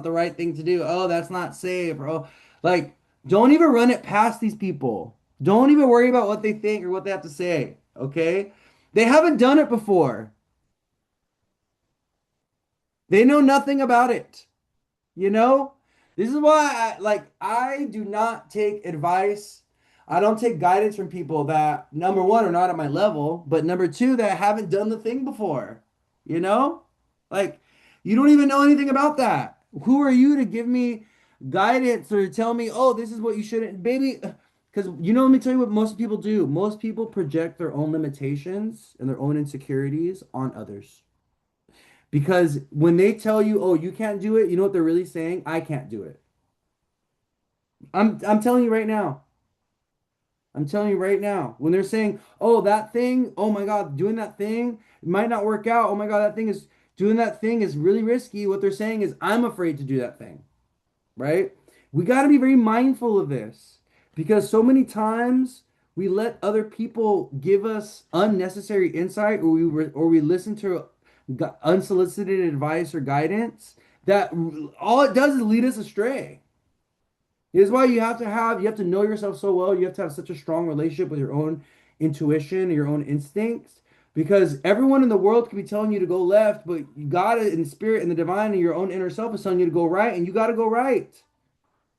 the right thing to do. Oh, that's not safe, or oh, like don't even run it past these people. Don't even worry about what they think or what they have to say. Okay, they haven't done it before. They know nothing about it. You know, this is why I do not take advice. I don't take guidance from people that number one are not at my level, but number two that haven't done the thing before. You know, like you don't even know anything about that. Who are you to give me guidance or tell me, oh, this is what you shouldn't, baby? Because let me tell you what most people do. Most people project their own limitations and their own insecurities on others. Because when they tell you, "Oh, you can't do it," you know what they're really saying? I can't do it. I'm telling you right now. I'm telling you right now. When they're saying, "Oh, that thing, oh my God, doing that thing it might not work out. Oh my God, doing that thing is really risky." What they're saying is, "I'm afraid to do that thing." Right? We got to be very mindful of this because so many times we let other people give us unnecessary insight or we listen to unsolicited advice or guidance that all it does is lead us astray. It is why you have to know yourself so well. You have to have such a strong relationship with your own intuition and your own instincts because everyone in the world can be telling you to go left, but God in spirit and the divine and your own inner self is telling you to go right, and you got to go right.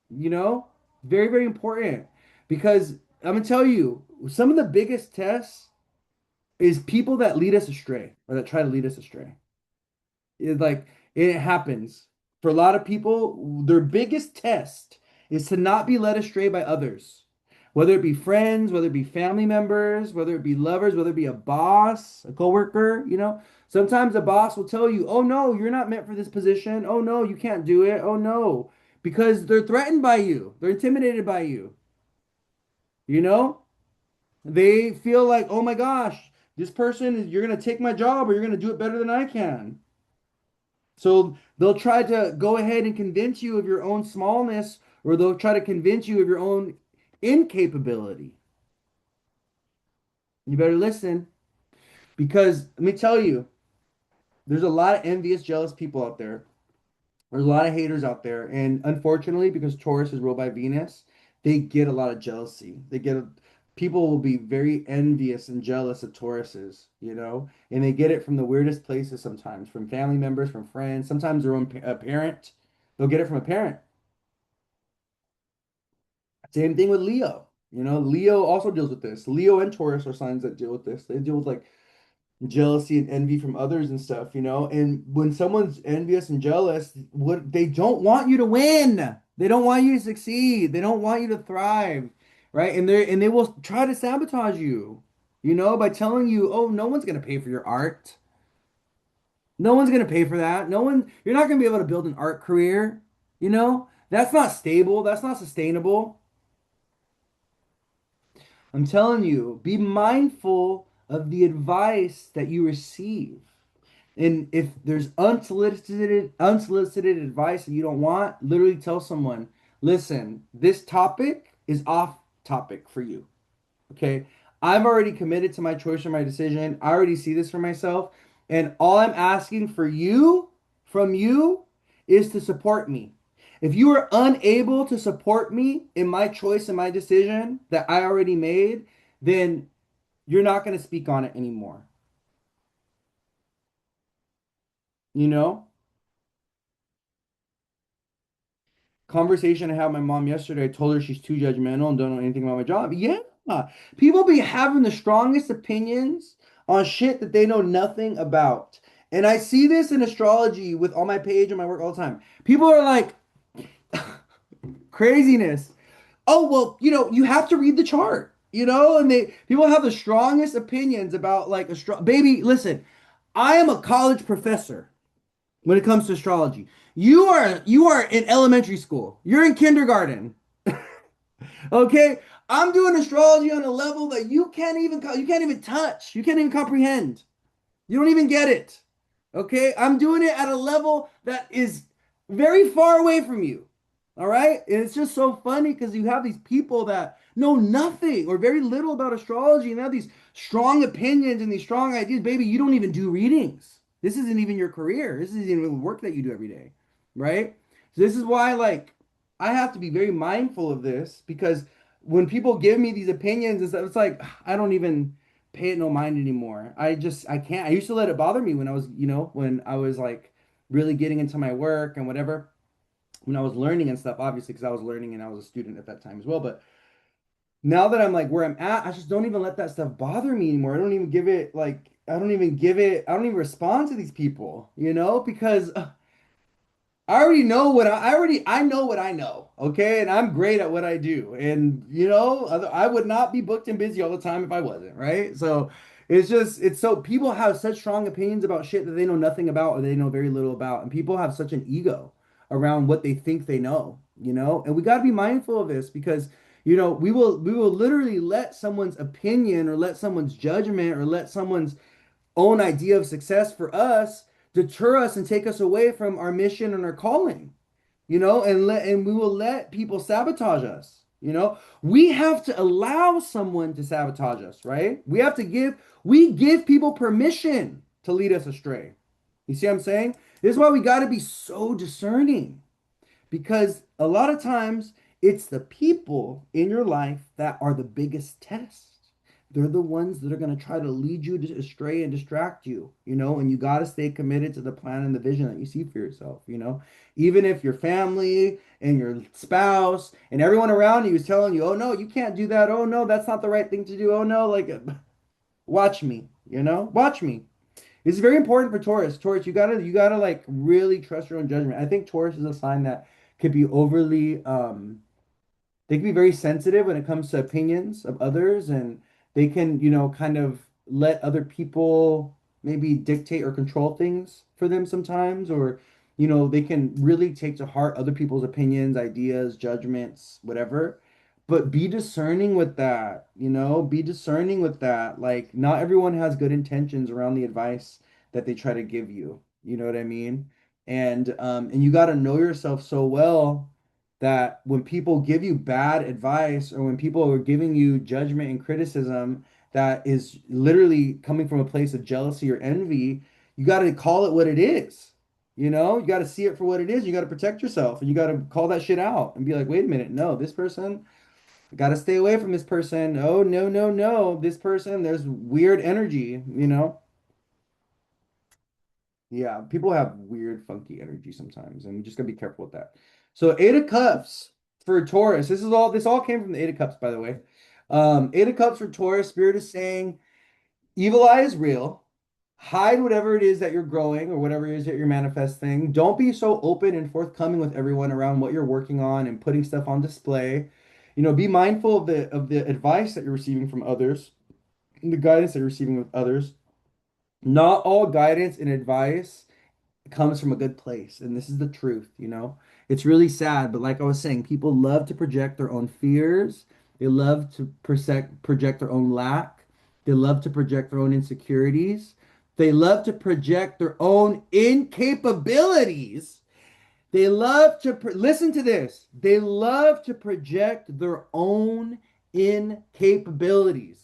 You know, very, very important because I'm gonna tell you some of the biggest tests is people that lead us astray or that try to lead us astray. It happens for a lot of people. Their biggest test is to not be led astray by others, whether it be friends, whether it be family members, whether it be lovers, whether it be a boss, a coworker. Sometimes a boss will tell you, "Oh no, you're not meant for this position. Oh no, you can't do it. Oh no," because they're threatened by you, they're intimidated by you. You know, they feel like, "Oh my gosh, this person is you're gonna take my job, or you're gonna do it better than I can." So they'll try to go ahead and convince you of your own smallness, or they'll try to convince you of your own incapability. You better listen because let me tell you, there's a lot of envious, jealous people out there. There's a lot of haters out there. And unfortunately, because Taurus is ruled by Venus, they get a lot of jealousy. People will be very envious and jealous of Tauruses, and they get it from the weirdest places sometimes, from family members, from friends, sometimes their own a parent. They'll get it from a parent. Same thing with Leo. Leo also deals with this. Leo and Taurus are signs that deal with this. They deal with like jealousy and envy from others and stuff. And when someone's envious and jealous, what they don't want you to win. They don't want you to succeed. They don't want you to thrive, right? And they will try to sabotage you, by telling you, "Oh, no one's gonna pay for your art. No one's gonna pay for that. You're not gonna be able to build an art career. That's not stable. That's not sustainable." I'm telling you, be mindful of the advice that you receive. And if there's unsolicited advice that you don't want, literally tell someone, "Listen, this topic is off topic for you. Okay? I've already committed to my choice or my decision. I already see this for myself. And all I'm asking for you, from you, is to support me. If you are unable to support me in my choice and my decision that I already made, then you're not going to speak on it anymore. You know? Conversation I had with my mom yesterday, I told her she's too judgmental and don't know anything about my job. Yeah. People be having the strongest opinions on shit that they know nothing about. And I see this in astrology with all my page and my work all the time. People are like, craziness. Oh, well, you have to read the chart, and people have the strongest opinions about like baby, listen, I am a college professor when it comes to astrology. You are in elementary school. You're in kindergarten. Okay? I'm doing astrology on a level that you can't even touch. You can't even comprehend. You don't even get it. Okay? I'm doing it at a level that is very far away from you. All right? And it's just so funny because you have these people that know nothing or very little about astrology and they have these strong opinions and these strong ideas. Baby, you don't even do readings. This isn't even your career. This isn't even work that you do every day. Right? So this is why, like, I have to be very mindful of this because when people give me these opinions and stuff, it's like I don't even pay it no mind anymore. I can't. I used to let it bother me when I was like really getting into my work and whatever, when I was learning and stuff, obviously, because I was learning and I was a student at that time as well. But now that I'm like where I'm at, I just don't even let that stuff bother me anymore. I don't even respond to these people, because I already know I know what I know, okay? And I'm great at what I do. And I would not be booked and busy all the time if I wasn't, right? So it's so people have such strong opinions about shit that they know nothing about or they know very little about. And people have such an ego around what they think they know. And we got to be mindful of this because we will literally let someone's opinion or let someone's judgment or let someone's own idea of success for us deter us and take us away from our mission and our calling, and we will let people sabotage us. We have to allow someone to sabotage us, right? We give people permission to lead us astray. You see what I'm saying? This is why we got to be so discerning because a lot of times it's the people in your life that are the biggest test. They're the ones that are going to try to lead you astray and distract you, and you got to stay committed to the plan and the vision that you see for yourself. Even if your family and your spouse and everyone around you is telling you, oh no, you can't do that. Oh no, that's not the right thing to do. Oh no, like watch me, watch me. It's very important for Taurus. Taurus, you gotta like really trust your own judgment. I think Taurus is a sign that could be overly they can be very sensitive when it comes to opinions of others, and they can, kind of let other people maybe dictate or control things for them sometimes, or, they can really take to heart other people's opinions, ideas, judgments, whatever. But be discerning with that. Be discerning with that. Like, not everyone has good intentions around the advice that they try to give you. You know what I mean? And you got to know yourself so well that when people give you bad advice or when people are giving you judgment and criticism that is literally coming from a place of jealousy or envy, you got to call it what it is. You got to see it for what it is. You got to protect yourself and you got to call that shit out and be like, wait a minute, no, this person, I got to stay away from this person. Oh, no, no, no, this person, there's weird energy. Yeah, people have weird, funky energy sometimes, and we just gotta be careful with that. So Eight of Cups for Taurus. This all came from the Eight of Cups, by the way. Eight of Cups for Taurus. Spirit is saying evil eye is real. Hide whatever it is that you're growing or whatever it is that you're manifesting. Don't be so open and forthcoming with everyone around what you're working on and putting stuff on display. Be mindful of the advice that you're receiving from others and the guidance that you're receiving with others. Not all guidance and advice comes from a good place, and this is the truth. It's really sad, but like I was saying, people love to project their own fears. They love to project their own lack. They love to project their own insecurities. They love to project their own incapabilities. They love to listen to this. They love to project their own incapabilities.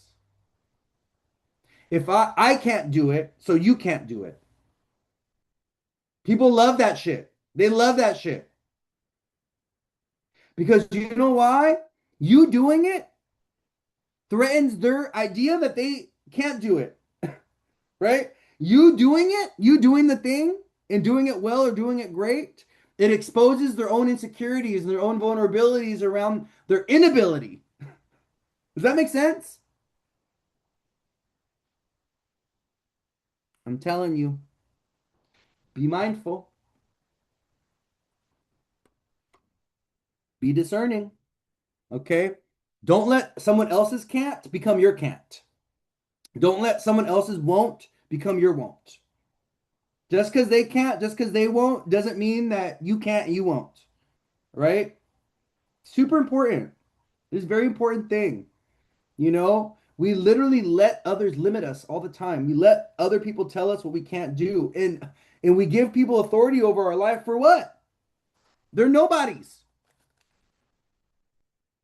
If I can't do it, so you can't do it. People love that shit. They love that shit. Because you know why? You doing it threatens their idea that they can't do it, right? You doing the thing and doing it well or doing it great, it exposes their own insecurities and their own vulnerabilities around their inability. Does that make sense? I'm telling you, be mindful, be discerning, okay? Don't let someone else's can't become your can't. Don't let someone else's won't become your won't. Just because they can't, just because they won't, doesn't mean that you can't, you won't, right? Super important. It's a very important thing. You know, we literally let others limit us all the time. We let other people tell us what we can't do. And we give people authority over our life for what? They're nobodies.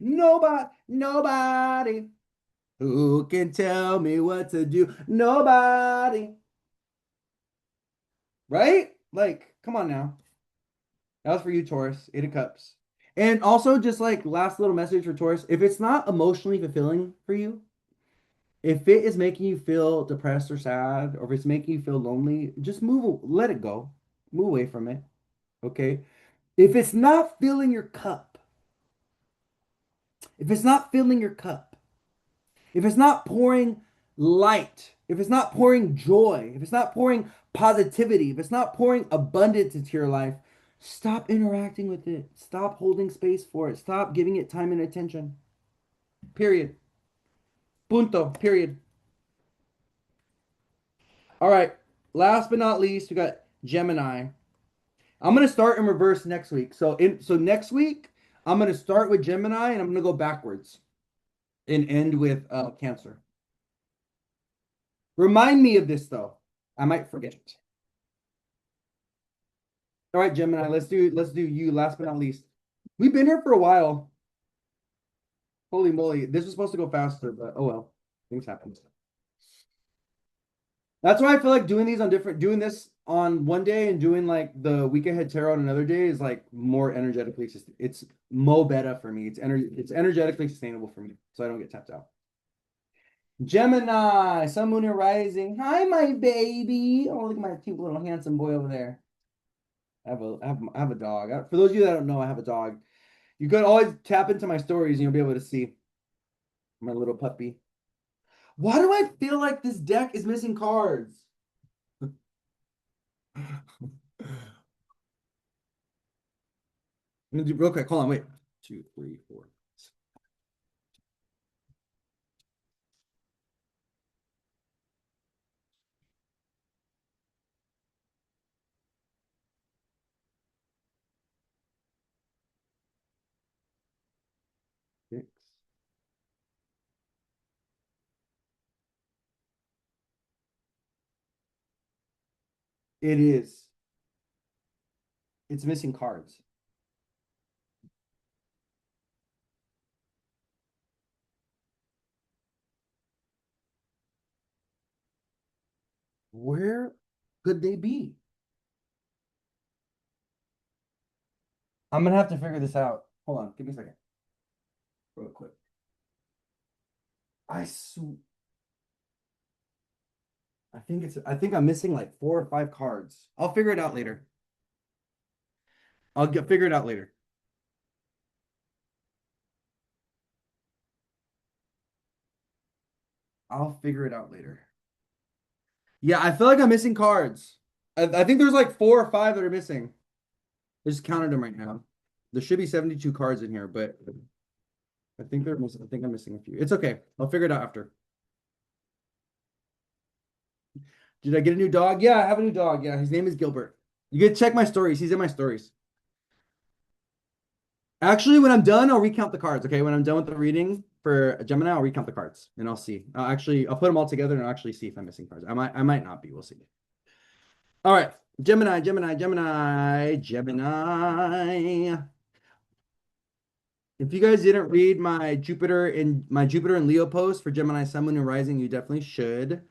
Nobody who can tell me what to do. Nobody. Right? Like, come on now. That was for you, Taurus. Eight of Cups. And also, just like last little message for Taurus, if it's not emotionally fulfilling for you, if it is making you feel depressed or sad, or if it's making you feel lonely, just let it go. Move away from it. Okay. If it's not filling your cup, if it's not filling your cup, if it's not pouring light, if it's not pouring joy, if it's not pouring positivity, if it's not pouring abundance into your life, stop interacting with it. Stop holding space for it. Stop giving it time and attention. Period. Punto. Period. All right. Last but not least, we got Gemini. I'm gonna start in reverse next week. So next week, I'm gonna start with Gemini and I'm gonna go backwards and end with Cancer. Remind me of this though. I might forget. All right, Gemini, let's do you last but not least. We've been here for a while. Holy moly. This was supposed to go faster, but oh well. Things happen. That's why I feel like doing this on one day and doing like the week ahead tarot on another day is like more energetically, it's mo better for me. It's energetically sustainable for me, so I don't get tapped out. Gemini, Sun, Moon, and Rising. Hi, my baby. Oh, look at my cute little handsome boy over there. I have a dog. For those of you that don't know, I have a dog. You could always tap into my stories and you'll be able to see my little puppy. Why do I feel like this deck is missing cards? I'm gonna do real quick. Hold on, wait. Two, three, four, six. It is. It's missing cards. Where could they be? I'm gonna have to figure this out. Hold on, give me a second, real quick. I sw I think I'm missing like 4 or 5 cards. I'll figure it out later. Figure it out later. I'll figure it out later. Yeah, I feel like I'm missing cards. I think there's like 4 or 5 that are missing. I just counted them right now. There should be 72 cards in here, but I think they're missing. I think I'm missing a few. It's okay. I'll figure it out after. Did I get a new dog? Yeah, I have a new dog. Yeah, his name is Gilbert. You can check my stories. He's in my stories. Actually, when I'm done, I'll recount the cards. Okay, when I'm done with the reading for Gemini, I'll recount the cards and I'll see. I'll put them all together and I'll actually see if I'm missing cards. I might not be. We'll see. All right, Gemini. If you guys didn't read my Jupiter and Leo post for Gemini, Sun, Moon, and Rising, you definitely should.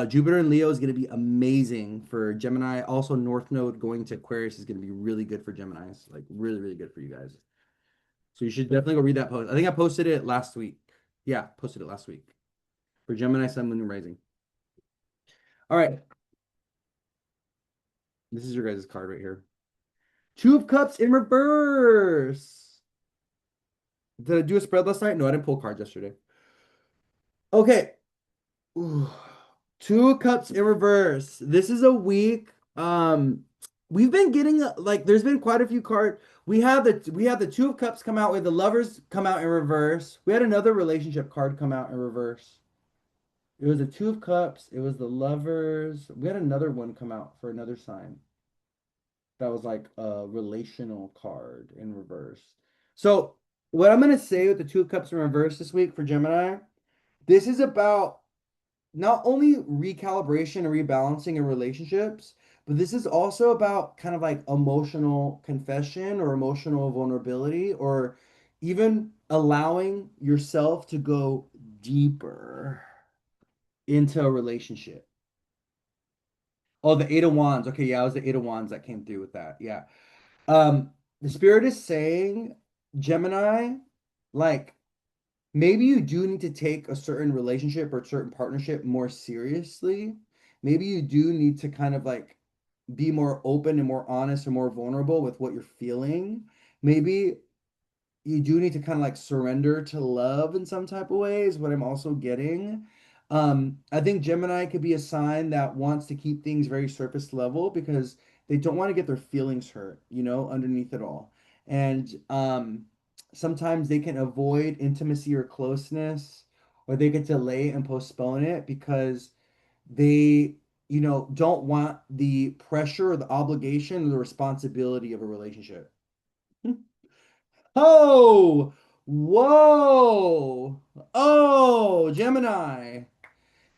Jupiter and Leo is going to be amazing for Gemini. Also, North Node going to Aquarius is going to be really good for Geminis. Like really, really good for you guys. So you should definitely go read that post. I think I posted it last week. Yeah, posted it last week for Gemini, Sun, Moon, and Rising. All right, this is your guys' card right here. Two of Cups in reverse. Did I do a spread last night? No, I didn't pull cards yesterday. Okay. Ooh. Two of Cups in reverse. This is a week. We've been getting like there's been quite a few cards. We have the Two of Cups come out with the Lovers come out in reverse. We had another relationship card come out in reverse. It was the Two of Cups. It was the Lovers. We had another one come out for another sign. That was like a relational card in reverse. So what I'm gonna say with the Two of Cups in reverse this week for Gemini, this is about not only recalibration and rebalancing in relationships, but this is also about kind of like emotional confession or emotional vulnerability, or even allowing yourself to go deeper into a relationship. Oh, the Eight of Wands. Okay, yeah, it was the Eight of Wands that came through with that. Yeah. The spirit is saying, Gemini, like maybe you do need to take a certain relationship or a certain partnership more seriously. Maybe you do need to kind of like be more open and more honest and more vulnerable with what you're feeling. Maybe you do need to kind of like surrender to love in some type of way is what I'm also getting. I think Gemini could be a sign that wants to keep things very surface level because they don't want to get their feelings hurt, underneath it all. And sometimes they can avoid intimacy or closeness, or they can delay and postpone it because they, don't want the pressure or the obligation or the responsibility of a relationship. Oh, whoa. Oh, Gemini.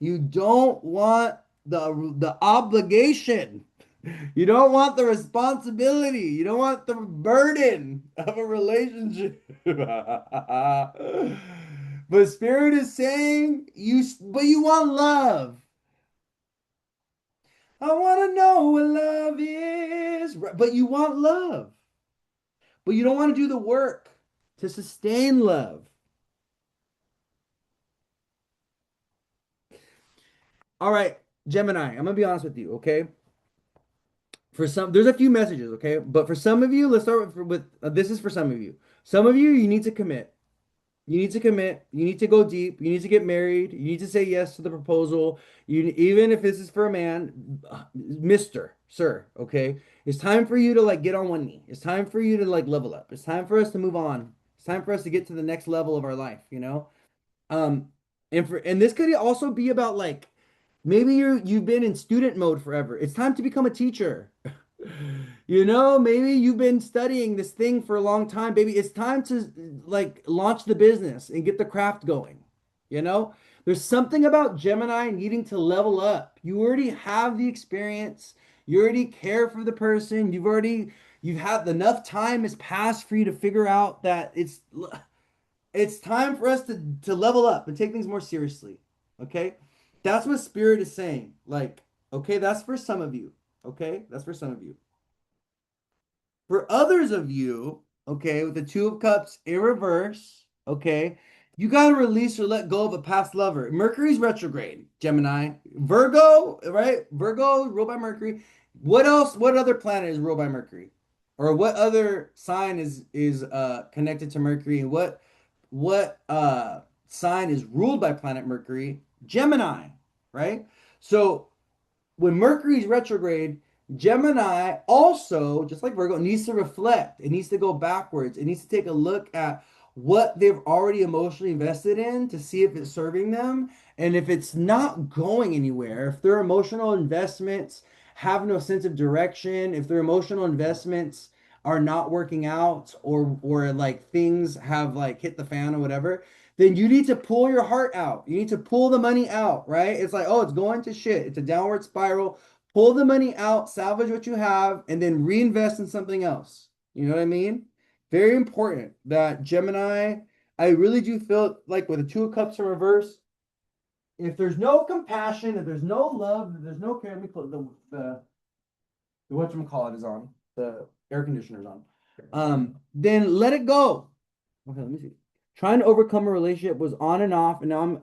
You don't want the obligation. You don't want the responsibility. You don't want the burden of a relationship. But Spirit is saying but you want love. I want to know what love is. But you want love. But you don't want to do the work to sustain love. All right, Gemini, I'm gonna be honest with you, okay? There's a few messages, okay? But for some of you, let's start with this is for some of you. Some of you, you need to commit. You need to commit. You need to go deep. You need to get married. You need to say yes to the proposal. Even if this is for a man, Mr. Sir, okay? It's time for you to like get on one knee. It's time for you to like level up. It's time for us to move on. It's time for us to get to the next level of our life? Um, and this could also be about like maybe you've been in student mode forever. It's time to become a teacher. Maybe you've been studying this thing for a long time, baby. It's time to like launch the business and get the craft going. You know, there's something about Gemini needing to level up. You already have the experience. You already care for the person. You've had enough time has passed for you to figure out that it's time for us to level up and take things more seriously. Okay? That's what Spirit is saying. Like, okay, that's for some of you. Okay? That's for some of you. For others of you, okay, with the Two of Cups in reverse, okay, you got to release or let go of a past lover. Mercury's retrograde, Gemini. Virgo, right? Virgo ruled by Mercury. What else? What other planet is ruled by Mercury? Or what other sign is connected to Mercury? And what sign is ruled by planet Mercury? Gemini, right? So when Mercury's retrograde, Gemini also, just like Virgo, needs to reflect. It needs to go backwards. It needs to take a look at what they've already emotionally invested in to see if it's serving them. And if it's not going anywhere, if their emotional investments have no sense of direction, if their emotional investments are not working out, or like things have like hit the fan or whatever, then you need to pull your heart out. You need to pull the money out, right? It's like, oh, it's going to shit. It's a downward spiral. Pull the money out, salvage what you have, and then reinvest in something else. You know what I mean? Very important that Gemini, I really do feel like with the Two of Cups in reverse, if there's no compassion, if there's no love, if there's no care, let me close the whatchamacallit is on, the air conditioner's on. Then let it go. Okay, let me see. Trying to overcome a relationship was on and off, and now I'm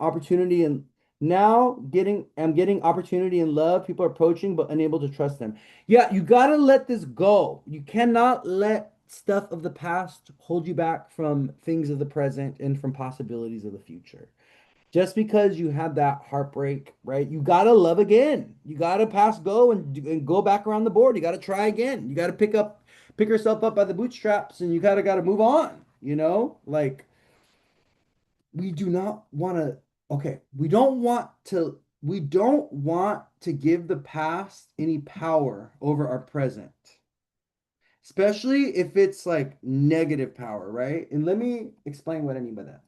getting opportunity and love. People are approaching but unable to trust them. Yeah, you gotta let this go. You cannot let stuff of the past hold you back from things of the present and from possibilities of the future. Just because you had that heartbreak, right? You gotta love again. You gotta pass go and go back around the board. You gotta try again. You gotta pick yourself up by the bootstraps, and you gotta move on. Like we do not want to. Okay, we don't want to give the past any power over our present, especially if it's like negative power, right? And let me explain what I mean by that.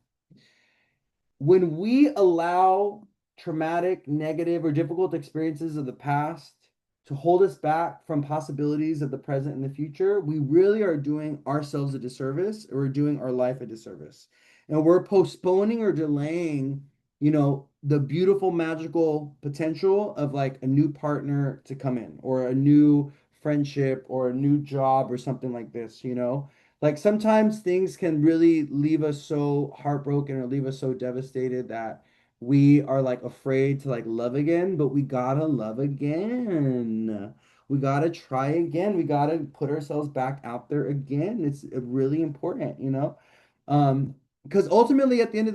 When we allow traumatic, negative, or difficult experiences of the past to hold us back from possibilities of the present and the future, we really are doing ourselves a disservice, or we're doing our life a disservice. And we're postponing or delaying, the beautiful, magical potential of like a new partner to come in, or a new friendship, or a new job, or something like this. Like sometimes things can really leave us so heartbroken or leave us so devastated that we are like afraid to like love again, but we gotta love again. We gotta try again. We gotta put ourselves back out there again. It's really important. Because ultimately at the end of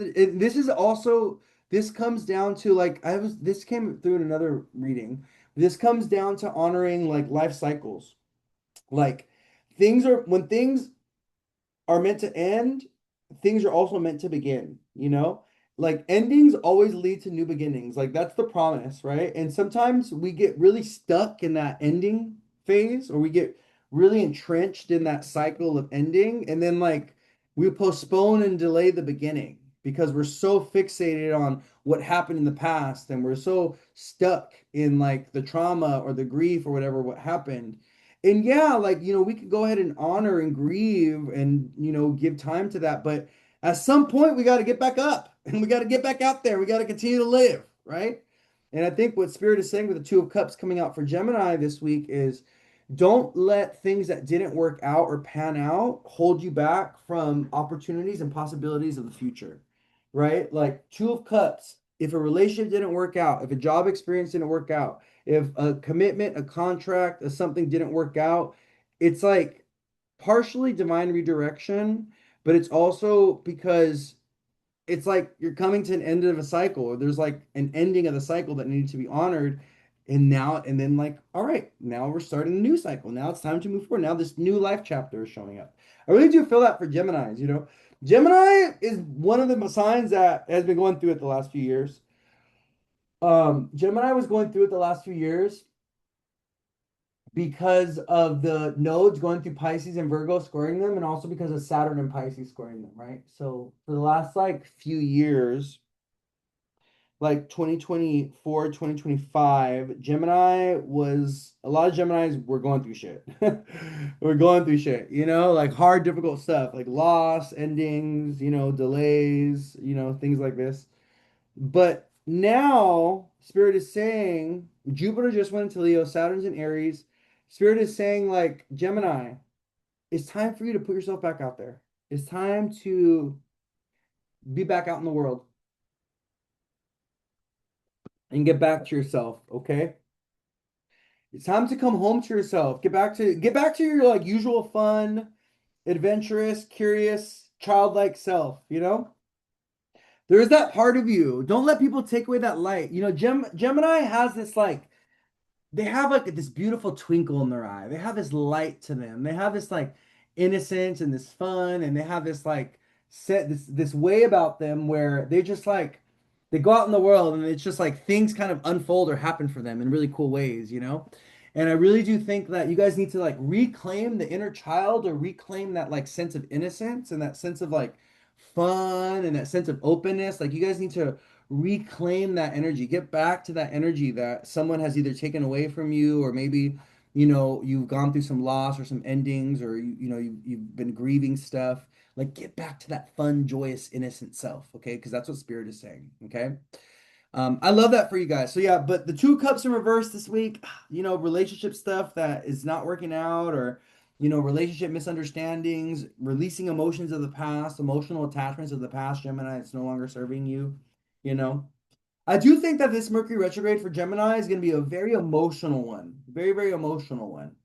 this comes down to like this came through in another reading. This comes down to honoring like life cycles. Like when things are meant to end, things are also meant to begin. Like endings always lead to new beginnings. Like that's the promise, right? And sometimes we get really stuck in that ending phase, or we get really entrenched in that cycle of ending. And then like we postpone and delay the beginning because we're so fixated on what happened in the past, and we're so stuck in like the trauma or the grief or whatever what happened. And yeah, like, we could go ahead and honor and grieve and, give time to that. But at some point, we got to get back up and we got to get back out there. We got to continue to live, right? And I think what Spirit is saying with the Two of Cups coming out for Gemini this week is don't let things that didn't work out or pan out hold you back from opportunities and possibilities of the future, right? Like Two of Cups, if a relationship didn't work out, if a job experience didn't work out, if a commitment, a contract, or something didn't work out, it's like partially divine redirection, but it's also because it's like you're coming to an end of a cycle, or there's like an ending of the cycle that needs to be honored. And then like, all right, now we're starting a new cycle. Now it's time to move forward. Now this new life chapter is showing up. I really do feel that for Geminis. Gemini is one of the signs that has been going through it the last few years. Gemini was going through it the last few years because of the nodes going through Pisces and Virgo scoring them, and also because of Saturn and Pisces scoring them, right? So for the last like few years, like 2024, 2025, Gemini was a lot of Geminis were going through shit. We're going through shit, like hard, difficult stuff, like loss, endings, delays, things like this. But now Spirit is saying Jupiter just went into Leo, Saturn's in Aries. Spirit is saying, like, Gemini, it's time for you to put yourself back out there. It's time to be back out in the world and get back to yourself, okay? It's time to come home to yourself. Get back to your like usual fun, adventurous, curious, childlike self. There is that part of you. Don't let people take away that light. Gemini has this like they have like this beautiful twinkle in their eye. They have this light to them. They have this like innocence and this fun, and they have this like this way about them where they just like they go out in the world, and it's just like things kind of unfold or happen for them in really cool ways. And I really do think that you guys need to like reclaim the inner child, or reclaim that like sense of innocence and that sense of like fun and that sense of openness. Like you guys need to reclaim that energy, get back to that energy that someone has either taken away from you, or maybe you've gone through some loss or some endings, or you've been grieving stuff. Like get back to that fun, joyous, innocent self, okay? Because that's what Spirit is saying, okay? I love that for you guys. So yeah, but the two cups in reverse this week, relationship stuff that is not working out, or relationship misunderstandings, releasing emotions of the past, emotional attachments of the past, Gemini, it's no longer serving you, you know. I do think that this Mercury retrograde for Gemini is going to be a very emotional one. Very, very emotional one.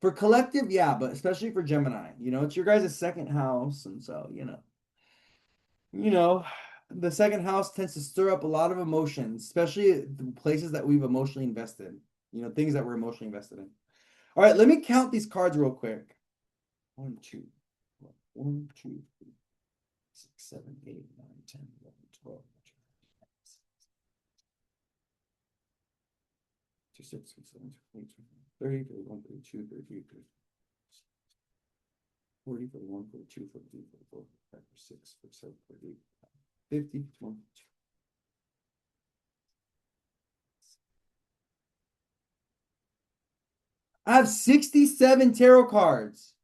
For collective, yeah, but especially for Gemini. It's your guys' second house, and so, you know, the second house tends to stir up a lot of emotions, especially the places that we've emotionally invested, things that we're emotionally invested in. All right, let me count these cards real quick. 1, 2, 1, 2, 3, 6, 7, 8, 9, 10, 11, 12, 26, 27, 28, 30, 31, 32, 33, 40, 41, 42, 43, 44, 45, 46, 47, 48, 50, 20. I have 67 tarot cards.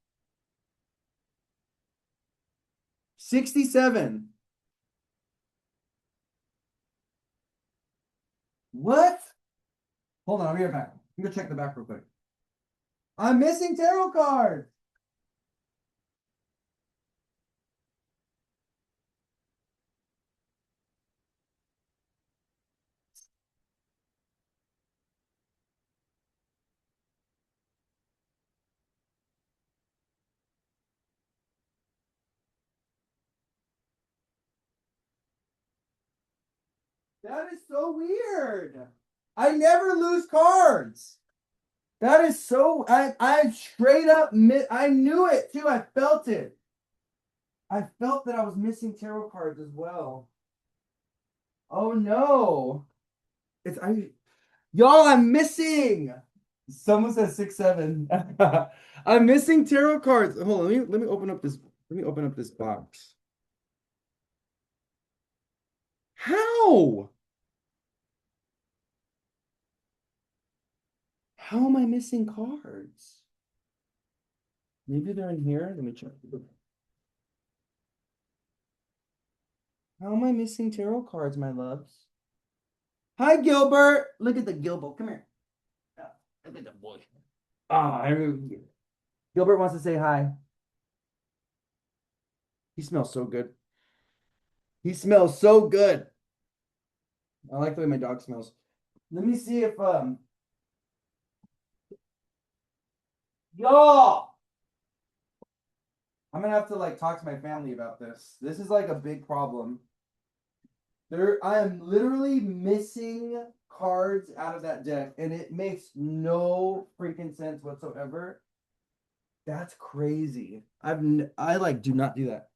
67. What? Hold on, I'll be right back. I'm gonna check the back real quick. I'm missing tarot cards. That is so weird. I never lose cards. That is so. I straight up. I knew it too. I felt it. I felt that I was missing tarot cards as well. Oh no. It's I Y'all, I'm missing. Someone says 6, 7. I'm missing tarot cards. Hold on, let me open up this. Let me open up this box. How? How am I missing cards? Maybe they're in here. Let me check. How am I missing tarot cards, my loves? Hi, Gilbert. Look at the Gilbert. Come here. Look at the boy. Ah, Gilbert wants to say hi. He smells so good. He smells so good. I like the way my dog smells. Let me see if y'all. I'm gonna have to like talk to my family about this. This is like a big problem. I am literally missing cards out of that deck, and it makes no freaking sense whatsoever. That's crazy. I like do not do that.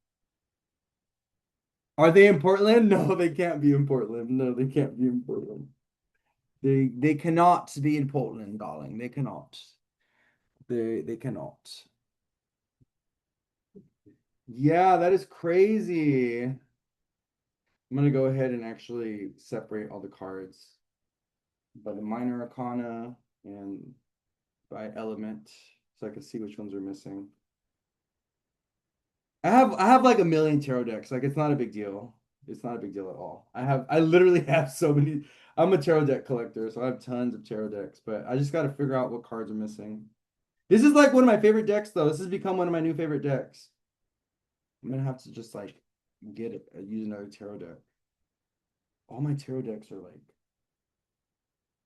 Are they in Portland? No, they can't be in Portland. No, they can't be in Portland. They cannot be in Portland, darling. They cannot. They cannot. Yeah, that is crazy. I'm gonna go ahead and actually separate all the cards by the minor arcana and by element so I can see which ones are missing. I have like a million tarot decks. Like it's not a big deal. It's not a big deal at all. I literally have so many. I'm a tarot deck collector, so I have tons of tarot decks, but I just got to figure out what cards are missing. This is like one of my favorite decks though. This has become one of my new favorite decks. I'm gonna have to just like get it, use another tarot deck. All my tarot decks are like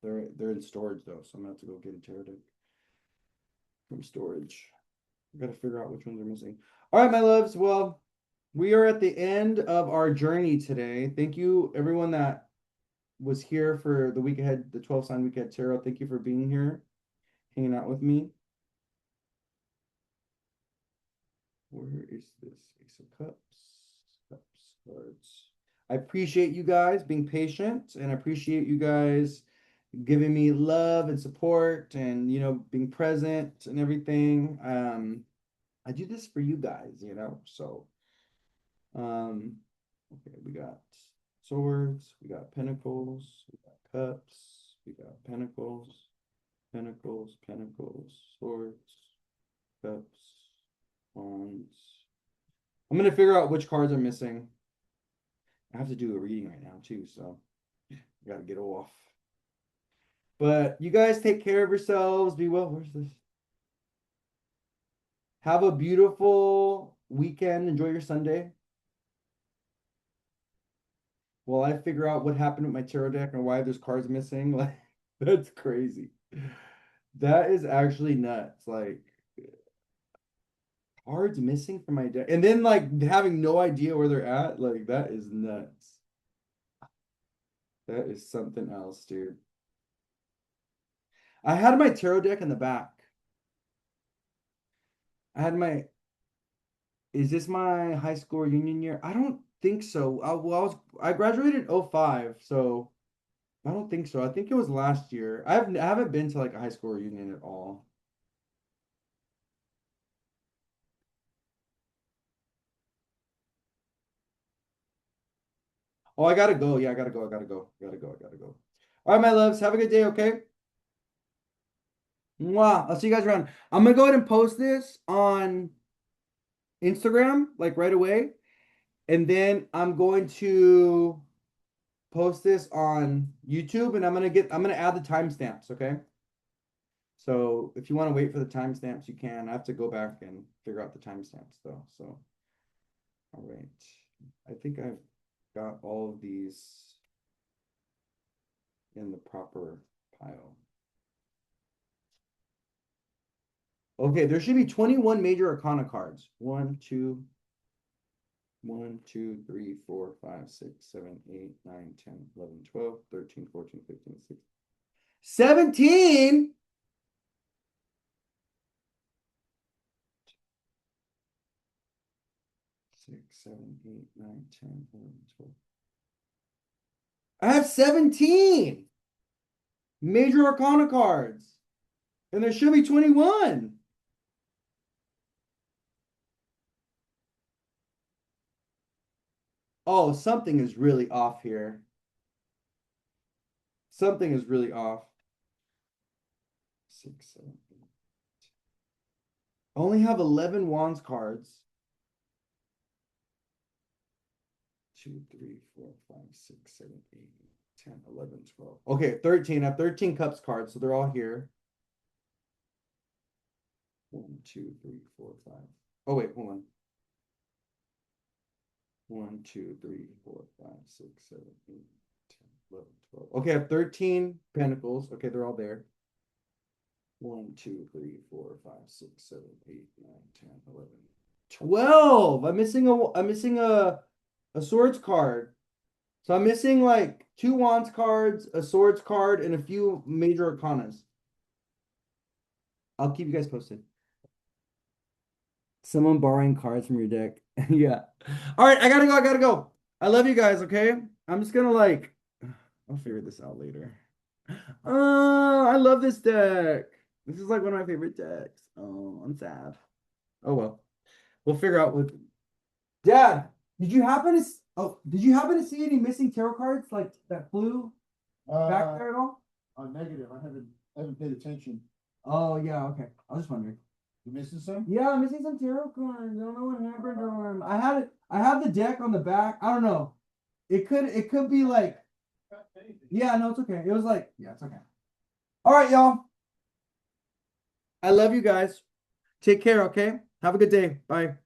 they're in storage though, so I'm gonna have to go get a tarot deck from storage. I gotta figure out which ones are missing. All right, my loves. Well, we are at the end of our journey today. Thank you, everyone that was here for the week ahead, the 12 sign week ahead tarot. Thank you for being here, hanging out with me. Where is this? Ace of Cups, cards. I appreciate you guys being patient, and I appreciate you guys giving me love and support, and being present and everything. I do this for you guys, so okay, we got swords, we got pentacles, we got cups, we got pentacles, swords, cups, wands. I'm gonna figure out which cards are missing. I have to do a reading right now too, so Gotta get off. But you guys take care of yourselves. Be well. Where's this? Have a beautiful weekend. Enjoy your Sunday. While I figure out what happened with my tarot deck and why there's cards missing. Like, that's crazy. That is actually nuts. Like, cards missing from my deck. And then, like, having no idea where they're at. Like, that is nuts. That is something else, dude. I had my tarot deck in the back. I had my, is this my high school reunion year? I don't think so. I graduated in 05, so I don't think so. I think it was last year. I haven't been to like a high school reunion at all. Oh, I gotta go. Yeah, I gotta go. I gotta go. I gotta go. I gotta go. All right, my loves. Have a good day, okay? Mwah. I'll see you guys around. I'm gonna go ahead and post this on Instagram like right away. And then I'm going to post this on YouTube and I'm gonna add the timestamps, okay? So if you want to wait for the timestamps, you can. I have to go back and figure out the timestamps though. So all right. I think I've got all of these in the proper pile. Okay, there should be 21 major arcana cards. 1, 2, 3, 4, 5, 6, 7, 8, 9, 10, 11, 12, 13, 14, 15, 16, 17. 6, 7, 8, 9, 10, 11, 12. I have 17 major arcana cards. And there should be 21. Oh, something is really off here. Something is really off. 6, 7, 8. I only have 11 wands cards. 2, 3, 4, 5, 6, 7, 8, 10, 11, 12. Okay, 13. I have 13 cups cards, so they're all here. 1, 2, 3, 4, 5. Oh, wait, hold on. 1, 2, 3, 4, 5, 6, 7, 8, 10, 11, 12. Okay, I have 13 pentacles. Okay, they're all there. 1, 2, 3, 4, 5, 6, 7, 8, 9, 10, 11, 12. I'm missing a swords card. So I'm missing like 2 wands cards, a swords card, and a few major arcanas. I'll keep you guys posted. Someone borrowing cards from your deck. Yeah. All right, I gotta go. I gotta go. I love you guys, okay? I'm just gonna like, I'll figure this out later. I love this deck. This is like one of my favorite decks. Oh, I'm sad. Oh well. We'll figure out what. Dad, did you happen to see any missing tarot cards like that flew back there at all? Negative. I haven't paid attention. Oh yeah, okay. I was just wondering. You missing some? Yeah, I'm missing some tarot cards. I don't know what happened to them. I had the deck on the back. I don't know. It could be like, yeah, no, it's okay. It was like, yeah, it's okay. All right, y'all. I love you guys. Take care, okay? Have a good day. Bye.